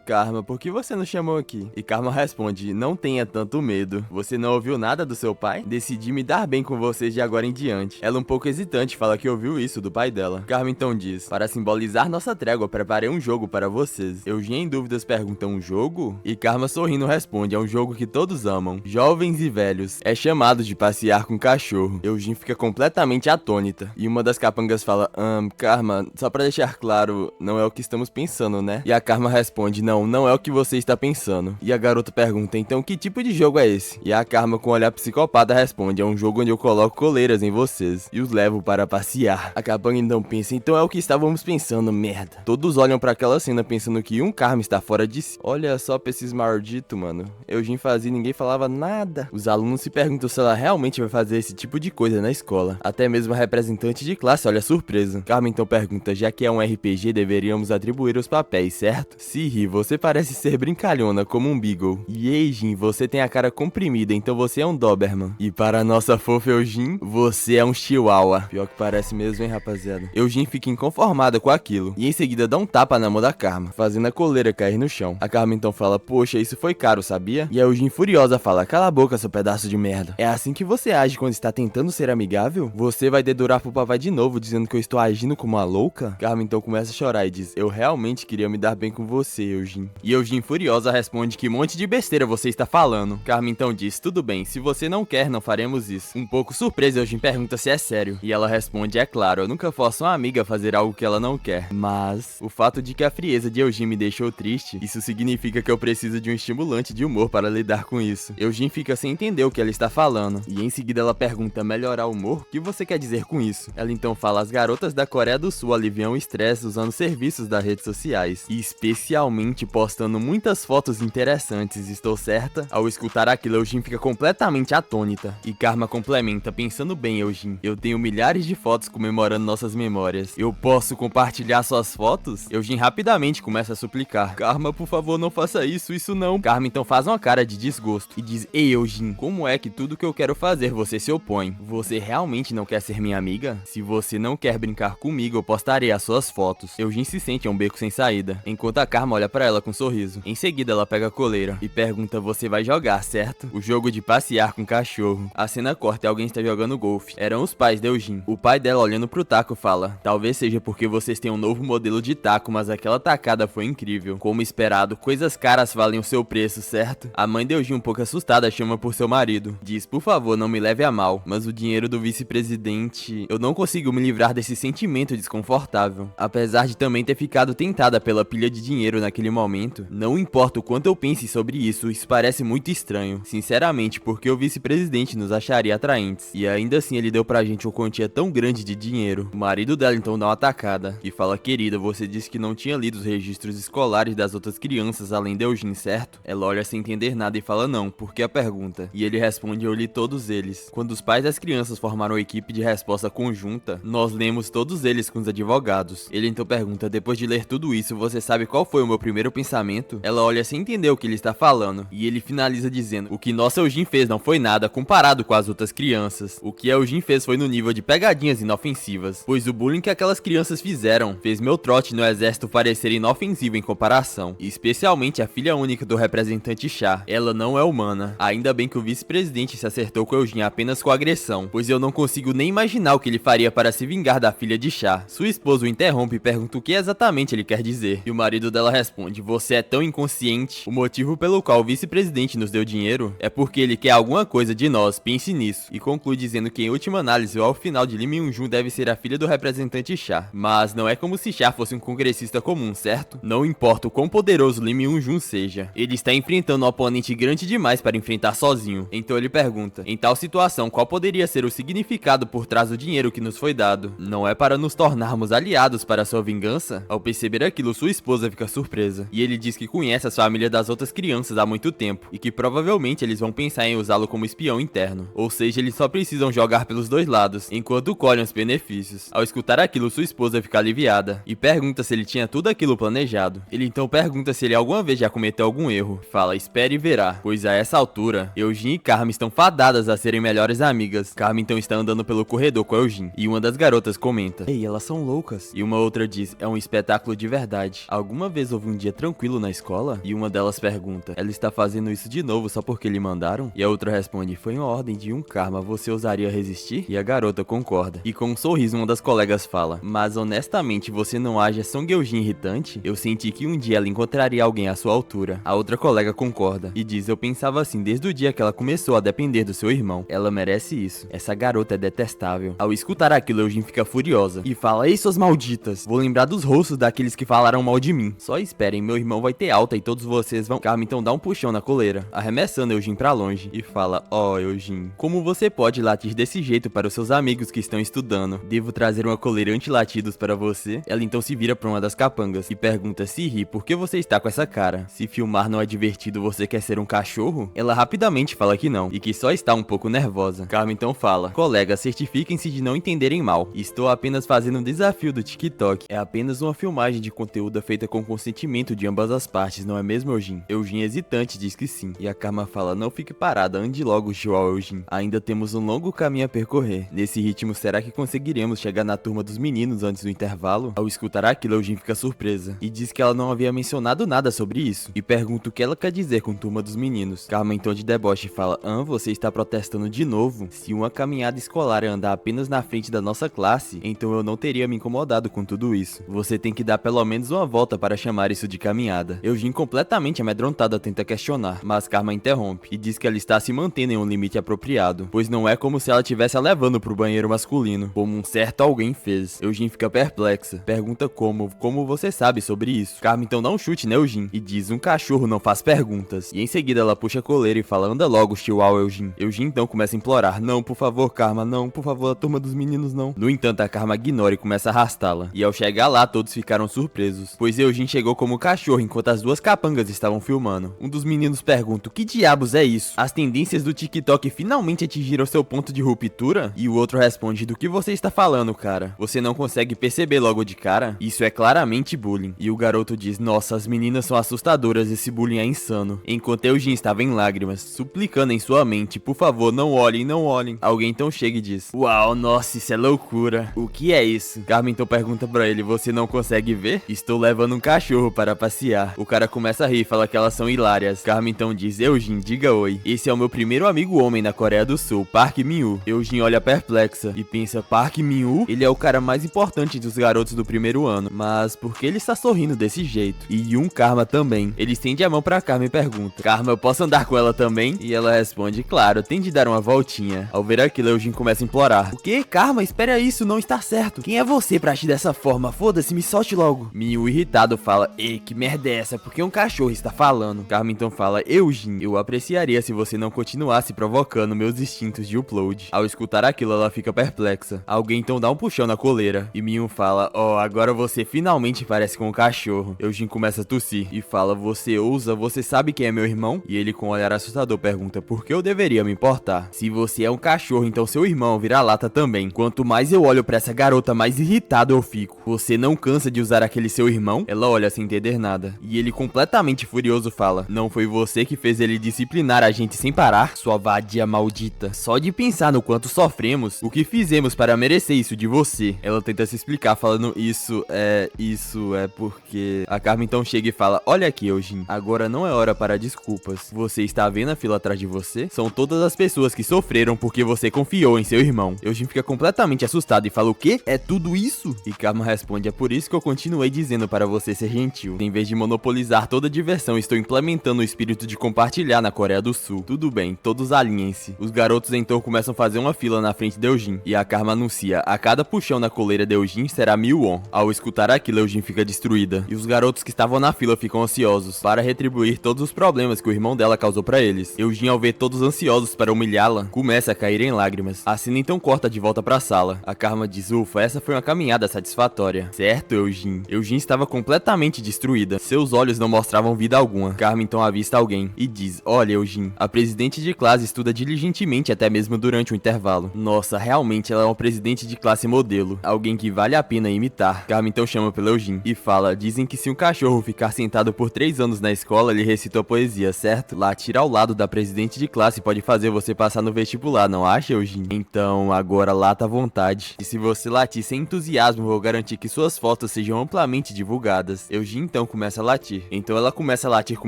Karma, por que você nos chamou aqui?" E Karma responde: "Não tenha tanto medo. Você não ouviu nada do seu pai? Decidi me dar bem com vocês de agora em diante." Ela um pouco hesitante fala que ouviu isso do pai dela. Karma então diz: "Para simbolizar nossa trégua, preparei um jogo para vocês." Eugene em dúvidas pergunta: "Um jogo?" E Karma sorrindo responde: "É um jogo que todos amam, jovens e velhos. É chamado de passear com cachorro." Eugene fica completamente atônita, e uma das capangas fala: Karma, só pra deixar claro, não é o que estamos pensando, né?" E a Karma responde: não é o que você está pensando." E a garota pergunta: "Então que tipo de jogo é esse?" E a Karma com um olhar psicopata responde: "É um jogo onde eu coloco coleiras em vocês e os levo para passear." A capanga então pensa: "Então é o que estávamos pensando, merda." Todos olham pra aquela cena pensando que um Karma está fora de si. Olha só pra esses malditos, mano. Eugene fazia e ninguém falava nada. Os alunos se perguntam se ela realmente vai fazer esse tipo de coisa na escola. Até mesmo a representante de classe olha surpresa. Karma então pergunta: "Já que é um RPG, deveríamos atribuir os papéis, certo?" Siri, você parece ser brincalhona como um Beagle. E Eugene, você tem a cara comprimida, então você é um Doberman. E para a nossa fofa Eugene, você é um Chihuahua. Pior que parece mesmo, hein, rapaziada. Eugene fica inconformada com aquilo, e em seguida dá um tapa na mão da Karma, fazendo a coleira cair no chão. A Karma então fala: "Poxa, isso foi caro, sabia?" E a Eugene furiosa fala: "Cala a boca, seu pedaço de merda. É assim que você age quando está tentando ser amigável? Você vai dedurar pro papai de novo, dizendo que eu estou agindo como uma louca?" Karma então começa a chorar e diz: "Eu realmente queria me dar bem com você, Eugene." E Eugene furiosa responde: "Que monte de besteira você está falando?" Karma então diz: "Tudo bem, se você não quer, não faremos isso." Um pouco surpresa, Eugene pergunta se é sério, e ela responde: "É claro, eu nunca forço uma amiga a fazer algo que ela não quer. Mas o fato de que a frieza de Eugene me deixou triste, isso significa que eu preciso de um estimulante de humor para lidar com isso." Eugene fica sem entender o que ela está falando, e em seguida ela pergunta: "Melhorar o humor? O que você quer dizer com isso?" Ela então fala: "As garotas da Coreia do Sul aliviam o estresse usando serviços das redes sociais, e especialmente postando muitas fotos interessantes, estou certa?" Ao escutar aquilo, Eugene fica completamente atônita, e Karma complementa: "Pensando bem, Eugene, eu tenho milhares de fotos comemorando nossas memórias. Eu posso compartilhar suas fotos?" Eugene rapidamente começa a suplicar: "Karma, por favor, não faça isso não." Karma então faz uma cara de desgosto e diz: Ei, Eugene, como é que tudo que eu quero fazer você se opõe? Você realmente não quer ser minha amiga? Se você não quer brincar comigo, eu postarei as suas fotos. Eugene se sente a um beco sem saída, enquanto a Karma olha pra ela com um sorriso. Em seguida, ela pega a coleira e pergunta: você vai jogar, certo? O jogo de passear com cachorro. A cena corta e alguém está jogando golfe. Eram os pais de Eugene. O pai dela, olhando pro taco, fala: talvez seja porque vocês têm um novo modelo de taco, mas aquela tacada foi incrível. Como esperado, coisas caras valem o seu preço, certo? A mãe de Eugene, um pouco assustada, chama por seu marido. Diz: por favor, não me leve a mal, mas o dinheiro do vice-presidente... Eu não consigo me livrar desse sentimento desconfortável. Apesar de também ter ficado tentada pela pilha de dinheiro naquele momento, não importa o quanto eu pense sobre isso, isso parece muito estranho. Sinceramente, porque o vice-presidente nos acharia atraentes. E ainda assim ele deu pra gente uma quantia tão grande de dinheiro. O marido dela então dá uma atacada e fala: querida, você disse que não tinha lido os registros escolares das outras crianças além de Eugene, certo? Ela olha sem entender nada e fala: não, por que a pergunta? E ele responde: eu li todos eles. Quando os pais das crianças formaram a equipe de resposta conjunta, nós lemos todos eles com os advogados. Ele então pergunta: depois de ler tudo isso, você sabe qual foi o meu primeiro pensamento? Ela olha sem entender o que ele está falando, e ele finaliza dizendo: o que nossa Eugene fez não foi nada comparado com as outras crianças. O que a Eugene fez foi no nível de pegadinhas inofensivas, pois o bullying que aquelas crianças fizeram fez meu trote no exército parecer inofensivo em comparação, e especialmente a filha única do representante Shah. Ela não é humana. Ainda bem que o vice-presidente se acertou com Eugene apenas com agressão, pois eu não consigo nem imaginar o que ele faria para se vingar da filha de Shah. Sua esposa o interrompe e pergunta o que exatamente ele quer dizer, e o marido dela responde: você é tão inconsciente. O motivo pelo qual o vice-presidente nos deu dinheiro é porque ele quer alguma coisa de nós, pense nisso. E conclui dizendo que em última análise, ao final de Lee Myung-jun deve ser a filha do representante Shah. Mas não é como se Shah fosse um congressista comum, certo? Não importa o quão poderoso Lee Myung-jun seja, ele está enfrentando um oponente grande demais para enfrentar sozinho. Então ele pergunta: em tal situação, qual poderia ser o significado por trás do dinheiro que nos foi dado? Não é para nos tornarmos aliados para sua vingança? Ao perceber aquilo, sua esposa fica surpresa, e ele diz que conhece as famílias das outras crianças há muito tempo, e que provavelmente eles vão pensar em usá-lo como espião interno. Ou seja, eles só precisam jogar pelos dois lados, enquanto colhem os benefícios. Ao escutar aquilo, sua esposa fica aliviada, e pergunta se ele tinha tudo aquilo planejado. Ele então pergunta se ele alguma vez já cometeu algum erro. Fala: espere e verá, pois a essa altura, Eugene e Carmen estão fadadas a serem melhores amigas. Carmen então está andando pelo corredor com Eugene, e uma das garotas comenta: ei, elas são loucas. E uma outra diz: é um espetáculo de verdade. Alguma vez houve um dia tranquilo na escola? E uma delas pergunta: ela está fazendo isso de novo só porque lhe mandaram? E a outra responde: foi uma ordem de um karma, você ousaria resistir? E a garota concorda. E com um sorriso uma das colegas fala: mas honestamente você não acha Song Eugene irritante? Eu senti que um dia ela encontraria alguém à sua altura. A outra colega concorda e diz: eu pensava assim desde o dia que ela começou a depender do seu irmão. Ela merece isso. Essa garota é detestável. Ao escutar aquilo, Eugene fica furiosa e fala: ei, suas malditas, vou lembrar dos rostos daqueles que falaram mal de mim. Só esperem, meu irmão vai ter alta e todos vocês vão... Carmen então dá um puxão na coleira, arremessando Eugene pra longe, e fala: ó, Eugene, como você pode latir desse jeito para os seus amigos que estão estudando? Devo trazer uma coleira anti-latidos para você? Ela então se vira pra uma das capangas e pergunta: se ri, por que você está com essa cara? Se filmar não é divertido, você quer ser um cachorro? Ela rapidamente fala que não, e que só está um pouco nervosa. Carmen então fala: colegas, certifiquem-se de não entenderem mal. Estou apenas fazendo um desafio do TikTok. É apenas uma filmagem de conteúdo feita com consentimento de ambas as partes, não é mesmo, Eugene? Eugene hesitante diz que sim. E a Karma fala: não fique parada, ande logo, João Eugene. Ainda temos um longo caminho a percorrer. Nesse ritmo, será que conseguiremos chegar na turma dos meninos antes do intervalo? Ao escutar aquilo, Eugene fica surpresa e diz que ela não havia mencionado nada sobre isso, e pergunta o que ela quer dizer com turma dos meninos. Karma então de deboche fala: você está protestando de novo? Se uma caminhada escolar é andar apenas na frente da nossa classe, então eu não teria me incomodado com tudo isso. Você tem que dar pelo menos uma volta para chamar isso de caminhada. Eugene, completamente amedrontada, tenta questionar, mas Karma interrompe e diz que ela está se mantendo em um limite apropriado, pois não é como se ela estivesse a levando pro banheiro masculino, como um certo alguém fez. Eugene fica perplexa, pergunta como você sabe sobre isso? Karma então dá um chute, né, Eugene? E diz: um cachorro não faz perguntas. E em seguida ela puxa a coleira e fala: anda logo, Chihuahua Eugene. Eugene então começa a implorar: não, por favor, Karma, não, por favor, a turma dos meninos não. No entanto, a Karma ignora e começa a arrastá-la. E ao chegar lá, todos ficaram surpresos, pois Eugene chegou como cachorro enquanto as duas capangas estavam filmando. Um dos meninos pergunta: o que diabos é isso? As tendências do TikTok finalmente atingiram seu ponto de ruptura? E o outro responde: do que você está falando, cara? Você não consegue perceber logo de cara? Isso é claramente bullying. E o garoto diz: nossa, as meninas são assustadoras, esse bullying é insano. Enquanto Eugene estava em lágrimas, lágrimas, suplicando em sua mente, por favor, não olhem, não olhem. Alguém então chega e diz, uau, nossa, isso é loucura. O que é isso? Carmen então pergunta pra ele, você não consegue ver? Estou levando um cachorro para passear. O cara começa a rir e fala que elas são hilárias. Carmen então diz, Eugene, diga oi. Esse é o meu primeiro amigo homem na Coreia do Sul, Park Min-woo. Eugene olha perplexa e pensa, Park Min-woo? Ele é o cara mais importante dos garotos do primeiro ano, mas por que ele está sorrindo desse jeito? E Yoon Karma também. Ele estende a mão pra Carmen e pergunta, Karma, eu posso andar com ela também? E ela responde, claro, tem de dar uma voltinha. Ao ver aquilo, Eugene começa a implorar, o que? Karma, espera isso, não está certo. Quem é você pra agir dessa forma? Foda-se, me solte logo. Min-woo irritado fala, ei, que merda é essa? Por que um cachorro está falando? Carmen então fala, Eugene, eu apreciaria se você não continuasse provocando meus instintos de upload. Ao escutar aquilo, ela fica perplexa. Alguém então dá um puxão na coleira. E Min-woo fala, ó, agora você finalmente parece com um cachorro. Eugene começa a tossir e fala, você ousa, você sabe quem é meu irmão? E ele com um olhar assustador pergunta, por que eu deveria me importar? Se você é um cachorro, então seu irmão vira lata também. Quanto mais eu olho pra essa garota, mais irritado eu fico. Você não cansa de usar aquele seu irmão? Ela olha sem entender nada. E ele completamente furioso fala, não foi você que fez ele disciplinar a gente sem parar? Sua vadia maldita. Só de pensar no quanto sofremos, o que fizemos para merecer isso de você? Ela tenta se explicar falando, isso é porque... A Carmen então chega e fala, olha aqui, Eugene, agora não é hora para desculpas. Você está vendo a fila atrás de você? São todas as pessoas que sofreram porque você confiou em seu irmão. Eugene fica completamente assustado e fala, o quê? É tudo isso? E Carmen responde, é por isso que eu continuei dizendo para você ser gentil. Em vez de monopolizar toda a diversão, estou implementando o espírito de compartilhar na Coreia do Sul. Tudo bem, todos alinhem-se. Os garotos então começam a fazer uma fila na frente de Eugene. E a Carmen anuncia, a cada puxão na coleira de Eugene será 1000 won. Ao escutar aquilo, Eugene fica destruída. E os garotos que estavam na fila ficam ansiosos para retribuir todos os problemas que o irmão dela causou pra eles. Eugene, ao ver todos ansiosos para humilhá-la, começa a cair em lágrimas. A cena então corta de volta pra sala. A Karma diz, ufa, essa foi uma caminhada satisfatória. Certo, Eugene? Eugene estava completamente destruída. Seus olhos não mostravam vida alguma. Karma então avista alguém e diz, olha, Eugene, a presidente de classe estuda diligentemente até mesmo durante o intervalo. Nossa, realmente ela é uma presidente de classe modelo. Alguém que vale a pena imitar. Karma então chama pelo Eugene e fala, dizem que se um cachorro ficar sentado por 3 anos na escola, ele recita a poesia, certo? Latir ao lado da presidente de classe pode fazer você passar no vestibular, não acha, Eugene? Então, agora lata à vontade. E se você latir sem entusiasmo, vou garantir que suas fotos sejam amplamente divulgadas. Eugene então começa a latir. Então ela começa a latir com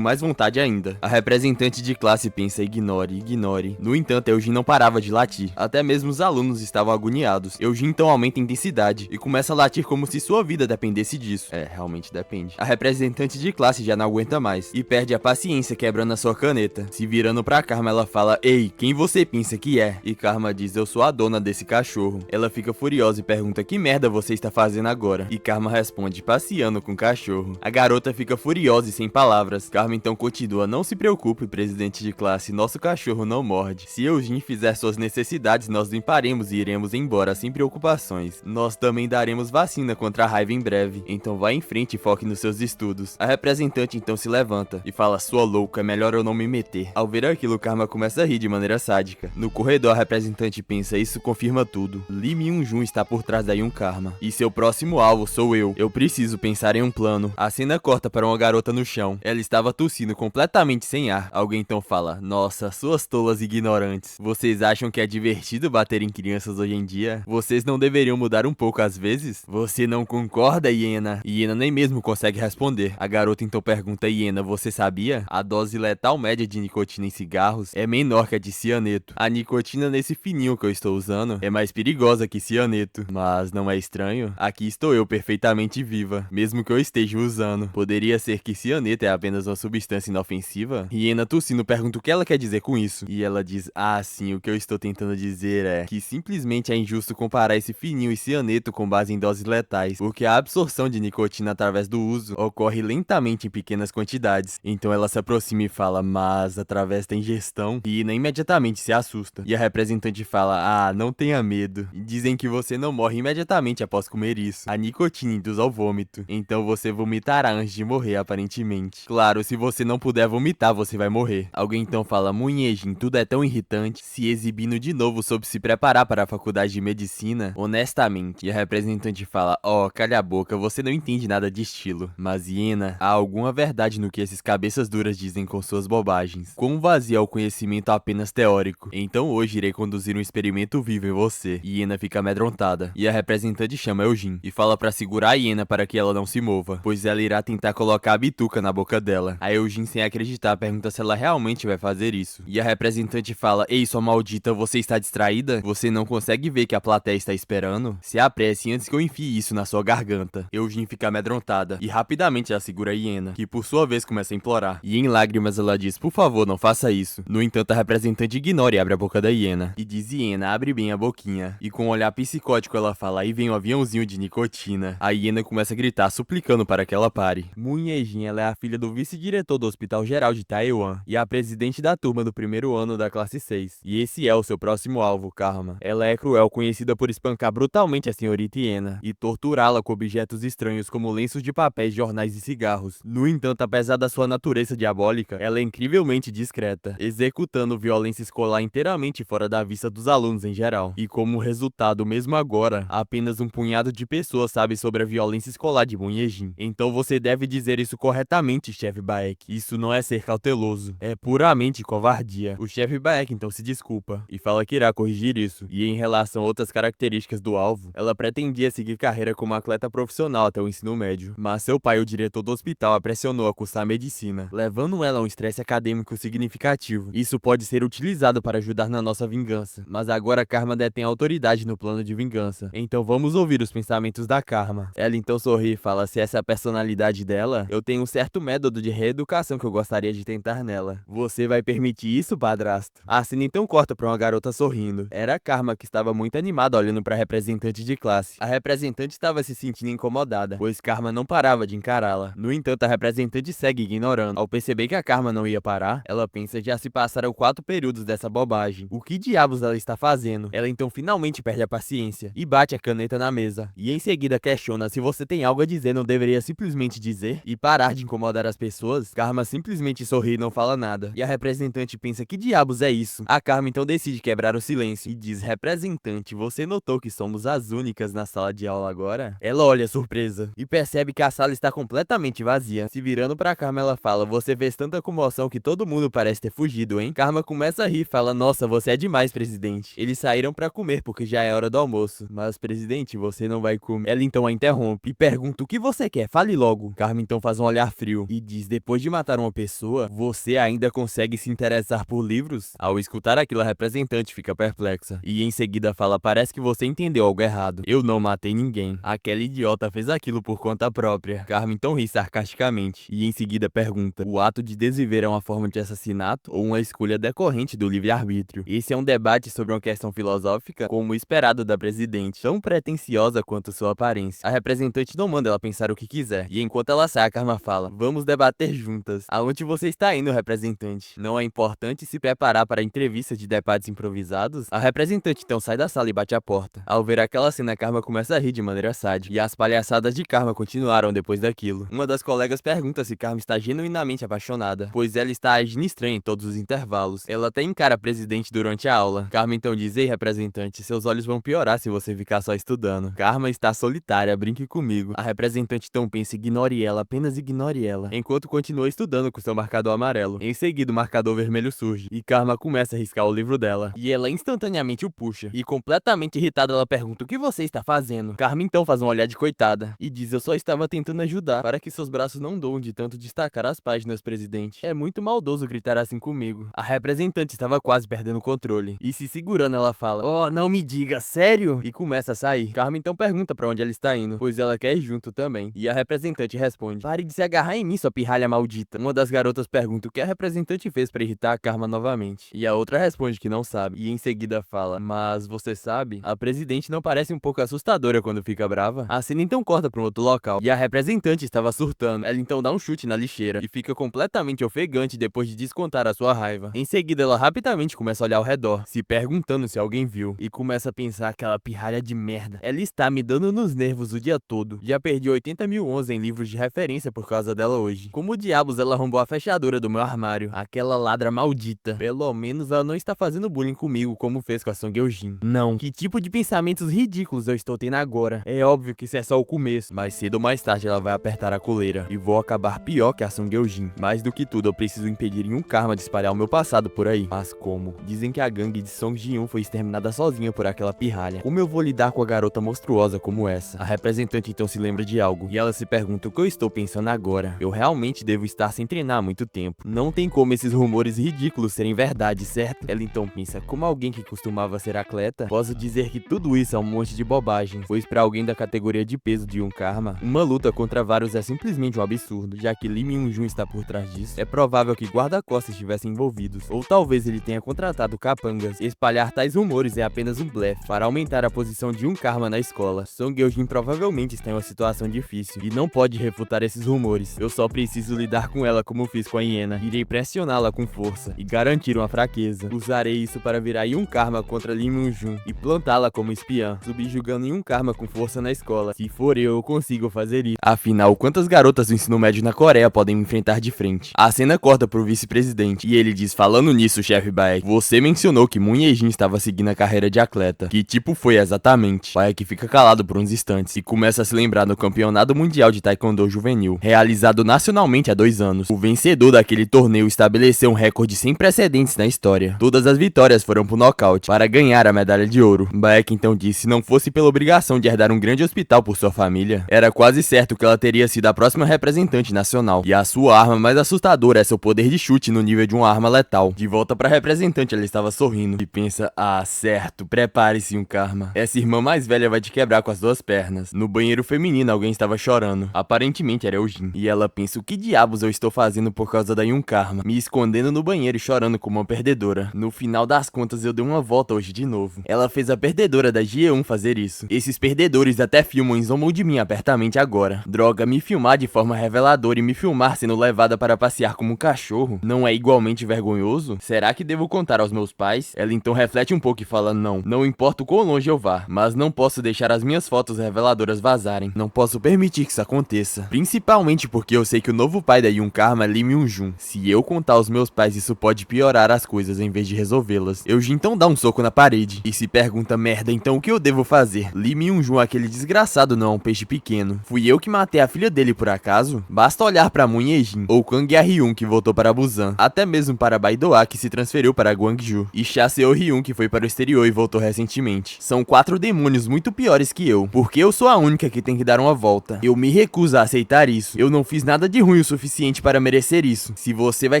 mais vontade ainda. A representante de classe pensa, ignore, ignore. No entanto, Eugene não parava de latir. Até mesmo os alunos estavam agoniados. Eugene então aumenta a intensidade e começa a latir como se sua vida dependesse disso. É, realmente depende. A representante de classe já não aguenta mais e perde a paciência, quebrando a sua caneta. Se virando pra Karma, ela fala, ei, quem você pensa que é? E Karma diz, eu sou a dona desse cachorro. Ela fica furiosa e pergunta, que merda você está fazendo agora? E Karma responde, passeando com o cachorro. A garota fica furiosa e sem palavras. Karma então continua, não se preocupe, presidente de classe, nosso cachorro não morde. Se Eugene fizer suas necessidades, nós limparemos e iremos embora sem preocupações. Nós também daremos vacina contra a raiva em breve. Então vá em frente e foque nos seus estudos. A representante então se levanta e fala, sua louca, é melhor eu não me meter. Ao ver aquilo, Karma começa a rir de maneira sádica. No corredor, a representante pensa, isso confirma tudo. Lee Myung-jun está por trás da Yoon Karma. E seu próximo alvo sou eu. Eu preciso pensar em um plano. A cena corta para uma garota no chão. Ela estava tossindo completamente sem ar. Alguém então fala, nossa, suas tolas ignorantes. Vocês acham que é divertido bater em crianças hoje em dia? Vocês não deveriam mudar um pouco às vezes? Você não concorda, Iena? Iena nem mesmo consegue responder. A garota então pergunta, Iena, você sabia? A dose letal média de nicotina em cigarros é menor que a de cianeto. A nicotina nesse fininho que eu estou usando é mais perigosa que cianeto. Mas não é estranho? Aqui estou eu perfeitamente viva, mesmo que eu esteja usando. Poderia ser que cianeto é apenas uma substância inofensiva? Iena tossindo pergunta o que ela quer dizer com isso. E ela diz, ah sim, o que eu estou tentando dizer é que simplesmente é injusto comparar esse fininho e cianeto com base em doses letais, porque a absorção de nicotina através do uso ocorre lentamente em pequenas quantidades. Então ela se aproxima e fala, mas através da ingestão? E Iena imediatamente se assusta. E a representante fala, ah, não tenha medo. Dizem que você não morre imediatamente após comer isso. A nicotina induz ao vômito. Então você vomitará antes de morrer, aparentemente. Claro, se você não puder vomitar, você vai morrer. Alguém então fala, Munhejin, tudo é tão irritante. Se exibindo de novo sobre se preparar para a faculdade de medicina, honestamente. E a representante fala, ó, calha a boca, você não entende nada de estilo. Mas Iena, há alguma verdade no que esses cabeças duras dizem com suas bobagens. jovens. Quão vazio é o conhecimento apenas teórico. Então hoje irei conduzir um experimento vivo em você. Hiena fica amedrontada, e a representante chama Eugene, e fala pra segurar a hiena para que ela não se mova, pois ela irá tentar colocar a bituca na boca dela. A Eugene, sem acreditar, pergunta se ela realmente vai fazer isso. E a representante fala: ei, sua maldita, você está distraída? Você não consegue ver que a plateia está esperando? Se apresse antes que eu enfie isso na sua garganta. Eugene fica amedrontada, e rapidamente ela segura a hiena, que por sua vez começa a implorar. E em lágrimas ela diz: por favor, não faça isso. No entanto, a representante ignora e abre a boca da hiena. E diz: hiena, abre bem a boquinha. E com um olhar psicótico ela fala: aí vem um aviãozinho de nicotina. A hiena começa a gritar, suplicando para que ela pare. Moon Ye-jin, ela é a filha do vice-diretor do Hospital Geral de Taiwan e a presidente da turma do primeiro ano da classe 6. E esse é o seu próximo alvo, Karma. Ela é cruel, conhecida por espancar brutalmente a senhorita hiena e torturá-la com objetos estranhos como lenços de papéis, jornais e cigarros. No entanto, apesar da sua natureza diabólica, ela é incrivelmente discreta, executando violência escolar inteiramente fora da vista dos alunos em geral. E como resultado, mesmo agora, apenas um punhado de pessoas sabe sobre a violência escolar de Moon Ye-jin. Então você deve dizer isso corretamente, chefe Baek. Isso não é ser cauteloso, é puramente covardia. O chefe Baek então se desculpa e fala que irá corrigir isso. E em relação a outras características do alvo, ela pretendia seguir carreira como atleta profissional até o ensino médio, mas seu pai, o diretor do hospital, a pressionou a cursar medicina, levando ela a um estresse acadêmico significativo. Isso pode ser utilizado para ajudar na nossa vingança, mas agora Karma detém autoridade no plano de vingança. Então vamos ouvir os pensamentos da Karma. Ela então sorri e fala: se essa é a personalidade dela, eu tenho um certo método de reeducação que eu gostaria de tentar nela. Você vai permitir isso, padrasto? A cena então corta pra uma garota sorrindo. Era a Karma, que estava muito animada olhando pra representante de classe. A representante estava se sentindo incomodada, pois Karma não parava de encará-la. No entanto, a representante segue ignorando. Ao perceber que a Karma não ia parar, ela pensa: já se passaram 4 períodos dessa bobagem. O que diabos ela está fazendo? Ela então finalmente perde a paciência e bate a caneta na mesa. E em seguida questiona se você tem algo a dizer, não deveria simplesmente dizer e parar de incomodar as pessoas. Karma simplesmente sorri e não fala nada. E a representante pensa: que diabos é isso? A Karma então decide quebrar o silêncio e diz: representante, você notou que somos as únicas na sala de aula agora? Ela olha surpresa e percebe que a sala está completamente vazia. Se virando pra Karma, ela fala: você fez tanta comoção que todo mundo parece ter fugido, hein? Karma começa a rir e fala: nossa, você é demais, presidente. Eles saíram pra comer porque já é hora do almoço. Mas, presidente, você não vai comer. Ela então a interrompe e pergunta: o que você quer? Fale logo. Karma então faz um olhar frio e diz: depois de matar uma pessoa, você ainda consegue se interessar por livros? Ao escutar aquilo, a representante fica perplexa e em seguida fala: parece que você entendeu algo errado. Eu não matei ninguém. Aquela idiota fez aquilo por conta própria. Karma então ri sarcasticamente e em seguida pergunta: o ato de desviver é uma forma de assassinato ou uma escolha decorrente do livre-arbítrio? Esse é um debate sobre uma questão filosófica, como o esperado da presidente, tão pretensiosa quanto sua aparência. A representante não manda ela pensar o que quiser, e enquanto ela sai, a Karma fala: vamos debater juntas. Aonde você está indo, representante? Não é importante se preparar para a entrevista de debates improvisados? A representante então sai da sala e bate a porta. Ao ver aquela cena, a Karma começa a rir de maneira sádica, e as palhaçadas de Karma continuaram depois daquilo. Uma das colegas pergunta se Karma está genuinamente apaixonada, pois ela está agindo estranha em todos os intervalos. Ela até encara a presidente durante a aula. Karma então diz: ei, representante, seus olhos vão piorar se você ficar só estudando. Karma está solitária, brinque comigo. A representante então pensa: ignore ela, apenas ignore ela, enquanto continua estudando com seu marcador amarelo. Em seguida, o marcador vermelho surge, e Karma começa a riscar o livro dela, e ela instantaneamente o puxa. E completamente irritada, ela pergunta: o que você está fazendo? Karma então faz um olhar de coitada, e diz: eu só estava tentando ajudar, para que seus braços não doam de tanto destacar as páginas, presidente. É muito maldoso gritar assim comigo. A representante estava quase perdendo o controle, e se segurando ela fala: oh, não me diga, sério? E começa a sair. Karma então pergunta pra onde ela está indo, pois ela quer ir junto também. E a representante responde: pare de se agarrar em mim, sua pirralha maldita. Uma das garotas pergunta o que a representante fez pra irritar a Karma novamente, e a outra responde que não sabe, e em seguida fala: mas você sabe, a presidente não parece um pouco assustadora quando fica brava? A cena então corta pra um outro local, e a representante estava surtando. Ela então dá um chute na lixeira, e fica completamente ofegante depois de descontar a sua raiva. Em seguida, ela rapidamente começa a olhar ao redor, se perguntando se alguém viu, e começa a pensar: aquela pirralha de merda, ela está me dando nos nervos o dia todo. Já perdi 80 mil wons em livros de referência por causa dela hoje. Como diabos ela arrombou a fechadura do meu armário? Aquela ladra maldita. Pelo menos ela não está fazendo bullying comigo como fez com a Song Eugene. Não. Que tipo de pensamentos ridículos eu estou tendo agora? É óbvio que isso é só o começo, mas cedo ou mais tarde ela vai apertar a coleira, e vou acabar pior que a Song Eugene. Mais do que tudo, eu preciso impedir conseguirem um karma de espalhar o meu passado por aí. Mas como? Dizem que a gangue de Song Ji-Yoon foi exterminada sozinha por aquela pirralha. Como eu vou lidar com a garota monstruosa como essa? A representante então se lembra de algo, e ela se pergunta o que eu estou pensando agora. Eu realmente devo estar sem treinar há muito tempo. Não tem como esses rumores ridículos serem verdade, certo? Ela então pensa, como alguém que costumava ser atleta, posso dizer que tudo isso é um monte de bobagem, pois pra alguém da categoria de peso de um karma, uma luta contra vários é simplesmente um absurdo, já que Lee Myung-jun está por trás disso. É provável que guarda-costas estivessem envolvidos, ou talvez ele tenha contratado capangas. Espalhar tais rumores é apenas um blefe para aumentar a posição de um karma na escola. Song Eugene provavelmente está em uma situação difícil e não pode refutar esses rumores. Eu só preciso lidar com ela como fiz com a hiena. Irei pressioná-la com força e garantir uma fraqueza. Usarei isso para virar um karma contra Lee Myung-jun e plantá-la como espiã, subjugando um karma com força na escola. Se for eu consigo fazer isso. Afinal, quantas garotas do ensino médio na Coreia podem me enfrentar de frente? A cena corta pro vice-presidente e ele diz, falando nisso, chefe Baek, você mencionou que Moon Ye-jin estava seguindo a carreira de atleta. Que tipo foi exatamente? Baek fica calado por uns instantes e começa a se lembrar do Campeonato Mundial de Taekwondo Juvenil, realizado nacionalmente há 2 anos. O vencedor daquele torneio estabeleceu um recorde sem precedentes na história. Todas as vitórias foram por nocaute para ganhar a medalha de ouro. Baek então disse, se não fosse pela obrigação de herdar um grande hospital por sua família, era quase certo que ela teria sido a próxima representante nacional. E a sua arma mais assustadora é seu poder de chute no nível de uma arma letal. De volta pra representante, ela estava sorrindo e pensa, ah, certo, prepare-se um karma. Essa irmã mais velha vai te quebrar com as 2 pernas. No banheiro feminino, alguém estava chorando. Aparentemente era Eugene. E ela pensa, o que diabos eu estou fazendo por causa da Yun Karma? Me escondendo no banheiro e chorando como uma perdedora. No final das contas, eu dei uma volta hoje de novo. Ela fez a perdedora da G1 fazer isso. Esses perdedores até filmam e zombam de mim abertamente agora. Droga, me filmar de forma reveladora e me filmar sendo levada para passear como um cachorro não é igualmente vergonhoso? Será que devo contar aos meus pais? Ela então reflete um pouco e fala, não importa o quão longe eu vá, mas não posso deixar as minhas fotos reveladoras vazarem. Não posso permitir que isso aconteça. Principalmente porque eu sei que o novo pai da Yun Karma é Lee Myung-jun. Se eu contar aos meus pais, isso pode piorar as coisas em vez de resolvê-las. Eugene então dá um soco na parede e se pergunta, merda, então o que eu devo fazer? Lee Myung-jun, aquele desgraçado, não é um peixe pequeno. Fui eu que matei a filha dele por acaso? Basta olhar pra Moon Ye-jin, ou Kang Ya-hyun, que voltou para Busan, até mesmo para Baidoa, que se transferiu para Gwangju, e Cha Seo-hyun, que foi para o exterior e voltou recentemente. São 4 demônios muito piores que eu, porque eu sou a única que tem que dar uma volta. Eu me recuso a aceitar isso. Eu não fiz nada de ruim o suficiente para merecer isso. Se você vai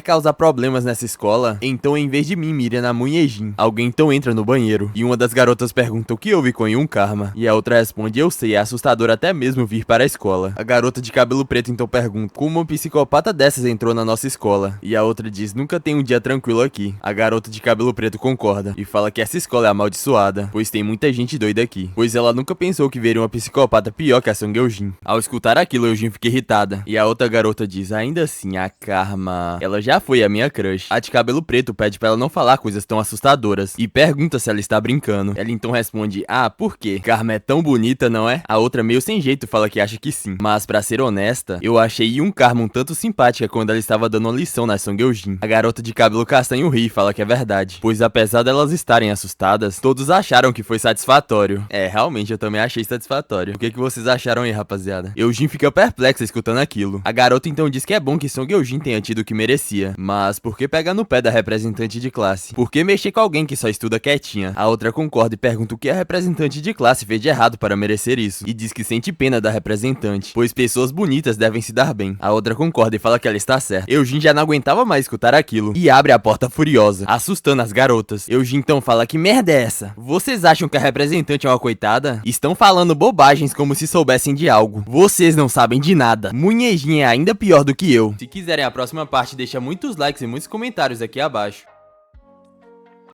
causar problemas nessa escola, então em vez de mim, mire na Moon Ye-jin. Alguém então entra no banheiro, e uma das garotas pergunta o que houve com Yun Karma, e a outra responde, eu sei, é assustador até mesmo vir para a escola. A garota de cabelo preto então pergunta, como uma psicopata dessas entrou na nossa escola? E a outra diz, nunca tem um dia tranquilo aqui. A garota de cabelo preto concorda, e fala que essa escola é amaldiçoada, pois tem muita gente doida aqui, pois ela nunca pensou que veria uma psicopata pior que a Song Eugene. Ao escutar aquilo, Eugene fica irritada, e a outra garota diz, ainda assim, a Karma, ela já foi a minha crush. A de cabelo preto pede pra ela não falar coisas tão assustadoras, e pergunta se ela está brincando. Ela então responde, ah, por quê? Karma é tão bonita, não é? A outra meio sem jeito fala que acha que sim, mas pra ser honesta, eu achei Yun Karma um tanto simpática quando ela estava dando uma lição na Song Eugene. A garota de cabelo castanho ri e fala que é verdade, pois apesar delas estarem assustadas, todos acharam que foi satisfatório. É, realmente eu também achei satisfatório. O que vocês acharam aí, rapaziada? Eugene fica perplexa escutando aquilo. A garota então diz que é bom que Song Eugene tenha tido o que merecia, mas por que pegar no pé da representante de classe? Por que mexer com alguém que só estuda quietinha? A outra concorda e pergunta o que a representante de classe fez de errado para merecer isso, e diz que sente pena da representante, pois pessoas bonitas devem se dar bem. A outra concorda e fala que ela está certa. Eugene já não aguentava mais escutar aquilo e abre a porta furiosa, assustando as garotas. Eugene então fala, que merda é essa? Vocês acham que a representante é uma coitada? Estão falando bobagens como se soubessem de algo. Vocês não sabem de nada. Moon Ye-jin é ainda pior do que eu. Se quiserem a próxima parte, deixa muitos likes e muitos comentários aqui abaixo.